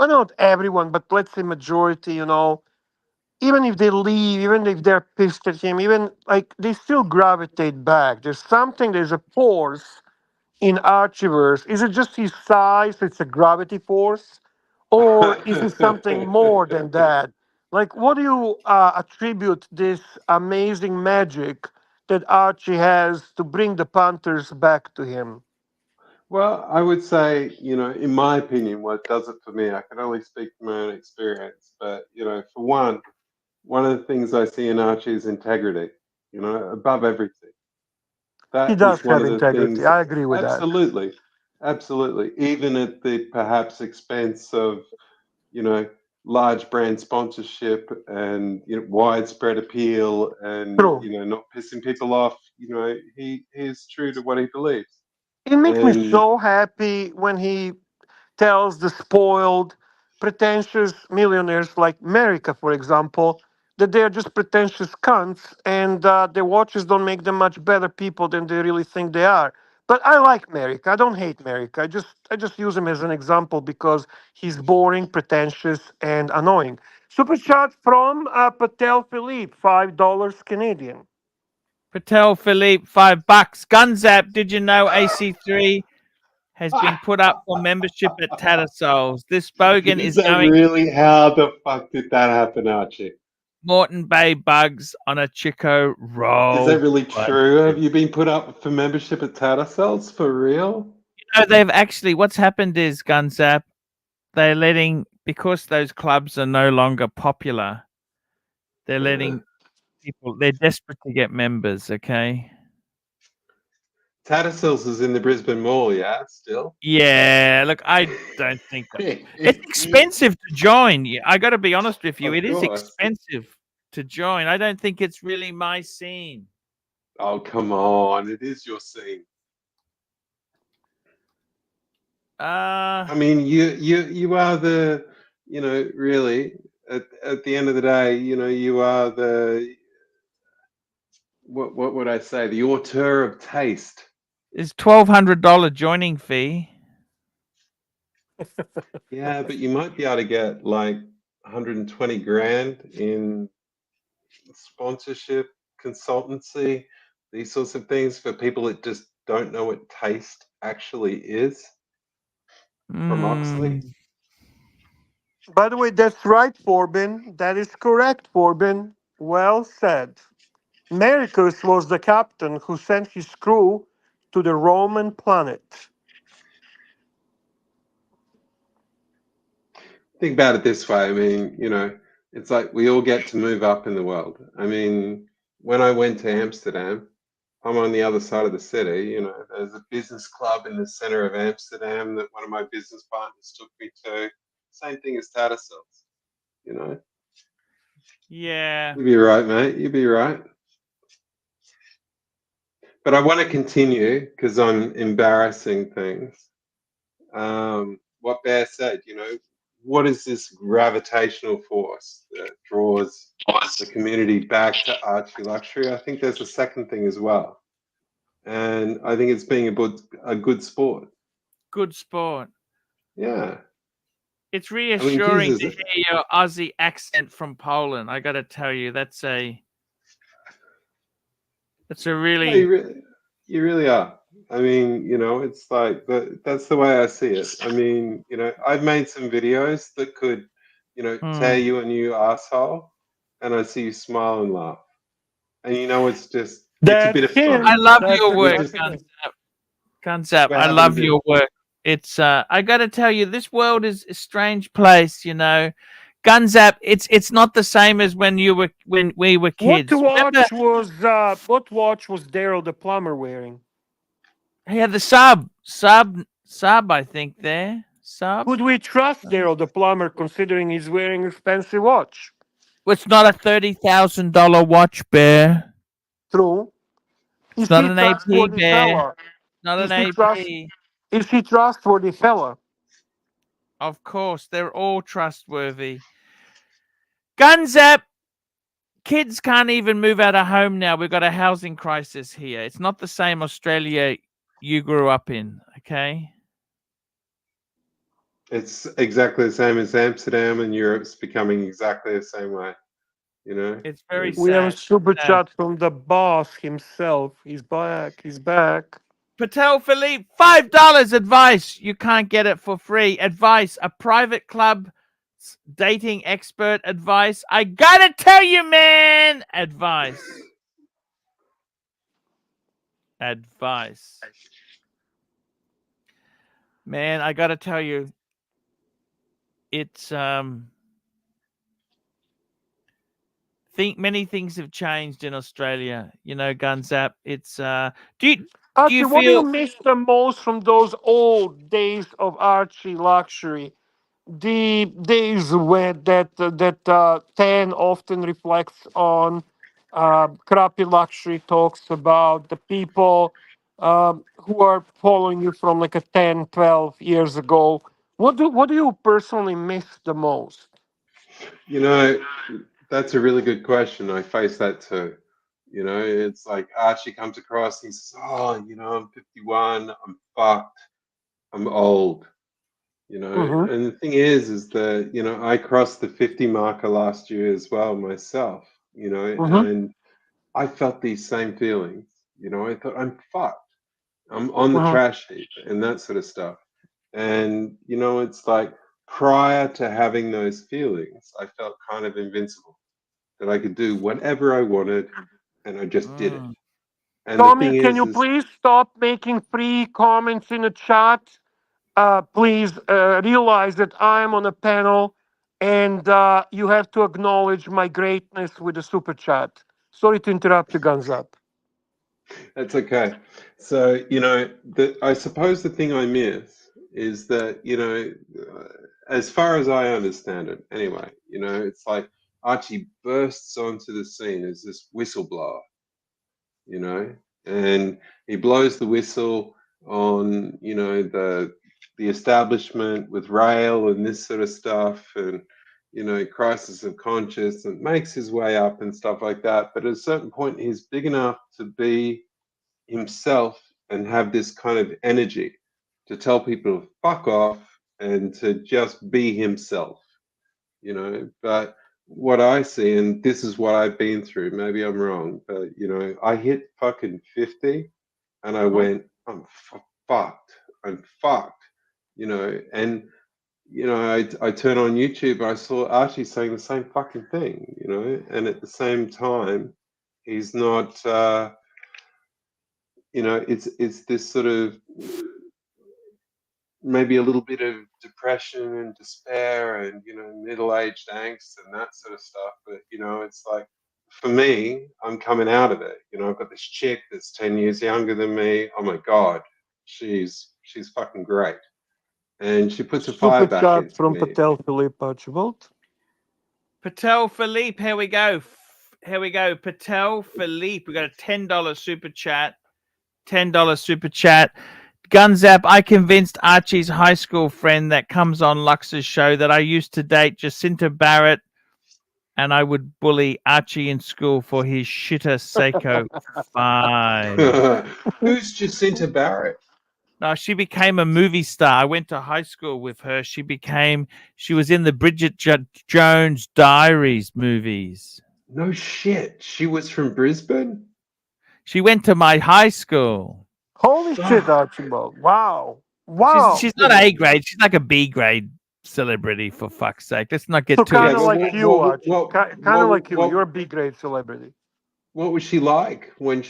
S3: well, not everyone, but let's say majority, you know, even if they leave, even if they're pissed at him, even like they still gravitate back. There's something. There's a force in Archieverse. Is it just his size? It's a gravity force, or is it something more than that? Like, what do you attribute this amazing magic that Archie has to bring the Panthers back to him?
S19: Well, I would say, you know, in my opinion, what does it for me, I can only speak from my own experience, but, you know, for one of the things I see in Archie is integrity, you know, above everything.
S3: He
S19: That
S3: does
S19: is one
S3: have
S19: of the
S3: integrity.
S19: things,
S3: I agree with that.
S19: absolutely, absolutely, even at the perhaps expense of, you know, large brand sponsorship and, you know, widespread appeal and,
S3: True.
S19: you know, not pissing people off, you know, he is true to what he believes.
S3: It makes me
S19: And
S3: so happy when he tells the spoiled, pretentious millionaires like America, for example, that they're just pretentious cunts and their watches don't make them much better people than they really think they are. But I like America. I don't hate America. I just use him as an example because he's boring, pretentious, and annoying. Super chat from Patel Philippe, $5 Canadian.
S1: Patel Philippe, $5. Gunzap, did you know AC3 has been put up for membership at Tattersall's? This bogan
S19: is
S1: is
S19: that
S1: going
S19: really, how the fuck did that happen, Archie?
S1: Moreton Bay Bugs on a Chico roll.
S19: Is that really
S1: buddy.
S19: true? Have you been put up for membership at Tattersall's for real?
S1: You know, they've actually, what's happened is, Gunzap, they're letting, because those clubs are no longer popular, they're letting people, they're desperate to get members, okay?
S19: Tattersall's is in the Brisbane Mall, yeah, still?
S1: Yeah, look, I don't think that. It's expensive to join. I got to be honest with you.
S19: Of
S1: It is
S19: course.
S1: expensive to join. I don't think it's really my scene.
S19: Oh, come on. It is your scene. I mean, you are the, really, at the end of the day, you are the, what would I say? The auteur of taste.
S1: It's $1,200 joining fee.
S19: Yeah, but you might be able to get like 120 grand in sponsorship, consultancy, these sorts of things for people that just don't know what taste actually is from Oxley.
S3: By the way, that's right, Forbin. That is correct, Forbin. Well said. Mericus was the captain who sent his crew to the Roman planet.
S19: Think about it this way. I mean, it's like we all get to move up in the world. I mean, when I went to Amsterdam, I'm on the other side of the city. There's a business club in the center of Amsterdam that one of my business partners took me to. Same thing as Tattersalls,
S1: Yeah.
S19: You'd be right, mate. You'd be right. But I want to continue because I'm embarrassing things. What Bear said, what is this gravitational force that draws the community back to Archie Luxury? I think there's a second thing as well. And I think it's being a good sport.
S1: Good sport.
S19: Yeah.
S1: It's reassuring
S19: Jesus.
S1: to hear your Aussie accent from Poland. I got to tell you, that's a really...
S19: Yeah, you really are. I mean, it's like that's the way I see it. I mean, I've made some videos that could, tear you a new asshole, and I see you smile and laugh. And it's just it's a bit of fun.
S1: I love your work, Gunsap. I love your work. It's I got to tell you, this world is a strange place. Gunsap. It's not the same as when we were kids.
S3: What watch was Daryl the plumber wearing?
S1: He had the sub. I think there. Sub.
S3: Would we trust Daryl the plumber considering he's wearing an expensive watch?
S1: Well, it's not a $30,000 watch, Bear.
S3: True.
S1: It's not an AP, Bear. Not an AP.
S3: Is he trustworthy fella?
S1: Of course, they're all trustworthy. Gunsap. Kids can't even move out of home now. We've got a housing crisis here. It's not the same Australia you grew up in, okay?
S19: It's exactly the same as Amsterdam, and Europe's becoming exactly the same way.
S1: It's very sad.
S3: We have a super chat from the boss himself. He's back. He's back.
S1: Patel Philippe, $5 advice. You can't get it for free. Advice, a private club dating expert advice. I gotta tell you, man. Advice. Man, I gotta tell you, it's many things have changed in Australia. Gunsap. It's
S3: Archie,
S1: do you
S3: what do
S1: feel
S3: you miss the most from those old days of Archie Luxury? The days where that 10 often reflects on crappy luxury talks about the people who are following you from like a 10, 12 years ago. What do you personally miss the most?
S19: That's a really good question. I face that too. It's like Archie comes across and he says, "Oh, I'm 51. I'm fucked. I'm old." And the thing is that I crossed the 50 marker last year as well myself. And I felt these same feelings. I thought I'm fucked. I'm on the trash heap and that sort of stuff. And it's like prior to having those feelings, I felt kind of invincible, that I could do whatever I wanted, and I just did it. And
S3: Tommy, can you please stop making free comments in the chat? Please realize that I'm on a panel, and you have to acknowledge my greatness with a super chat. Sorry to interrupt you, Guns Up.
S19: That's okay. So, I suppose the thing I miss is that, as far as I understand it, anyway, it's like Archie bursts onto the scene as this whistleblower, you know, and he blows the whistle on, you know, the establishment with rail and this sort of stuff, and you know, crisis of conscience, and makes his way up and stuff like that. But at a certain point, he's big enough to be himself and have this kind of energy to tell people to fuck off and to just be himself, you know. But what I see, and this is what I've been through, maybe I'm wrong, but you know, I hit fucking 50 and I went, I'm fucked, you know. And you know, I turn on YouTube, I saw Archie saying the same fucking thing, you know, and at the same time, he's not, you know, it's this sort of maybe a little bit of depression and despair and, you know, middle-aged angst and that sort of stuff. But, you know, it's like, for me, I'm coming out of it. You know, I've got this chick that's 10 years younger than me. Oh my God, she's fucking great. And she puts a fire back into
S3: from
S19: me.
S3: Patel Philippe Archibald.
S1: Patel Philippe, here we go. Here we go. Patel Philippe. We got a $10 super chat. $10 super chat. Gunzap, I convinced Archie's high school friend that comes on Lux's show that I used to date Jacinta Barrett and I would bully Archie in school for his shitter Seiko 5.
S19: Who's Jacinta Barrett?
S1: No, she became a movie star. I went to high school with her. She was in the Bridget Jones Diaries movies.
S19: No shit. She was from Brisbane?
S1: She went to my high school.
S3: Holy shit, Archibald. Wow. Wow.
S1: She's not A grade. She's like a B grade celebrity, for fuck's sake. Let's not get
S3: so
S1: too
S3: kind of like you, Archie. Kind of like you. You're a B grade celebrity.
S19: What was she like when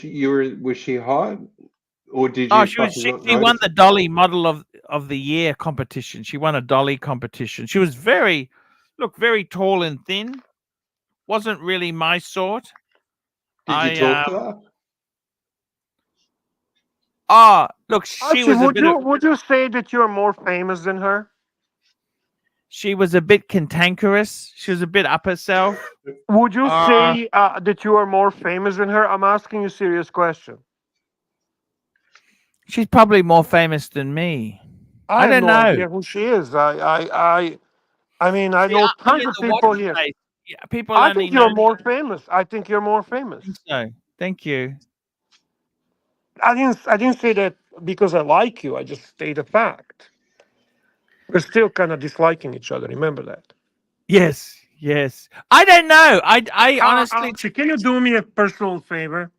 S19: was she hot? Or did you?
S1: She won the Dolly Model of the Year competition. She won a Dolly competition. She was very tall and thin. Wasn't really my sort.
S19: Did you talk to her?
S1: Look, she
S3: Archie,
S1: was
S3: would you say that you're more famous than her?
S1: She was a bit cantankerous. She was a bit up herself.
S3: Would you say that you are more famous than her? I'm asking you a serious question.
S1: She's probably more famous than me.
S3: I
S1: don't
S3: have no
S1: know
S3: idea who she is. I mean, I know tons of people here.
S1: Yeah, people
S3: I
S1: only
S3: think you're
S1: know
S3: more famous. I think you're more famous.
S1: So, thank you.
S3: I didn't say that because I like you. I just state a fact. We're still kind of disliking each other. Remember that.
S1: Yes. I don't know. I honestly.
S3: Archie, can you do me a personal favor?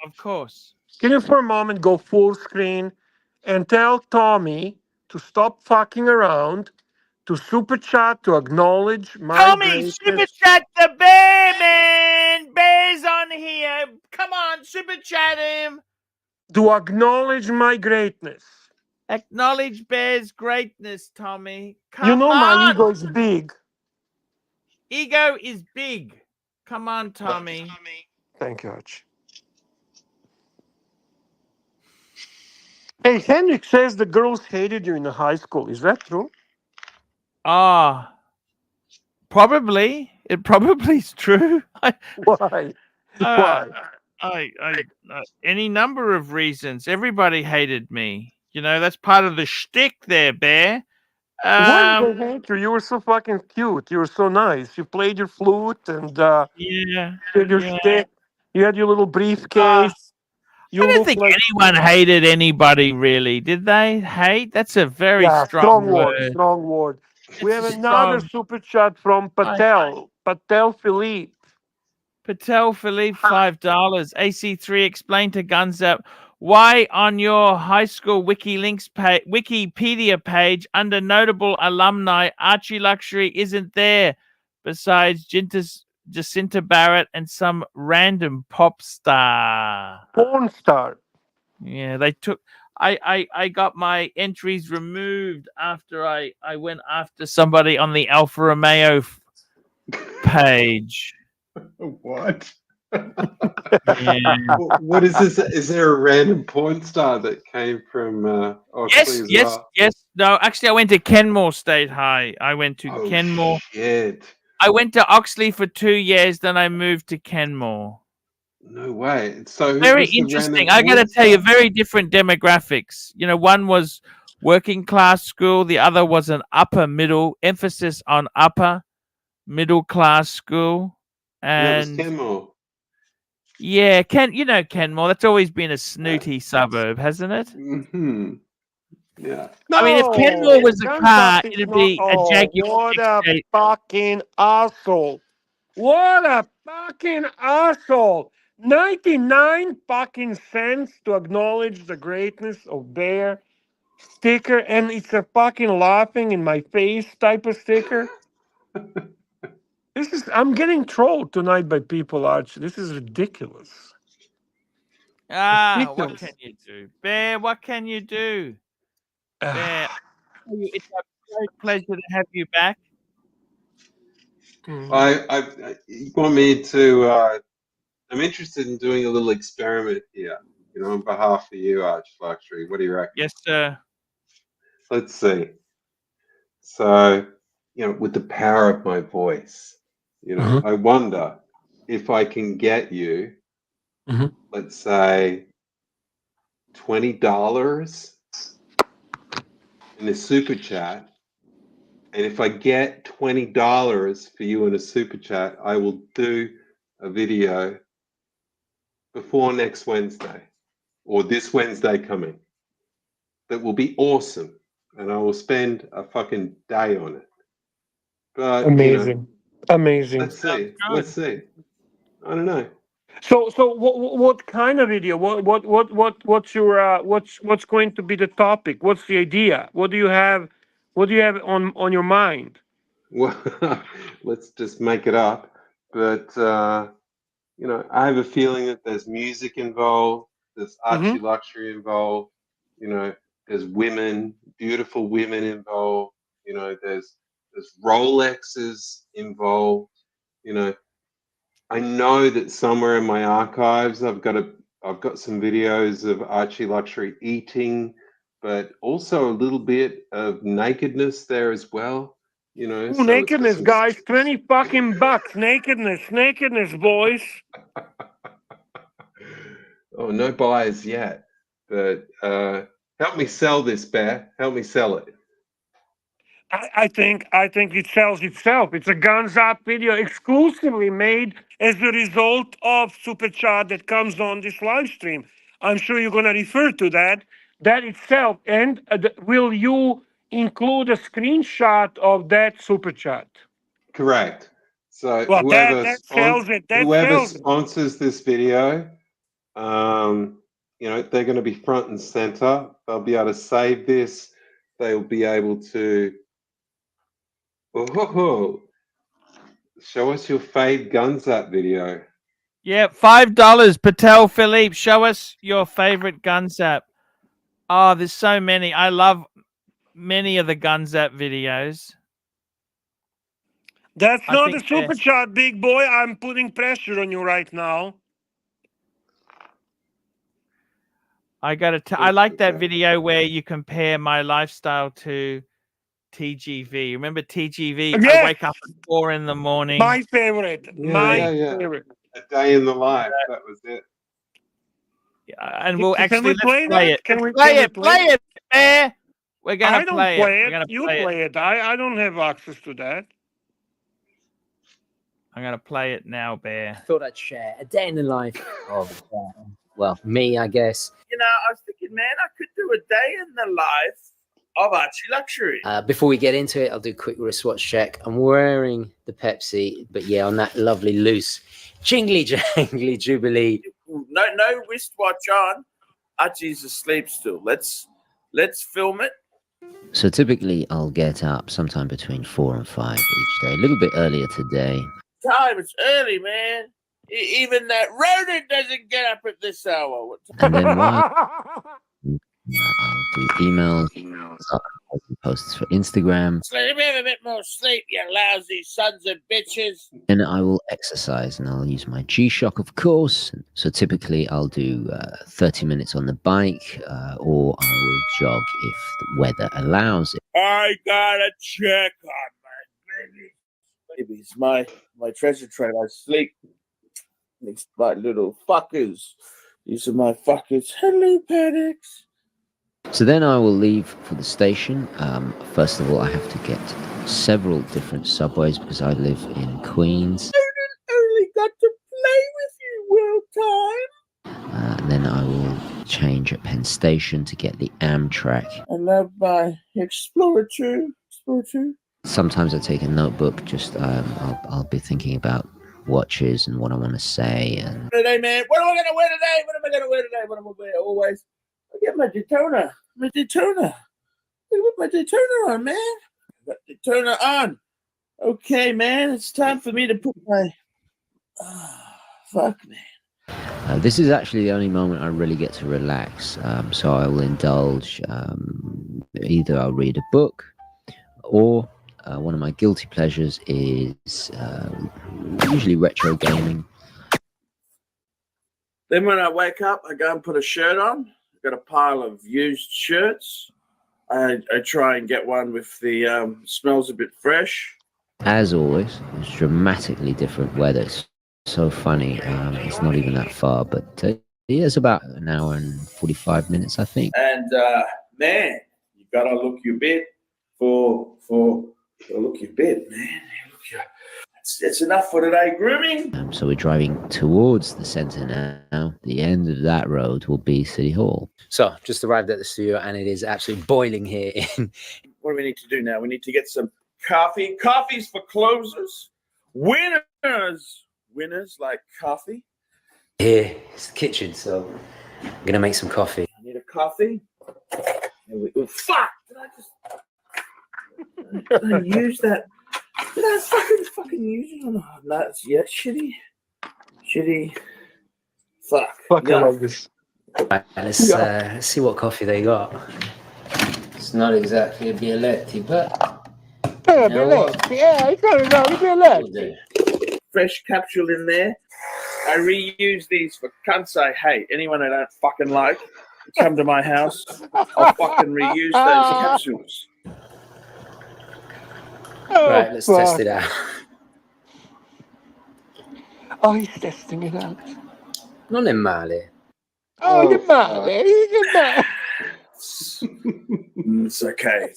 S1: Of course.
S3: Can you for a moment go full screen and tell Tommy to stop fucking around, to super chat, to acknowledge my
S1: Tommy,
S3: greatness.
S1: super chat the bear, man. Bear's on here. Come on, super chat him.
S3: To acknowledge my greatness.
S1: Acknowledge Bear's greatness, Tommy.
S3: You know my ego is big.
S1: Ego is big. Come on, Tommy.
S3: Thank you, Archie. Hey, Henrik says the girls hated you in the high school. Is that true?
S1: Probably. It probably is true.
S3: Why? Why?
S1: Any number of reasons. Everybody hated me. You know, that's part of the shtick there, Bear.
S3: Why did they hate you? You were so fucking cute. You were so nice. You played your flute and did your shtick. You had your little briefcase.
S1: I don't think anyone hated anybody, really. Did they hate? That's a very strong word.
S3: Strong word. We have another super chat from Patel. Patel Philippe.
S1: Patel Philippe, $5. AC3, explain to Gunzap why on your high school Wikipedia page under notable alumni, Archie Luxury isn't there, besides Jacinta Barrett and some random pop star.
S3: Porn star.
S1: Yeah, they took. I got my entries removed after I went after somebody on the Alfa Romeo page.
S19: What? What is this? Is there a random porn star that came from Oxley
S1: Yes. No, actually, I went to Kenmore State High. I went to Kenmore.
S19: Shit.
S1: I went to Oxley for 2 years, then I moved to Kenmore.
S19: No way. So who
S1: Very
S19: was the
S1: interesting.
S19: random
S1: I got to tell you,
S19: author?
S1: very different demographics. You know, one was working class school. The other was an upper middle, emphasis on upper middle class school.
S19: And that was
S1: And
S19: Kenmore.
S1: yeah, Kenmore. That's always been a snooty suburb, hasn't it?
S19: Mm-hmm. Yeah.
S1: I mean, if Kenmore was a car,
S3: Gunshot is
S1: it'd
S3: not.
S1: be a
S3: Oh,
S1: Jaguar
S3: what a
S1: X8.
S3: fucking asshole! What a fucking asshole! 99 fucking cents to acknowledge the greatness of Bear sticker, and it's a fucking laughing in my face type of sticker. I'm getting trolled tonight by people, Archie. This is ridiculous.
S1: What
S3: Ridiculous.
S1: can you do, Bear? What can you do, Bear? It's a great pleasure to have you back.
S19: You want me to? I'm interested in doing a little experiment here. You know, on behalf of you, Arch Luxury. What do you reckon?
S1: Yes, sir.
S19: Let's see. So, you know, with the power of my voice, you know, I wonder if I can get you, let's say, $20 in a super chat. And if I get $20 for you in a super chat, I will do a video before next Wednesday or this Wednesday coming. That will be awesome. And I will spend a fucking day on it. But
S3: Amazing. Amazing.
S19: Let's see. Let's see. I don't know.
S3: So what kind of video? What's your what's going to be the topic? What's the idea? What do you have on your mind?
S19: Well, let's just make it up. But you know, I have a feeling that there's music involved, there's Archie Luxury involved, you know, there's women, beautiful women involved, you know, there's Rolexes involved, you know. I know that somewhere in my archives I've got some videos of Archie Luxury eating, but also a little bit of nakedness there as well. You know,
S3: Ooh,
S19: so
S3: nakedness,
S19: it's
S3: guys, $20 fucking bucks. Nakedness, boys.
S19: Oh, no buyers yet, but help me sell this, Bear. Help me sell it.
S3: I think it sells itself. It's a Guns Up video exclusively made as a result of Super Chat that comes on this live stream. I'm sure you're going to refer to that itself. And will you include a screenshot of that Super Chat?
S19: Correct. So
S3: Well,
S19: whoever
S3: that sells it.
S19: sponsors this video, you know, they're going to be front and center. They'll be able to save this. They'll be able to show us your fave Guns Up video.
S1: Yeah, $5. Patel Philippe, show us your favorite Gunsap. Oh, there's so many. I love many of the Gunsap videos.
S3: That's not a super chat, big boy. I'm putting pressure on you right now.
S1: I like that video where you compare my lifestyle to TGV. Remember TGV?
S3: Yes!
S1: I wake up at 4 in the morning.
S3: My favorite. Favorite.
S19: A day in the life. That was it.
S1: And we'll actually
S3: play
S1: it.
S3: Can we
S1: play it, Bear. We're gonna
S3: play
S1: play
S3: it. You play it. I don't have access to that.
S1: I'm gonna play it now, Bear.
S14: Thought I'd share a day in the life of well, me, I guess.
S6: You know, I was thinking, man, I could do a day in the life of Archie Luxury.
S14: Before we get into it, I'll do a quick wristwatch check. I'm wearing the Pepsi, but yeah, on that lovely loose jingly jangly Jubilee.
S6: No wristwatch on. Archie's asleep still. Let's film it.
S14: So typically I'll get up sometime between 4 and 5 each day. A little bit earlier today.
S6: Time, it's early, man. Even that rodent doesn't get up at this hour.
S14: And then while I'll do emails, I'll do posts for Instagram.
S6: Let me have a bit more sleep, you lousy sons of bitches.
S14: And I will exercise, and I'll use my G-Shock, of course. So typically I'll do 30 minutes on the bike, or I will jog if the weather allows it.
S6: I gotta check on my baby. babies, my treasure trove. I sleep. These my little fuckers. These are my fuckers. Hello, paddocks.
S14: So then I will leave for the station. First of all, I have to get several different subways because I live in Queens.
S6: Only got to play with you, World Time.
S14: And then I will change at Penn Station to get the Amtrak.
S6: I love my Explorer 2. Explorer 2.
S14: Sometimes I take a notebook. Just I'll be thinking about watches and what I want to say. And
S6: Today, man. What am I gonna wear today? What am I gonna wear today? What am I gonna wear? Always. I get my Daytona. My Daytona. Look at my Daytona on, man. I got Daytona on. Okay, man. It's time for me to put my. Fuck, man.
S14: this is actually the only moment I really get to relax. So I will indulge. Either I'll read a book, or one of my guilty pleasures is usually retro gaming.
S6: Then when I wake up, I go and put a shirt on. I've got a pile of used shirts. I try and get one with the smells a bit fresh.
S14: As always, it's dramatically different weather. It's so funny. It's not even that far, but it's about an hour and 45 minutes, I think.
S6: And man, you gotta look your bit for look your bit, man. It's enough for today grooming.
S14: So we're driving towards the centre now. The end of that road will be City Hall. So just arrived at the studio and it is absolutely boiling here.
S6: What do we need to do now? We need to get some coffee. Coffee's for closers. Winners like coffee.
S14: Here, it's the kitchen, so I'm going to make some coffee.
S6: I need a coffee. Fuck! Did I use that? Did I fucking use it? Oh, no, it's shitty. Fuck.
S14: Right, let's see what coffee they got. It's not exactly a Bialetti, but
S3: you know what? Yeah, it's got a Bialetti.
S6: Fresh capsule in there. I reuse these for cunts I hate. Anyone I don't fucking like, come to my house. I'll fucking reuse those capsules.
S14: Right, let's test it out.
S3: Oh, he's testing it out.
S14: Non è male.
S3: Oh, che male.
S6: It's okay.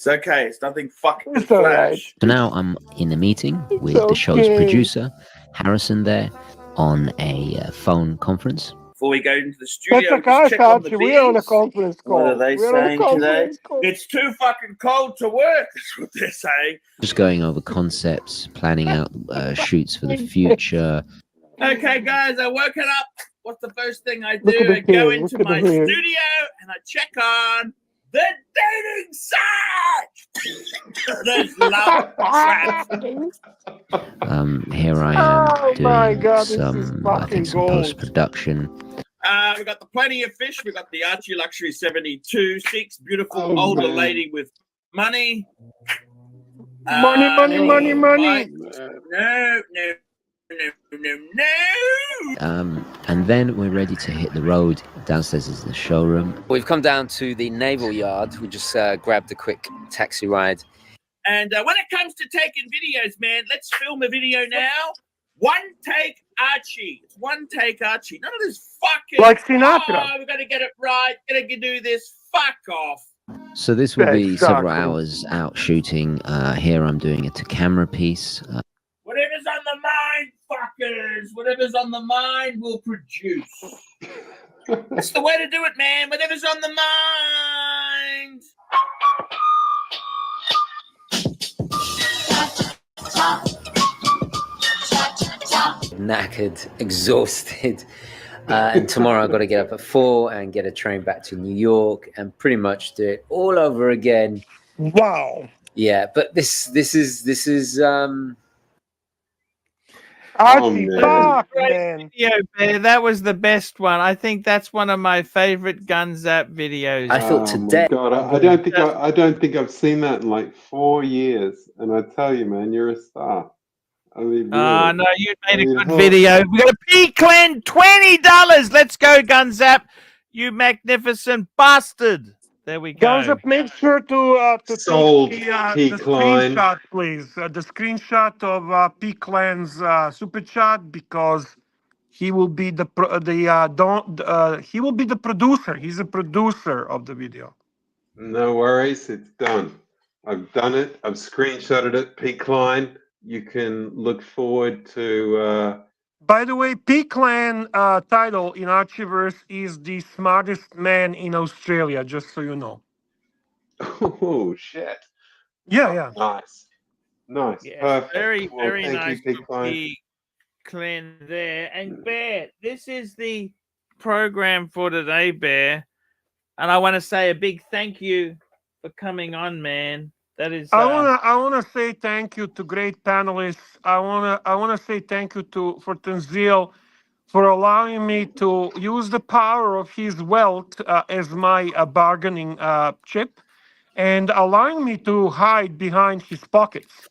S6: It's nothing fucking
S3: It's all right.
S14: So now I'm in a meeting with the show's producer, Harrison, there on a phone conference.
S6: Before we go into the studio,
S3: That's
S6: check on the
S3: we're on a
S6: beers.
S3: conference call.
S6: What are they
S3: We're on a
S6: saying today?
S3: conference call.
S6: It's too fucking cold to work. That's what they're saying.
S14: Just going over concepts, planning out shoots for the future.
S6: Okay, guys, I woke it up. What's the first thing I do? I go into my studio and I check on the dating site. There's love traps.
S14: Here I am doing some, I think, some post-production.
S6: We got the Plenty of Fish. We got the Archie Luxury 72 6. Beautiful older lady with money.
S3: Money.
S6: No.
S14: And then we're ready to hit the road. Downstairs is the showroom. We've come down to the Naval Yard. We just grabbed a quick taxi ride.
S6: And when it comes to taking videos, man, let's film a video now. One take Archie. It's one take Archie. None of this fucking
S3: like Sinatra.
S6: Oh, we got to get it right. Got to do this. Fuck off.
S14: So this will be several hours out shooting. Here I'm doing a to-camera piece.
S6: Whatever's on the mind, fuckers. Whatever's on the mind will produce. That's the way to do it, man. Whatever's on the mind.
S14: Knackered, exhausted. And tomorrow I've got to get up at 4 and get a train back to New York and pretty much do it all over again.
S3: Wow.
S14: Yeah, but this is
S3: Archie, fuck, man.
S1: Video, that was the best one. I think that's one of my favorite Gunzap videos.
S14: I thought today.
S19: God, I don't think I've seen that in like 4 years, and I tell you, man, you're a star. I mean,
S1: no, you made a good video. We got a P-Clan $20. Let's go, Gunzap. You magnificent bastard. There we
S3: Guns
S1: go.
S3: up, make sure to
S19: Sold,
S3: take
S19: P.
S3: the
S19: Klein.
S3: screenshot, please. The screenshot of P. Clan's super chat, because he will be the he will be the producer. He's a producer of the video.
S19: No worries, it's done. I've done it. I've screenshotted it. P. Klein. You can look forward to.
S3: By the way, P. Clan title in Archieverse is the smartest man in Australia, just so you know.
S19: Oh shit!
S3: Yeah, yeah.
S19: Nice, nice,
S1: Yeah,
S19: perfect.
S1: very,
S19: Well,
S1: very
S19: thank
S1: nice
S19: you, P.
S1: to
S19: Klein.
S1: be clean there. And Bear, this is the program for today, Bear. And I want to say a big thank you for coming on, man. That is.
S3: I wanna say thank you to great panelists. I wanna say thank you for Tanzil for allowing me to use the power of his wealth as my bargaining chip, and allowing me to hide behind his pockets.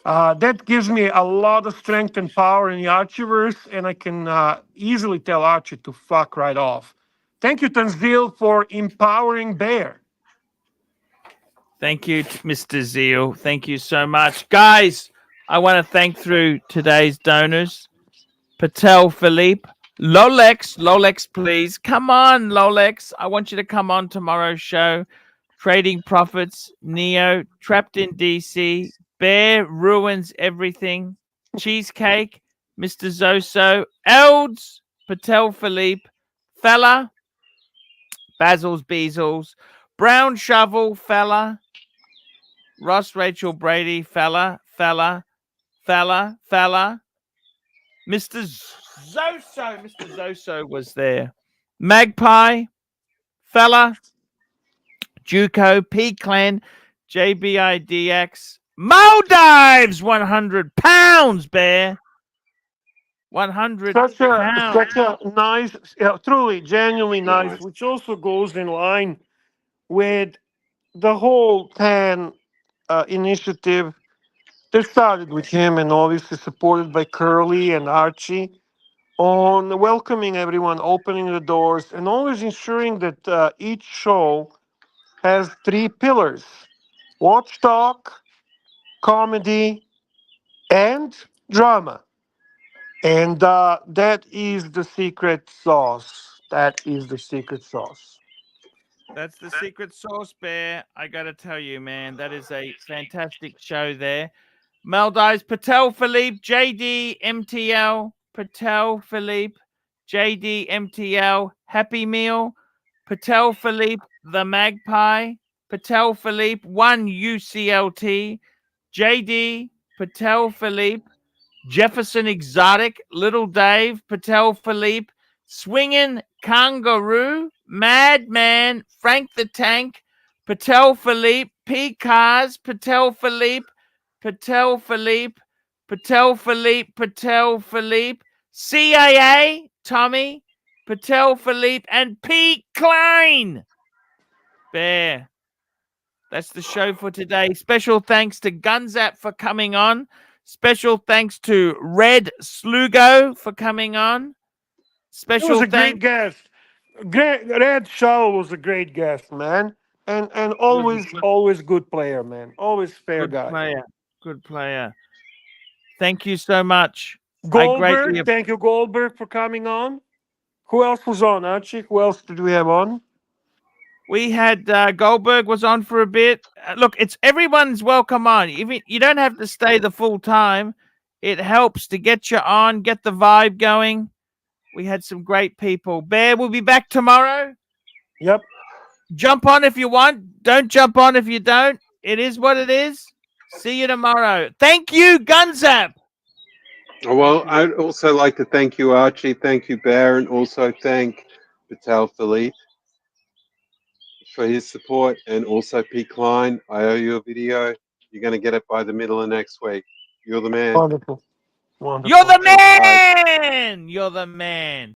S3: That gives me a lot of strength and power in the Archieverse, and I can easily tell Archie to fuck right off. Thank you, Tanzil, for empowering Bear.
S1: Thank you, Mr. Zeal. Thank you so much. Guys, I want to thank through today's donors. Patel Philippe. Lolex, please. Come on, Lolex. I want you to come on tomorrow's show. Trading Profits, Neo, Trapped in DC, Bear Ruins Everything, Cheesecake, Mr. Zoso, Elds, Patel Philippe, Fella, Basil's Beazles, Brown Shovel, Fella, Ross Rachel Brady, Fella, Mr. Zoso was there. Magpie, Fella, Juco, P Clan, JBIDX, Maldives, 100 pounds, Bear. 100
S3: Such
S1: pounds.
S3: a nice, truly, genuinely nice, which also goes in line with the whole TAN initiative. They started with him and obviously supported by Curly and Archie on welcoming everyone, opening the doors, and always ensuring that each show has 3 pillars: watch talk, comedy, and drama. And that is the secret sauce. That is the secret sauce.
S1: That's the secret sauce, Bear. I got to tell you, man, that is a fantastic show there. Maldives, Patel Philippe, JD, MTL, Patel Philippe, JD, MTL, Happy Meal, Patel Philippe, The Magpie, Patel Philippe, 1 UCLT, JD, Patel Philippe, Jefferson Exotic, Little Dave, Patel Philippe, Swingin' Kangaroo, Madman, Frank the Tank, Patel Philippe, P Cars, Patel Philippe, Patel Philippe, Patel Philippe, Patel Philippe, CAA, Tommy, Patel Philippe, and P Klein. Bear. That's the show for today. Special thanks to Gunzap for coming on. Special thanks to Red Slugo for coming on.
S3: He was a great guest. Red Shaw was a great guest, man. And always good player, man. Always fair guy.
S1: Good player. Thank you so much.
S3: Goldberg, thank you, Goldberg, for coming on. Who else was on, Archie? Who else did we have on?
S1: We had Goldberg was on for a bit. Look, it's everyone's welcome on. You don't have to stay the full time. It helps to get you on, get the vibe going. We had some great people. Bear will be back tomorrow.
S3: Yep.
S1: Jump on if you want. Don't jump on if you don't. It is what it is. See you tomorrow. Thank you, Gunzap.
S19: Well, I'd also like to thank you, Archie. Thank you, Bear, and also thank Patel Philippe for his support, and also P. Klein. I owe you a video. You're going to get it by the middle of next week. You're the man.
S3: Wonderful.
S1: You're the man. You're the man.